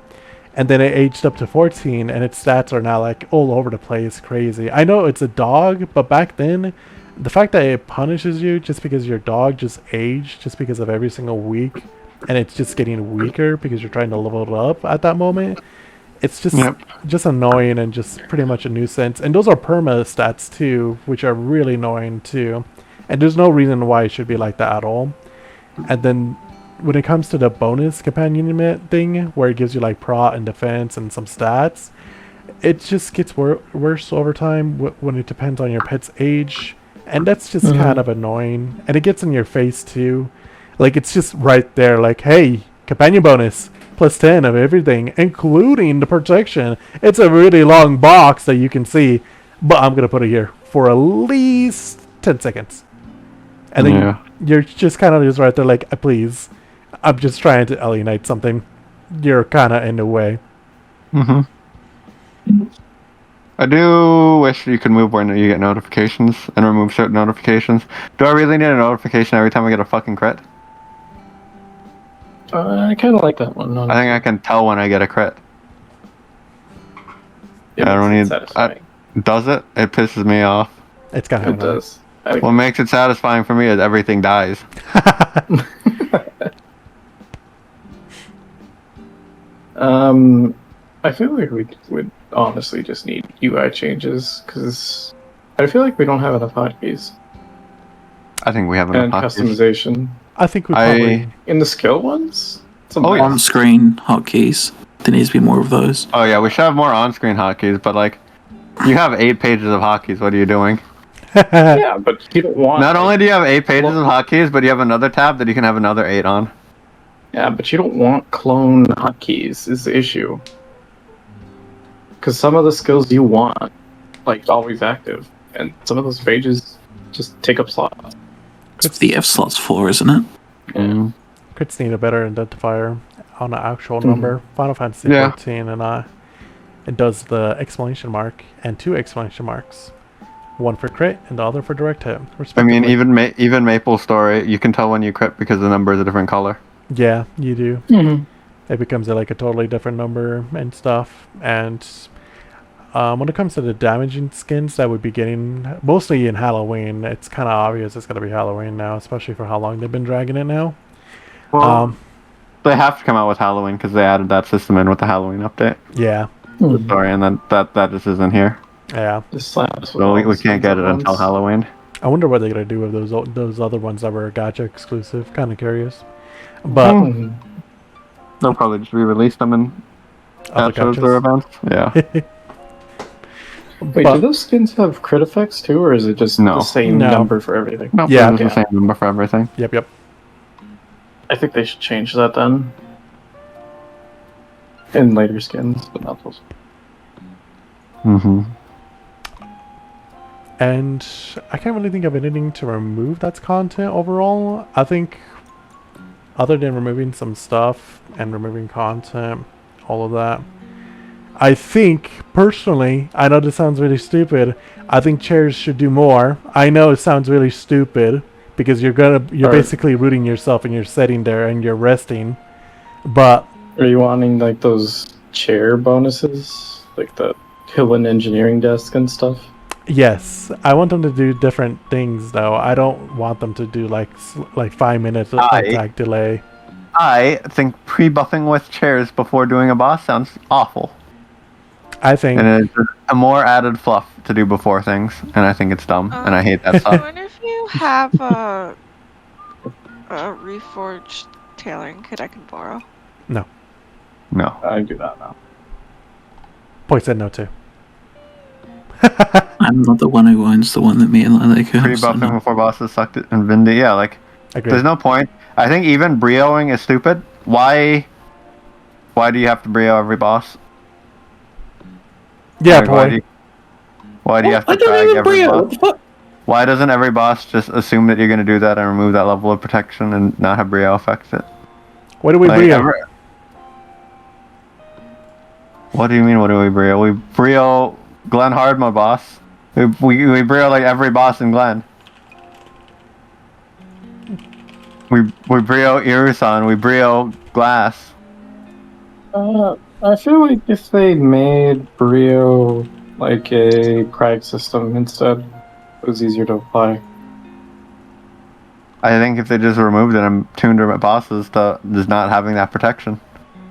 And then it aged up to 14 and its stats are now like all over the place, crazy. I know it's a dog, but back then the fact that it punishes you just because your dog just aged just because of every single week and it's just getting weaker because you're trying to level it up at that moment, it's just annoying and just pretty much a nuisance. And those are perma stats too, which are really annoying too. And there's no reason why it should be like that at all. And then when it comes to the bonus companion thing, where it gives you like prot and defense and some stats, it just gets worse over time when it depends on your pet's age, and that's just kind of annoying. And it gets in your face too, like it's just right there, like, hey, companion bonus plus 10 of everything, including the protection. It's a really long box that you can see, but I'm gonna put it here for at least 10 seconds, and then you're just kind of just right there, like, please. I'm just trying to alienate something. You're kind of in the way. I do wish you could move when you get notifications and remove certain notifications. Do I really need a notification every time I get a fucking crit? I kind of like that one. I think I can tell when I get a crit. I don't need. Does it? It pisses me off. It's kind of. It does. What makes it satisfying for me is everything dies. I feel like we would honestly just need UI changes because I feel like we don't have enough hotkeys. I think we have enough and hotkeys. Customization. I think we probably in the skill ones. On-screen hotkeys. There needs to be more of those. Oh yeah, we should have more on-screen hotkeys. But like, you have 8 pages of hotkeys. What are you doing? Yeah, but you don't want. Not only do you have 8 pages of hotkeys, but you have another tab that you can have another 8 on. Yeah, but you don't want clone hotkeys. Is the issue. because some of the skills you want, like, always active, and some of those pages just take up slots. It's the F slots for, isn't it? Mm. Crits need a better identifier on an actual Mhm. number. Final Fantasy Yeah. 14 and it does the exclamation mark and 2 exclamation marks. One for crit and the other for direct hit, I respectively. mean, even Maple Story, you can tell when you crit because the number is a different color. Yeah, you do. Mm-hmm. It becomes like a totally different number and stuff. And when it comes to the damaging skins that would be getting, mostly in Halloween, it's kind of obvious it's going to be Halloween now, especially for how long they've been dragging it now. Well, they have to come out with Halloween because they added that system in with the Halloween update. Yeah, Sorry, and then that just isn't here. yeah. So we can't get it until Halloween. I wonder what they're going to do with those other ones that were Gacha exclusive. Kind of curious. But Mhm. They'll probably just re-release them in other gachas or gachas. events. Yeah. Wait, But- do those skins have crit effects too, or is it just No. the same No. number for everything? No, Yeah. it's the same number for everything. Yep. I think they should change that then. In later skins, but not those. Mm-hmm. And I can't really think of anything to remove that's content overall. I think, other than removing some stuff and removing content, all of that, I think, personally, I know this sounds really stupid, I think chairs should do more. I know it sounds really stupid, because you're Alright. basically rooting yourself and you're sitting there and you're resting, but Are you wanting like those chair bonuses, like the Hillen engineering desk and stuff? yes, I want them to do different things though. I don't want them to do like 5 minutes of attack delay. I think pre-buffing with chairs before doing a boss sounds awful. I think And it's just a more added fluff to do before things, and I think it's dumb, and I hate that I stuff. wonder if you have a reforged tailoring kit I can borrow. No. I do that now. Point said no to. I'm not the one who owns the one that me and Lilac have. So Pre-buffing no. before bosses sucked it and Vindy, yeah, like, Agreed. there's no point. I think even brioing is stupid. Why do you have to brio every boss? Yeah, Like, why boy. do you have to I don't drag even every brio. boss? What the fuck? Why doesn't every boss just assume that you're going to do that and remove that level of protection and not have brio affect it? What do we Like, brio? What do you mean, what do we brio? We brio Glen Hard, my boss. We brio like every boss in Glen. We brio Irusan, we brio Glass. I feel like if they made Brio like a Prague system instead, it was easier to apply. I think if they just removed it and tuned their bosses to just not having that protection,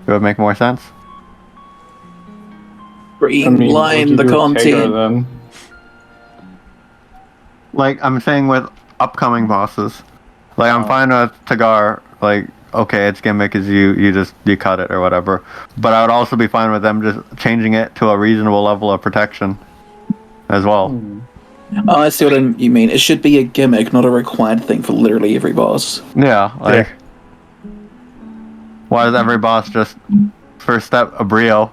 it would make more sense. Streamline the content. Then? Like, I'm saying with upcoming bosses. Like, I'm fine with Tagar, like, okay, its gimmick is you cut it or whatever. But I would also be fine with them just changing it to a reasonable level of protection as well. Oh, I see what you mean. It should be a gimmick, not a required thing for literally every boss. Yeah, like, why does every boss just, first step, a brio?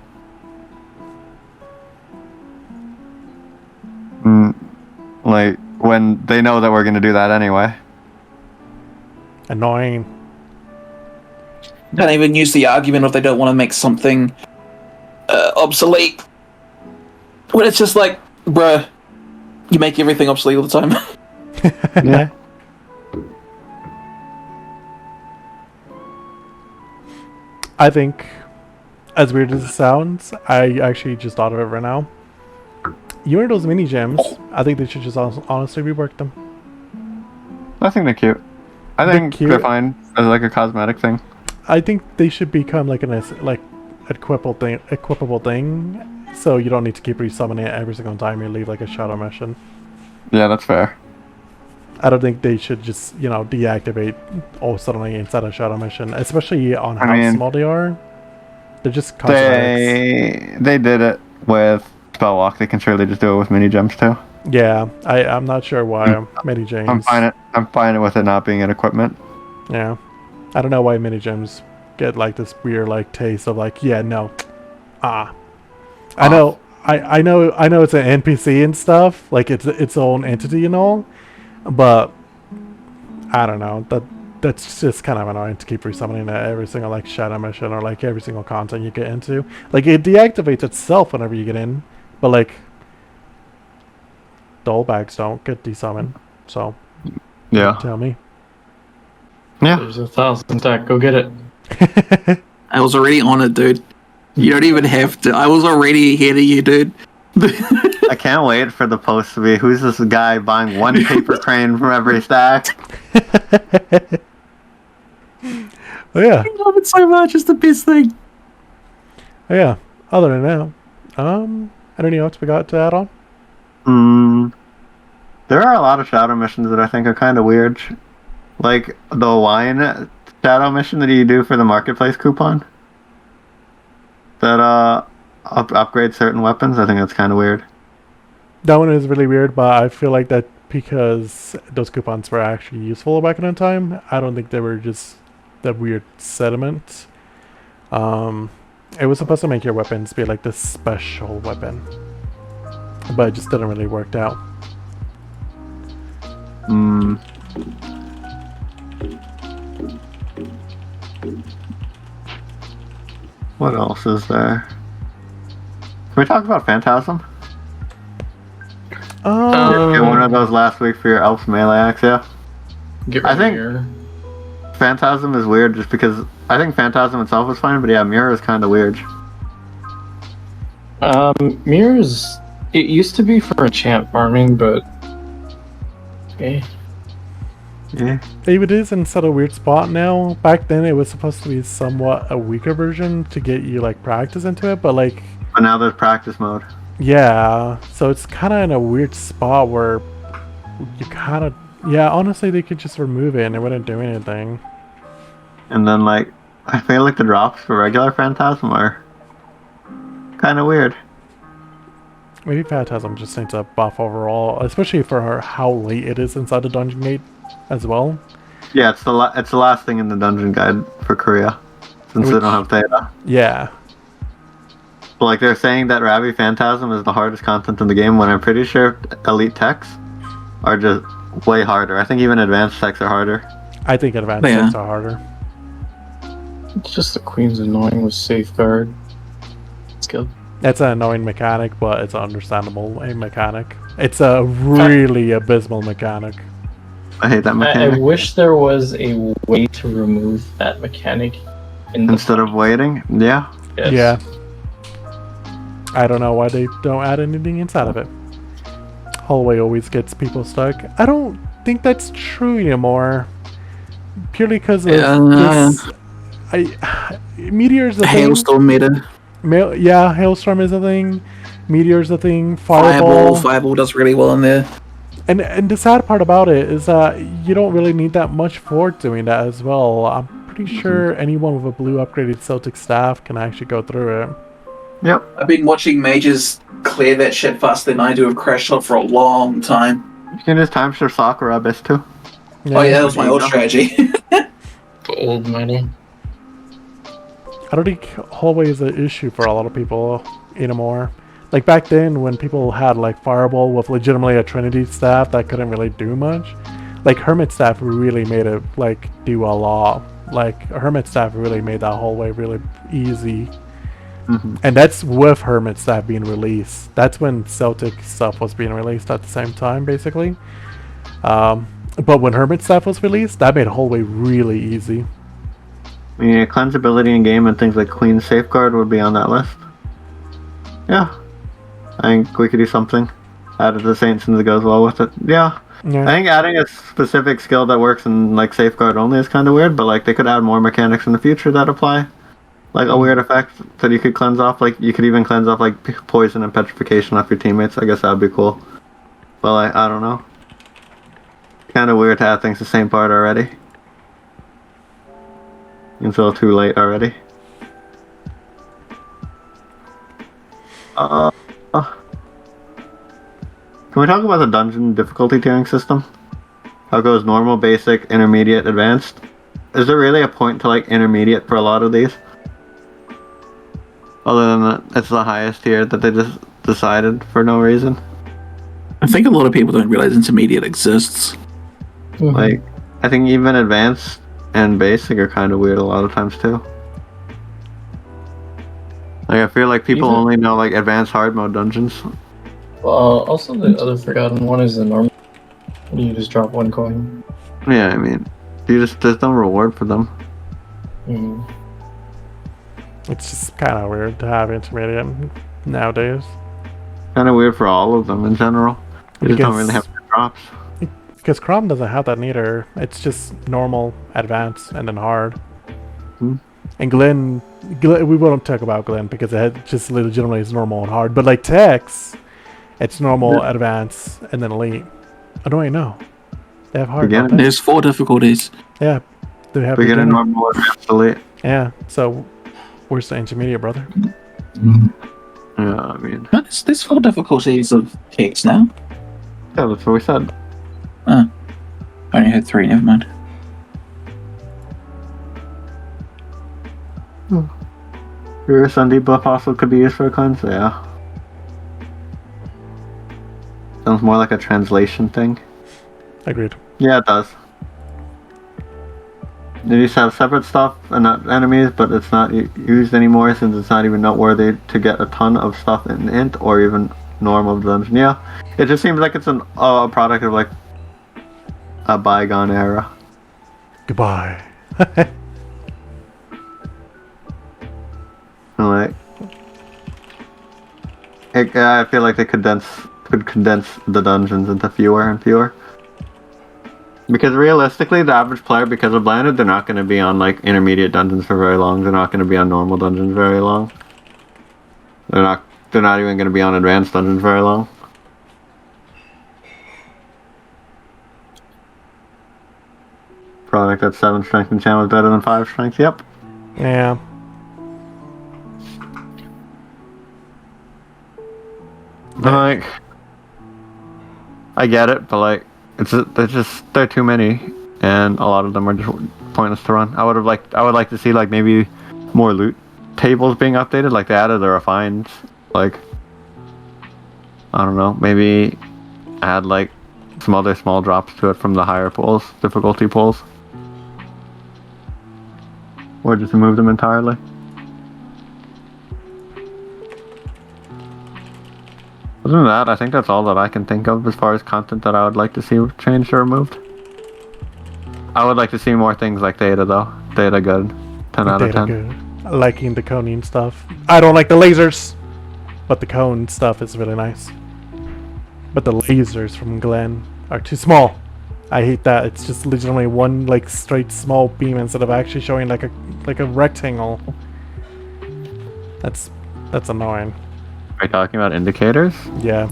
Like, when they know that we're gonna do that anyway. Annoying. Can't even use the argument if they don't want to make something obsolete. When it's just like, bruh, you make everything obsolete all the time. Yeah. I think, as weird as it sounds, I actually just thought of it right now. You know those mini gems? I think they should just honestly rework them. I think they're cute. I think cute. they're fine as like a cosmetic thing. I think they should become like equipable thing, so you don't need to keep resummoning it every single time you leave like a shadow mission. Yeah, that's fair. I don't think they should just, deactivate all suddenly inside a shadow mission, especially on how small they are. They're just cosmetics. They did it with Spellwalk. They can surely just do it with mini gems too. Yeah, I'm not sure why mini gems. I'm fine with it not being an equipment. Yeah, I don't know why mini gems get like this weird like taste of like I know I know it's an NPC and stuff, like it's its own entity and all, but I don't know, that's just kind of annoying to keep resummoning at every single like shadow mission or like every single content you get into. Like it deactivates itself whenever you get in, but like the old bags don't get desummoned. So Yeah. tell me. Yeah. There's 1,000 tech. Go get it. I was already on it, dude. You don't even have to. I was already ahead of you, dude. I can't wait for the post to be, who's this guy buying one paper crane from every stack? Oh yeah. I love it so much. It's the best thing. Oh yeah. Other than that, anything else we got to add on? There are a lot of shadow missions that I think are kind of weird. Like the Hawaiian shadow mission that you do for the marketplace coupon. That upgrade certain weapons. I think that's kind of weird. That one is really weird, but I feel like that because those coupons were actually useful back in the time. I don't think they were just that weird sediment. It was supposed to make your weapons be like this special weapon, but it just didn't really work out. What else is there? Can we talk about Phantasm? Get one of those last week for your Elf melee axe, yeah? I think Phantasm is weird just because I think Phantasm itself is fine, but yeah, Mirror is kind of weird. Mirrors, it used to be for enchant farming, but okay. Yeah. It is in such a weird spot now. Back then, it was supposed to be somewhat a weaker version to get you like practice into it, but like. But now there's practice mode. Yeah, so it's kind of in a weird spot where you kind of. Yeah, honestly, they could just remove it and it wouldn't do anything. And then, like, I feel like the drops for regular Phantasm are kind of weird. Maybe Phantasm just needs a buff overall, especially for how late it is inside the dungeon gate as well. Yeah, it's the last thing in the dungeon guide for Korea, since they don't have Theta. Yeah. But, like, they're saying that Ravi Phantasm is the hardest content in the game, when I'm pretty sure elite techs are just way harder. I think even advanced techs are harder. I think advanced techs are harder. It's just the Queen's annoying with safeguard. It's good. It's an annoying mechanic, but it's an understandable mechanic. It's a really abysmal mechanic. I hate that mechanic. I wish there was a way to remove that mechanic instead of waiting. Yeah. Yes. Yeah. I don't know why they don't add anything inside of it. Hallway always gets people stuck. I don't think that's true anymore. Purely because of this. Meteor's a thing. Hailstorm meta. Yeah, Hailstorm is a thing. Meteor's a thing. Fireball does really well in there. And the sad part about it is that you don't really need that much for doing that as well. I'm pretty sure anyone with a blue upgraded Celtic staff can actually go through it. Yep. I've been watching mages clear that shit faster than I do of Crash Shot for a long time. You can just time shift Sakura Abyss too. Yeah, that was my old strategy. Old money. I don't think hallway is an issue for a lot of people anymore. Like back then when people had like Fireball with legitimately a Trinity staff that couldn't really do much. Like Hermit staff really made it like do a lot. Like Hermit staff really made that hallway really easy. And that's with Hermit staff being released. That's when Celtic stuff was being released at the same time basically. But when Hermit staff was released, that made hallway really easy. Yeah, cleansability in game and things like Queen's Safeguard would be on that list. Yeah. I think we could do something. Add the Saints and it goes well with it. Yeah. I think adding a specific skill that works in like Safeguard only is kind of weird, but like they could add more mechanics in the future that apply. Like a weird effect that you could cleanse off. Like you could even cleanse off like poison and petrification off your teammates. I guess that would be cool. But like, I don't know. Kind of weird to add things to the same part already. Until too late already. Can we talk about the dungeon difficulty tiering system? How it goes normal, basic, intermediate, advanced? Is there really a point to like intermediate for a lot of these? Other than that, it's the highest tier that they just decided for no reason. I think a lot of people don't realize intermediate exists. Like, I think even advanced and basic are kind of weird a lot of times too. Like, I feel like people Even- only know like advanced hard mode dungeons. Also, the other forgotten one is the normal. You just drop one coin. Yeah, I mean, there's no reward for them. Mhm. It's just kind of weird to have intermediate nowadays. Kind of weird for all of them in general. They just don't really have good drops. Because Chrome doesn't have that neither. It's just normal, advanced, and then hard. Hmm. And Glen, we won't talk about Glen because it just legitimately is normal and hard. But like Tex, it's normal, advanced, and then elite. Oh, no, wait, no. They have hard. Beginner. don't they? There's 4 difficulties. Yeah. They have Beginner, beginner. normal, advanced, elite. Yeah. So, where's the intermediate, brother? Yeah, I mean, But there's 4 difficulties of Kex now. yeah, that's what we said. I only had 3, never mind. Your Sunday buff also could be used for a cleanse, so yeah. Sounds more like a translation thing. Agreed. Yeah, it does. They used to have separate stuff and not enemies, but it's not used anymore since it's not even noteworthy to get a ton of stuff in Int or even normal dungeon. Yeah, it just seems like it's a product of like a bygone era. Goodbye. Like, I feel like they could condense the dungeons into fewer and fewer. Because realistically, the average player, because of blinded, they're not going to be on like intermediate dungeons for very long. They're not going to be on normal dungeons very long. They're not even going to be on advanced dungeons very long. Product that's 7 strength and channel is better than 5 strength. Yep. Yeah. Like, I get it, but like, they're too many, and a lot of them are just pointless to run. I would like to see like maybe more loot tables being updated, like they added the refined, like, I don't know, maybe add like some other small drops to it from the higher pools, difficulty pools, or just remove them entirely. Other than that, I think that's all that I can think of as far as content that I would like to see changed or removed. I would like to see more things like data, though. Data good. 10 out of 10. Good. Liking the coning stuff. I don't like the lasers, but the cone stuff is really nice. But the lasers from Glen are too small. I hate that. It's just legitimately one like straight small beam instead of actually showing like a rectangle. That's annoying. Are you talking about indicators? Yeah.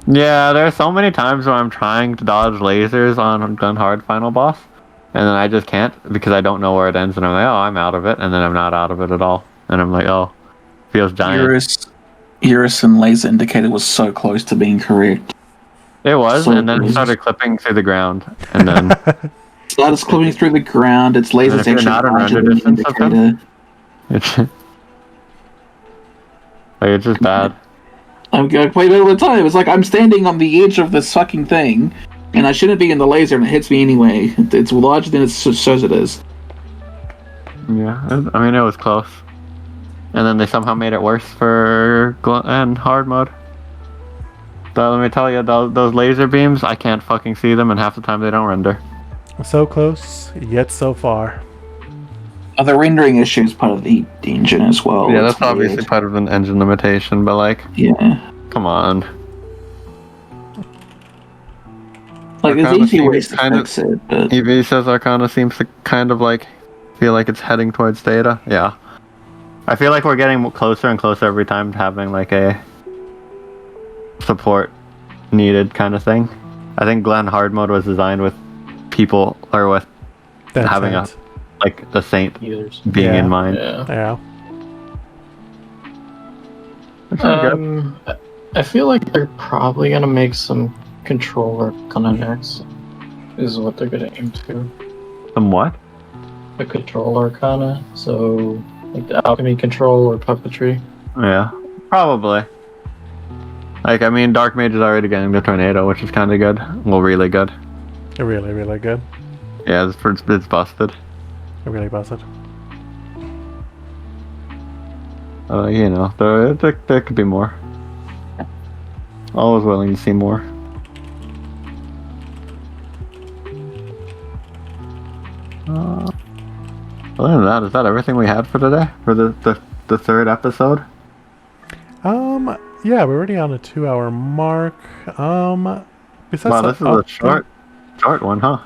Yeah, there are so many times where I'm trying to dodge lasers on Gun Hard Final Boss, and then I just can't because I don't know where it ends, and I'm like, oh, I'm out of it, and then I'm not out of it at all. And I'm like, oh, feels giant. Iris and laser indicator was so close to being correct. It was, So and then it close. started clipping through the ground, and then Started clipping through the ground. Its laser's if you're actually not in larger render than the distance of them? indicator. it's like it's just bad. I played it all the time. It's like I'm standing on the edge of this fucking thing, and I shouldn't be in the laser, and it hits me anyway. It's larger than it says it is. Yeah, I mean it was close, and then they somehow made it worse for and hard mode. But let me tell you, those laser beams, I can't fucking see them, and half the time they don't render. So close, yet so far. The rendering issue is part of the engine as well. Yeah, It's that's obviously weird. part of an engine limitation, but like, Yeah. come on. Like, there's Arcana easy seems ways to kind of- fix it, but EV says Arcana seems to kind of like feel like it's heading towards data. Yeah. I feel like we're getting closer and closer every time to having like a support needed kind of thing. I think Glen Hard Mode was designed with people or with That's having it. like the saint Healers. being Yeah. in mind. Yeah. Yeah. It's pretty good. I feel like they're probably gonna make some controller next. Is what they're gonna aim to. Some what? A control arcana, so like the alchemy control or puppetry. Yeah, probably. Like, I mean, Dark Mage is already getting the tornado, which is kind of good. Well, really good. Really, really good. Yeah, it's busted. Really busted. You know, there could be more. Always willing to see more. Other than that, is that everything we had for today? For the third episode? Yeah, we're already on a 2-hour mark. Besides Wow, the this is a short one, huh?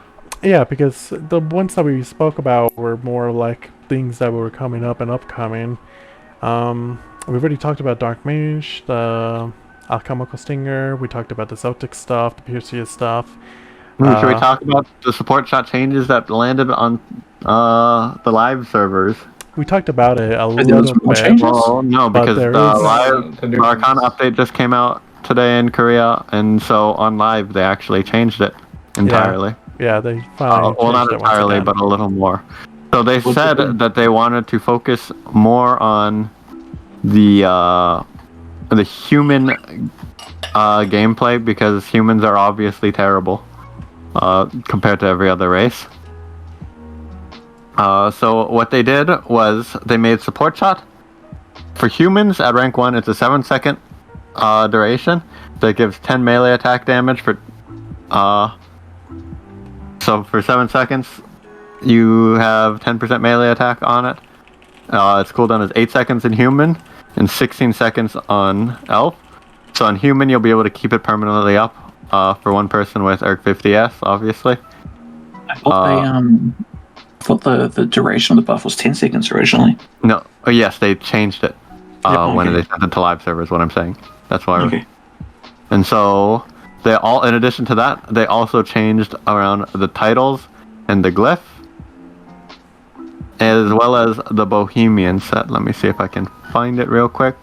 Yeah, because the ones that we spoke about were more like things that were coming up and upcoming. We've already talked about Dark Mage, the Alchemical Stinger. We talked about the Celtic stuff, the Piercia stuff. Should we talk about the support shot changes that landed on the live servers? We talked about it a there little was more bit. changes? Well, no, But because the there is- live The new Arcana ones. update just came out today in Korea, and so on live they actually changed it entirely. Yeah, they finally Well, not changed it once entirely, again. but a little more. So they What's said the thing? that they wanted to focus more on the human gameplay, because humans are obviously terrible compared to every other race. So what they did was they made support shot. For humans at rank 1, it's a 7-second duration that gives 10 melee attack damage for. So for 7 seconds, you have 10% melee attack on it. Its cooldown is 8 seconds in human and 16 seconds on elf. So on human, you'll be able to keep it permanently up for one person with ERC 50S, obviously. I thought the duration of the buff was 10 seconds originally. No, yes, they changed it when okay. they sent it to live servers. What I'm saying, that's why. Okay. And so they all, in addition to that, they also changed around the titles and the glyph, as well as the Bohemian set. Let me see if I can find it real quick.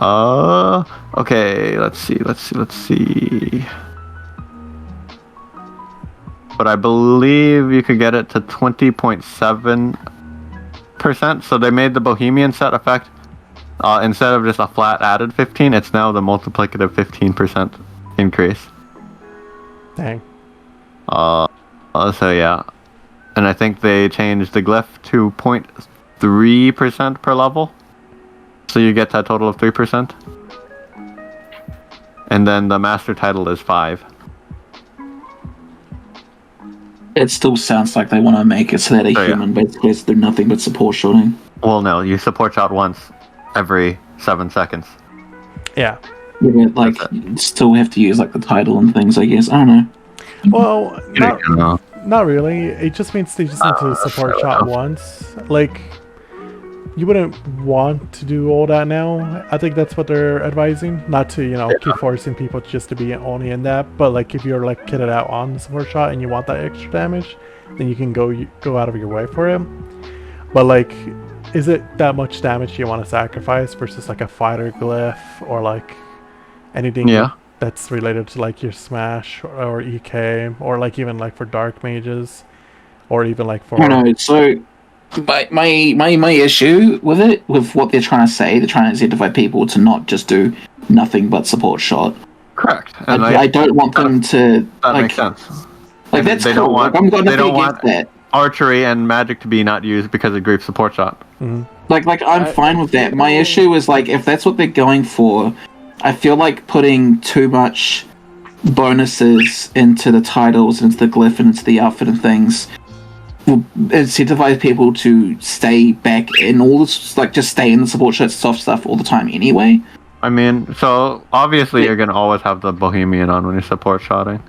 Okay, let's see. But I believe you could get it to 20.7%. So they made the Bohemian set effect. Instead of just a flat added 15, it's now the multiplicative 15% increase. Dang. So yeah. And I think they changed the glyph to 0.3% per level. So you get that total of 3%. And then the master title is 5. It still sounds like they want to make it so that a Oh, yeah. human basically is they're nothing but support shooting. Well, no, you support shot once every 7 seconds. Yeah. Yeah, but like you still have to use like the title and things, I guess. I don't know. Well, No. not really. It just means they just need to support fair shot enough. once. Like, you wouldn't want to do all that now. I think that's what they're advising. Not to, keep forcing people just to be only in that. But like, if you're like kitted out on the support shot and you want that extra damage, then you can go out of your way for it. But like, is it that much damage you want to sacrifice versus like a fighter glyph or like anything Yeah. that's related to like your smash or EK or like even like for dark mages or even like for I don't know. So my issue with it, with what they're trying to say, they're trying to incentivize people to not just do nothing but support shot. Correct. And I don't want them to that like makes sense. like that's They cool. don't want- like, I'm got they nothing don't against want- that. Archery and magic to be not used because of grief support shot. Like I'm fine with that. My issue is like if that's what they're going for, I feel like putting too much bonuses into the titles, into the glyph, and into the outfit and things will incentivize people to stay back in all this, like just stay in the support shot soft stuff all the time anyway. I mean, so obviously you're gonna always have the Bohemian on when you're support shotting.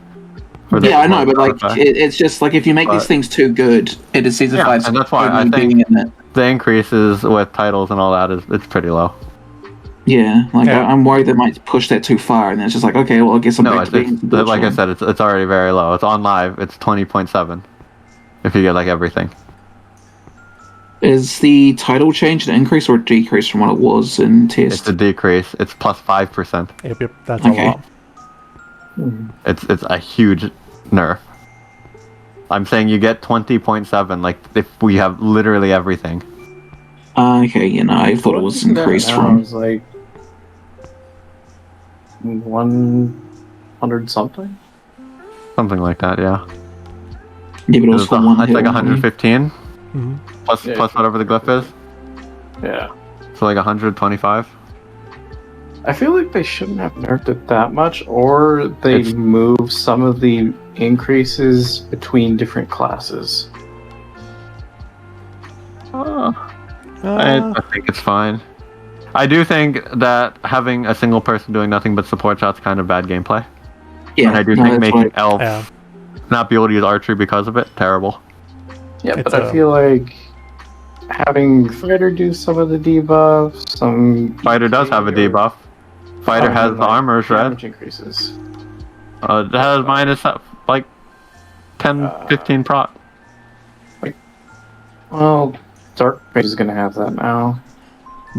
For the Yeah, I know, but like effect. it's just like if you make these But- things too good, it incentivizes and that's why I people think- being in it. The increases with titles and all that it's pretty low. Yeah, like Yeah. I'm worried they might push that too far, and then it's just like, okay, well, I guess I'm No, back it's, to being it's like I said, it's already very low. It's on live. It's 20.7. If you get like everything. Is the title change an increase or a decrease from what it was in test? It's a decrease. It's plus 5%. Yep, that's Okay. a lot. It's a huge nerf. I'm saying you get 20.7. Like if we have literally everything. Okay, I thought it was increased I from. was like, 100 something. Something like that, yeah. Yeah, but it was It's, for one it's hit. like only. 115 Mhm. plus Yeah. plus whatever the glyph is. Yeah. So like 125. I feel like they shouldn't have nerfed it that much, or they It's- move some of the increases between different classes. I Uh, think it's fine. I do think that having a single person doing nothing but support shots kind of bad gameplay. Yeah, And I do no, think that's making right. Elf Yeah. not be able to use archery because of it, terrible. Yeah, It's but I feel like having Fighter do some of the debuffs, some Fighter does have a EK or- debuff. Fighter I has mean, the like, armor shred. damage increases. It has minus like 10, 15 proc. Well, Dark Mage is gonna have that now.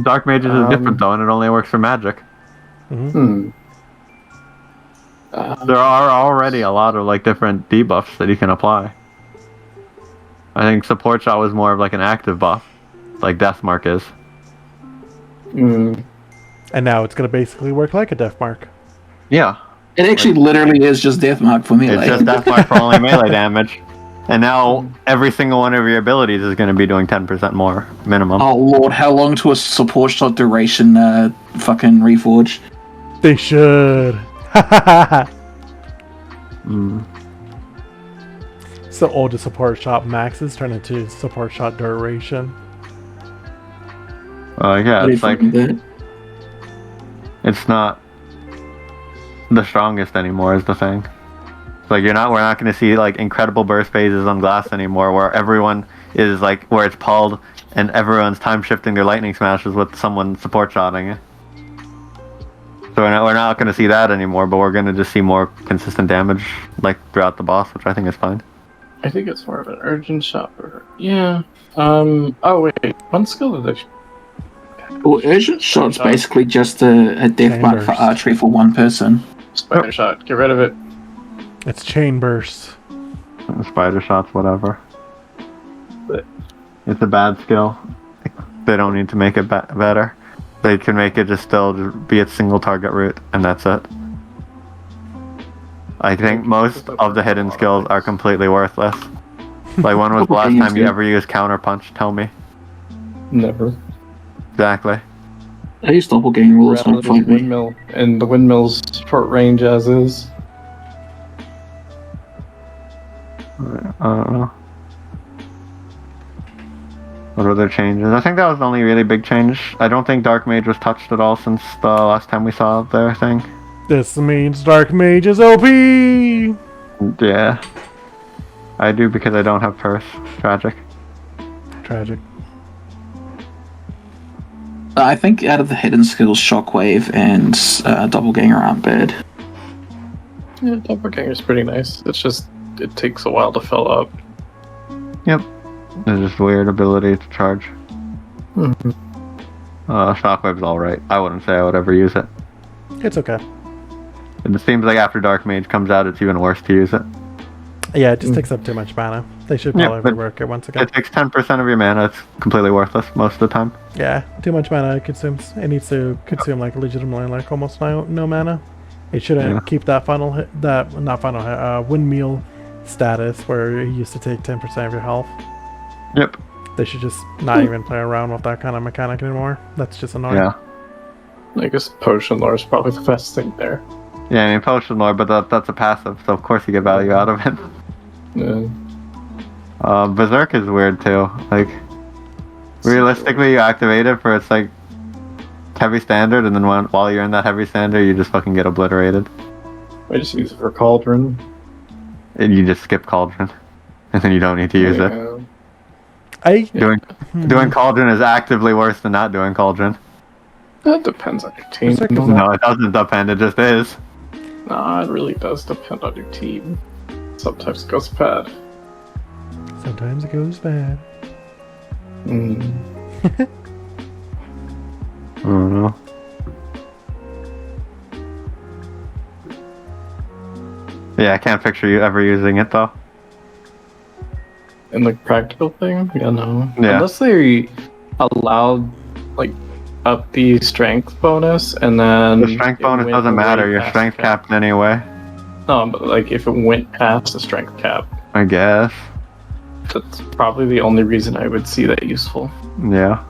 Dark Mages is different though, and it only works for magic. mhm. There are already a lot of like different debuffs that you can apply. I think support shot was more of like an active buff, like Death Mark is. Mm. And now it's gonna basically work like a death mark. Yeah, It actually literally is just death mark for me. it's just Death Mark for only melee damage. And now every single one of your abilities is going to be doing 10% more minimum. Oh lord, how long to a support shot duration? Fucking reforge. They should. Mm. So all the support shot maxes turn into support shot duration. Yeah, What do you it's like think of that? it's not the strongest anymore. Is the thing. Like we're not going to see like incredible burst phases on glass anymore, where everyone is like where it's pulled and everyone's time shifting their lightning smashes with someone support shotting it. So we're not going to see that anymore, but we're going to just see more consistent damage like throughout the boss, which I think is fine. I think it's more of an urgent shot. Yeah. Oh wait, one skill that Well, urgent shot's basically just a death mark for Chambers. archery for one person. Spider shot. Get rid of it. It's chain burst. Spider shots, whatever. But- It's a bad skill. They don't need to make it better. They can make it just be its single target route, and that's it. I think most of the hidden skills are completely worthless. Like, when was the last time you ever used counter punch? Tell me. Never. Exactly. I use doppelganger rules Around don't fight me. windmill, and the windmill's short range as is. I don't know. What other changes? I think that was the only really big change. I don't think Dark Mage was touched at all since the last time we saw their thing. This means Dark Mage is OP! Yeah. I do because I don't have purse. Tragic. Tragic. I think out of the hidden skills, Shockwave and Doppelganger aren't bad. Yeah, doppelganger's pretty nice. It's just it takes a while to fill up. Yep. It's just weird ability to charge. Mhm. Shockwave's alright. I wouldn't say I would ever use it. It's okay. And it seems like after Dark Mage comes out, it's even worse to use it. Yeah, it just takes up too much mana. They should Yeah, probably but rework it once again. It takes 10% of your mana. It's completely worthless most of the time. Yeah, too much mana it consumes. It needs to consume like legitimately like almost no mana. It shouldn't Yeah. keep that windmill status where it used to take 10% of your health. Yep. They should just not even play around with that kind of mechanic anymore. That's just annoying. Yeah. I guess potion lore is probably the best thing there. Yeah, I mean, Potion Lore, but that's a passive, so of course you get value out of it. Yeah. Berserk is weird too. Like, realistically, you activate it for its like heavy standard, and then while you're in that heavy standard, you just fucking get obliterated. I just use it for Cauldron. And you just skip Cauldron, and then you don't need to use it. Yeah. Doing Cauldron is actively worse than not doing Cauldron. That depends on your team. Berserk is No, it doesn't depend. It just is. Nah, it really does depend on your team. Sometimes it goes bad. Sometimes it goes bad. Mm. I don't know. Yeah, I can't picture you ever using it though. And the practical thing? Yeah, no. Yeah. Unless they allowed, like, up the strength bonus, and then The strength it bonus went doesn't way matter. You're past strength the cap. capped anyway. No, but like if it went past the strength cap, I guess. that's probably the only reason I would see that useful. Yeah.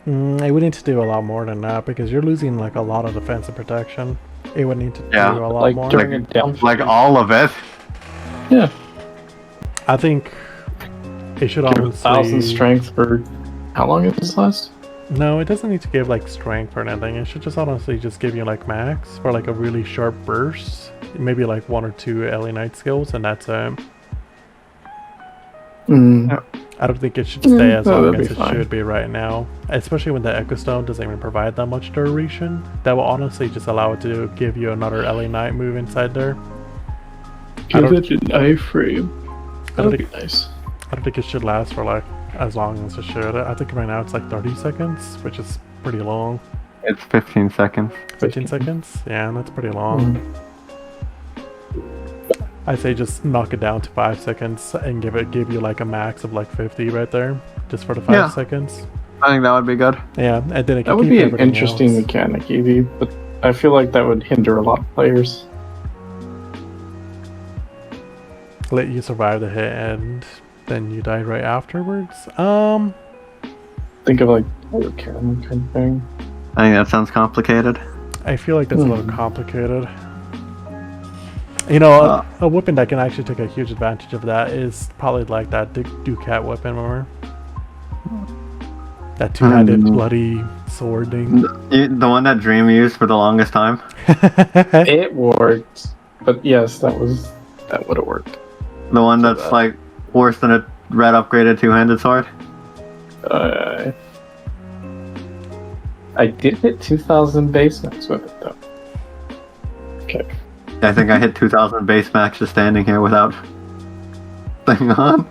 It would need to do a lot more than that because you're losing like a lot of defense and protection. It would need to Yeah, do a lot Like more. during a down Like phase. all of it. Yeah, I think it should give 1,000 honestly. strength for how long is this last? No, it doesn't need to give like strength or anything. It should just honestly just give you like max for like a really sharp burst. Maybe like 1 or 2 LA Knight skills, and that's I don't think it should stay as no, long that'd as be it fine. should be right now. Especially when the Echo Stone doesn't even provide that much duration. That will honestly just allow it to give you another LA Knight move inside there. Give don't- it an iframe. I don't That'd be think nice. I don't think it should last for like as long as it should. I think right now it's like 30 seconds, which is pretty long. It's 15 seconds. 15 seconds? Yeah, that's pretty long. I say just knock it down to 5 seconds and give you like a max of like 50 right there, just for the 5 Yeah. seconds. I think that would be good. Yeah, and then it That can would keep be an everything interesting else. mechanic, Evie, but I feel like that would hinder a lot of players. Let you survive the hit and then you die right afterwards. Think of like a cannon kind of thing. I think that sounds complicated. I feel like that's a little complicated. You know, a weapon that can actually take a huge advantage of that is probably like that Ducat weapon, remember? That two-handed bloody sword thing. The one that Dream used for the longest time. It worked, but yes, that would have worked. The one that's like worse than a red upgraded two-handed sword. I did hit 2,000 base max with it though. Okay. I think I hit 2,000 base max just standing here without thing on.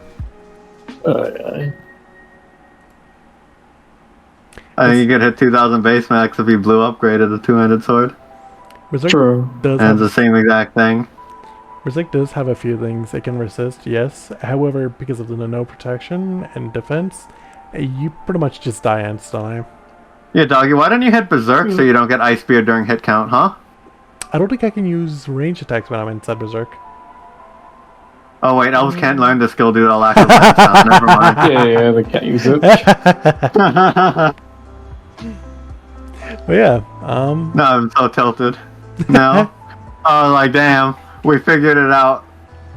I think you could hit 2,000 base max if you blue upgraded a two-handed sword. Berserk True. does And have, it's the same exact thing. Berserk does have a few things it can resist, yes. However, because of the no protection and defense, you pretty much just die instantly. Yeah, doggy, why don't you hit Berserk so you don't get Ice Beard during hit count, huh? I don't think I can use range attacks when I'm inside Berserk. Oh wait, elves can't learn the skill due to lack of life sound. Never mind. Yeah, they can't use it. But yeah, No, I'm so tilted. No. Oh, like, damn. We figured it out.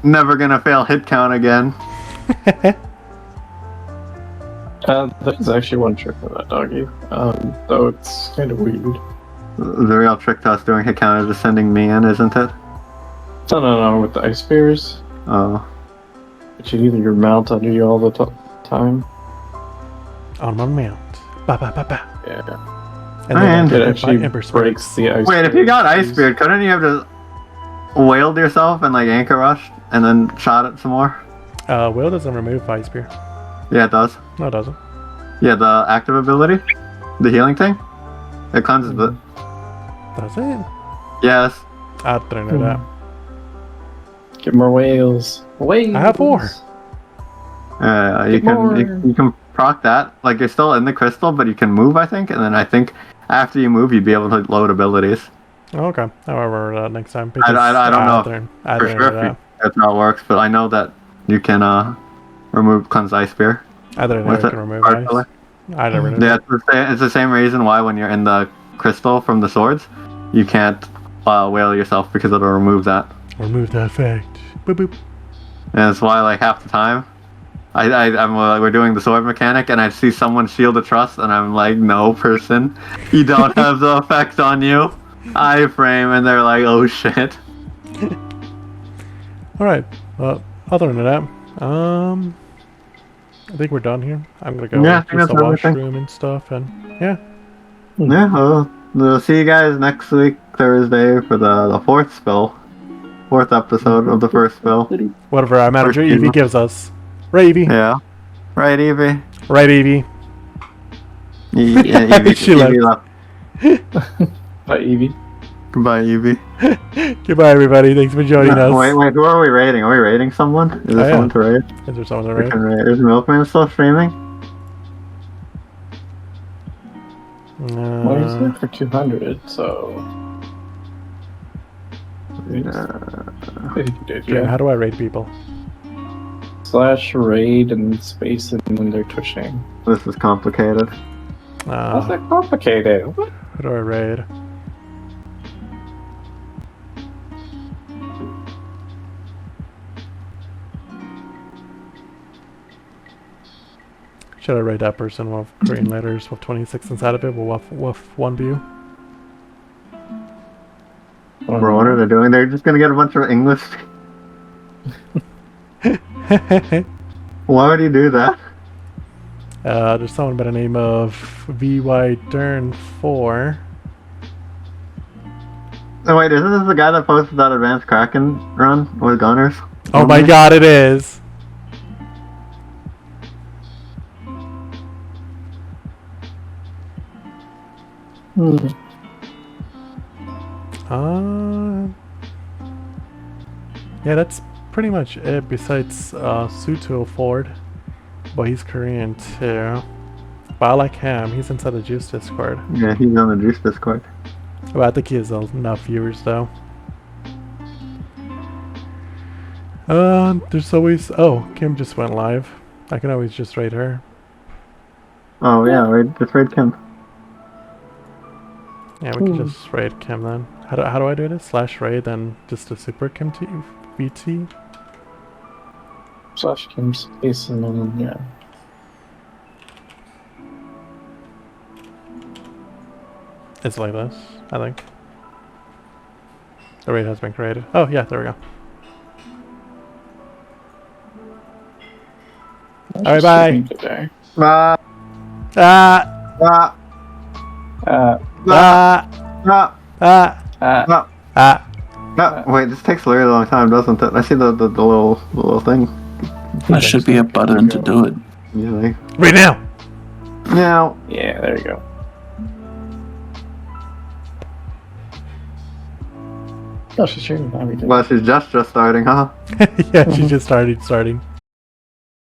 Never gonna fail hit count again. There's actually one trick with that doggy. Though it's kind of weird. The real trick to us doing hit count is just sending me in, isn't it? No, with the ice spears. Oh. Which you either mount under you all the time. on my mount. Ba ba ba ba. Yeah. And then And I It get actually my Ember breaks Spikes. the ice. Wait, if you got Ice spears. Beard, couldn't you have just wailed yourself and like anchor rushed and then shot it some more? Will doesn't remove Ice Spear. Yeah, it does. No, it doesn't. Yeah, the active ability, the healing thing, it cleanses it. Does it? Yes. I didn't know that. Get more whales. Whales. I have 4. You Get more. you can proc that. Like you're still in the crystal, but you can move, I think. And then I think after you move, you'd be able to load abilities. Oh, okay. I'll remember that next time. I don't know I For didn't sure know if that. you- that's how it works, but I know that you can remove cleanse Ice Spear. I didn't know with you it. can remove Hard ice. color. I never knew Yeah, that. it's the same reason why when you're in the crystal from the swords, you can't wail yourself because it'll remove that. Remove that effect. Boop boop. And that's why like half the time, we're doing the sword mechanic and I see someone shield a trust and I'm like, no person, you don't have the effect on you. Iframe, and they're like, oh shit. Alright. Well, other than that, I think we're done here. I'm gonna go Yeah, I think use the that's everything. washroom and stuff, and yeah. Yeah, we'll see you guys next week, Thursday, for the fourth episode of the first spell. Whatever our manager First Evie game. gives us. Right, Evie? Yeah. Right, Evie? Right, Evie? Yeah, Evie, She Evie left. left. Bye, Evie. Goodbye, Evie. Goodbye, everybody. Thanks for joining us. Wait, who are we raiding? Are we raiding someone? Is there Oh, yeah. someone to raid? Is there someone to We raid? can raid. Is Milkman still streaming? Well, he's there for 200, so. Yeah, how do I raid people? Slash raid and space and when they're twitching. This is complicated. How's that complicated? What? Who do I raid? Should I raid that person with green letters with 26 inside of it with one view? Bro, what are they doing? They're just gonna get a bunch of English. Why would you do that? There's someone by the name of VY Dern 4. Oh wait, isn't this the guy that posted that advanced Kraken run with Gunners? Oh my god, it is! Yeah, that's pretty much it besides Suto Ford. But he's Korean too. But I like him, he's inside the Juice Discord. Yeah, he's on the Juice Discord. But I think he has enough viewers though. There's always... Oh, Kim just went live. I can always just raid her. Oh yeah, just raid Kim. Yeah, we can just raid Kim then. How do I do this? Slash raid, then just a super Kim T VT? Slash Kim space and then, yeah. It's like this, I think. The raid has been created. Oh yeah, there we go. Alright, bye! Today. Ah! Ah! Ah! No, wait, this takes a really long time, doesn't it? I see the little thing. There should be a button to do it. Usually. Right now! Now. Yeah, there you go. Oh, she's streaming now. Well, she's just starting, huh? Yeah, she just starting.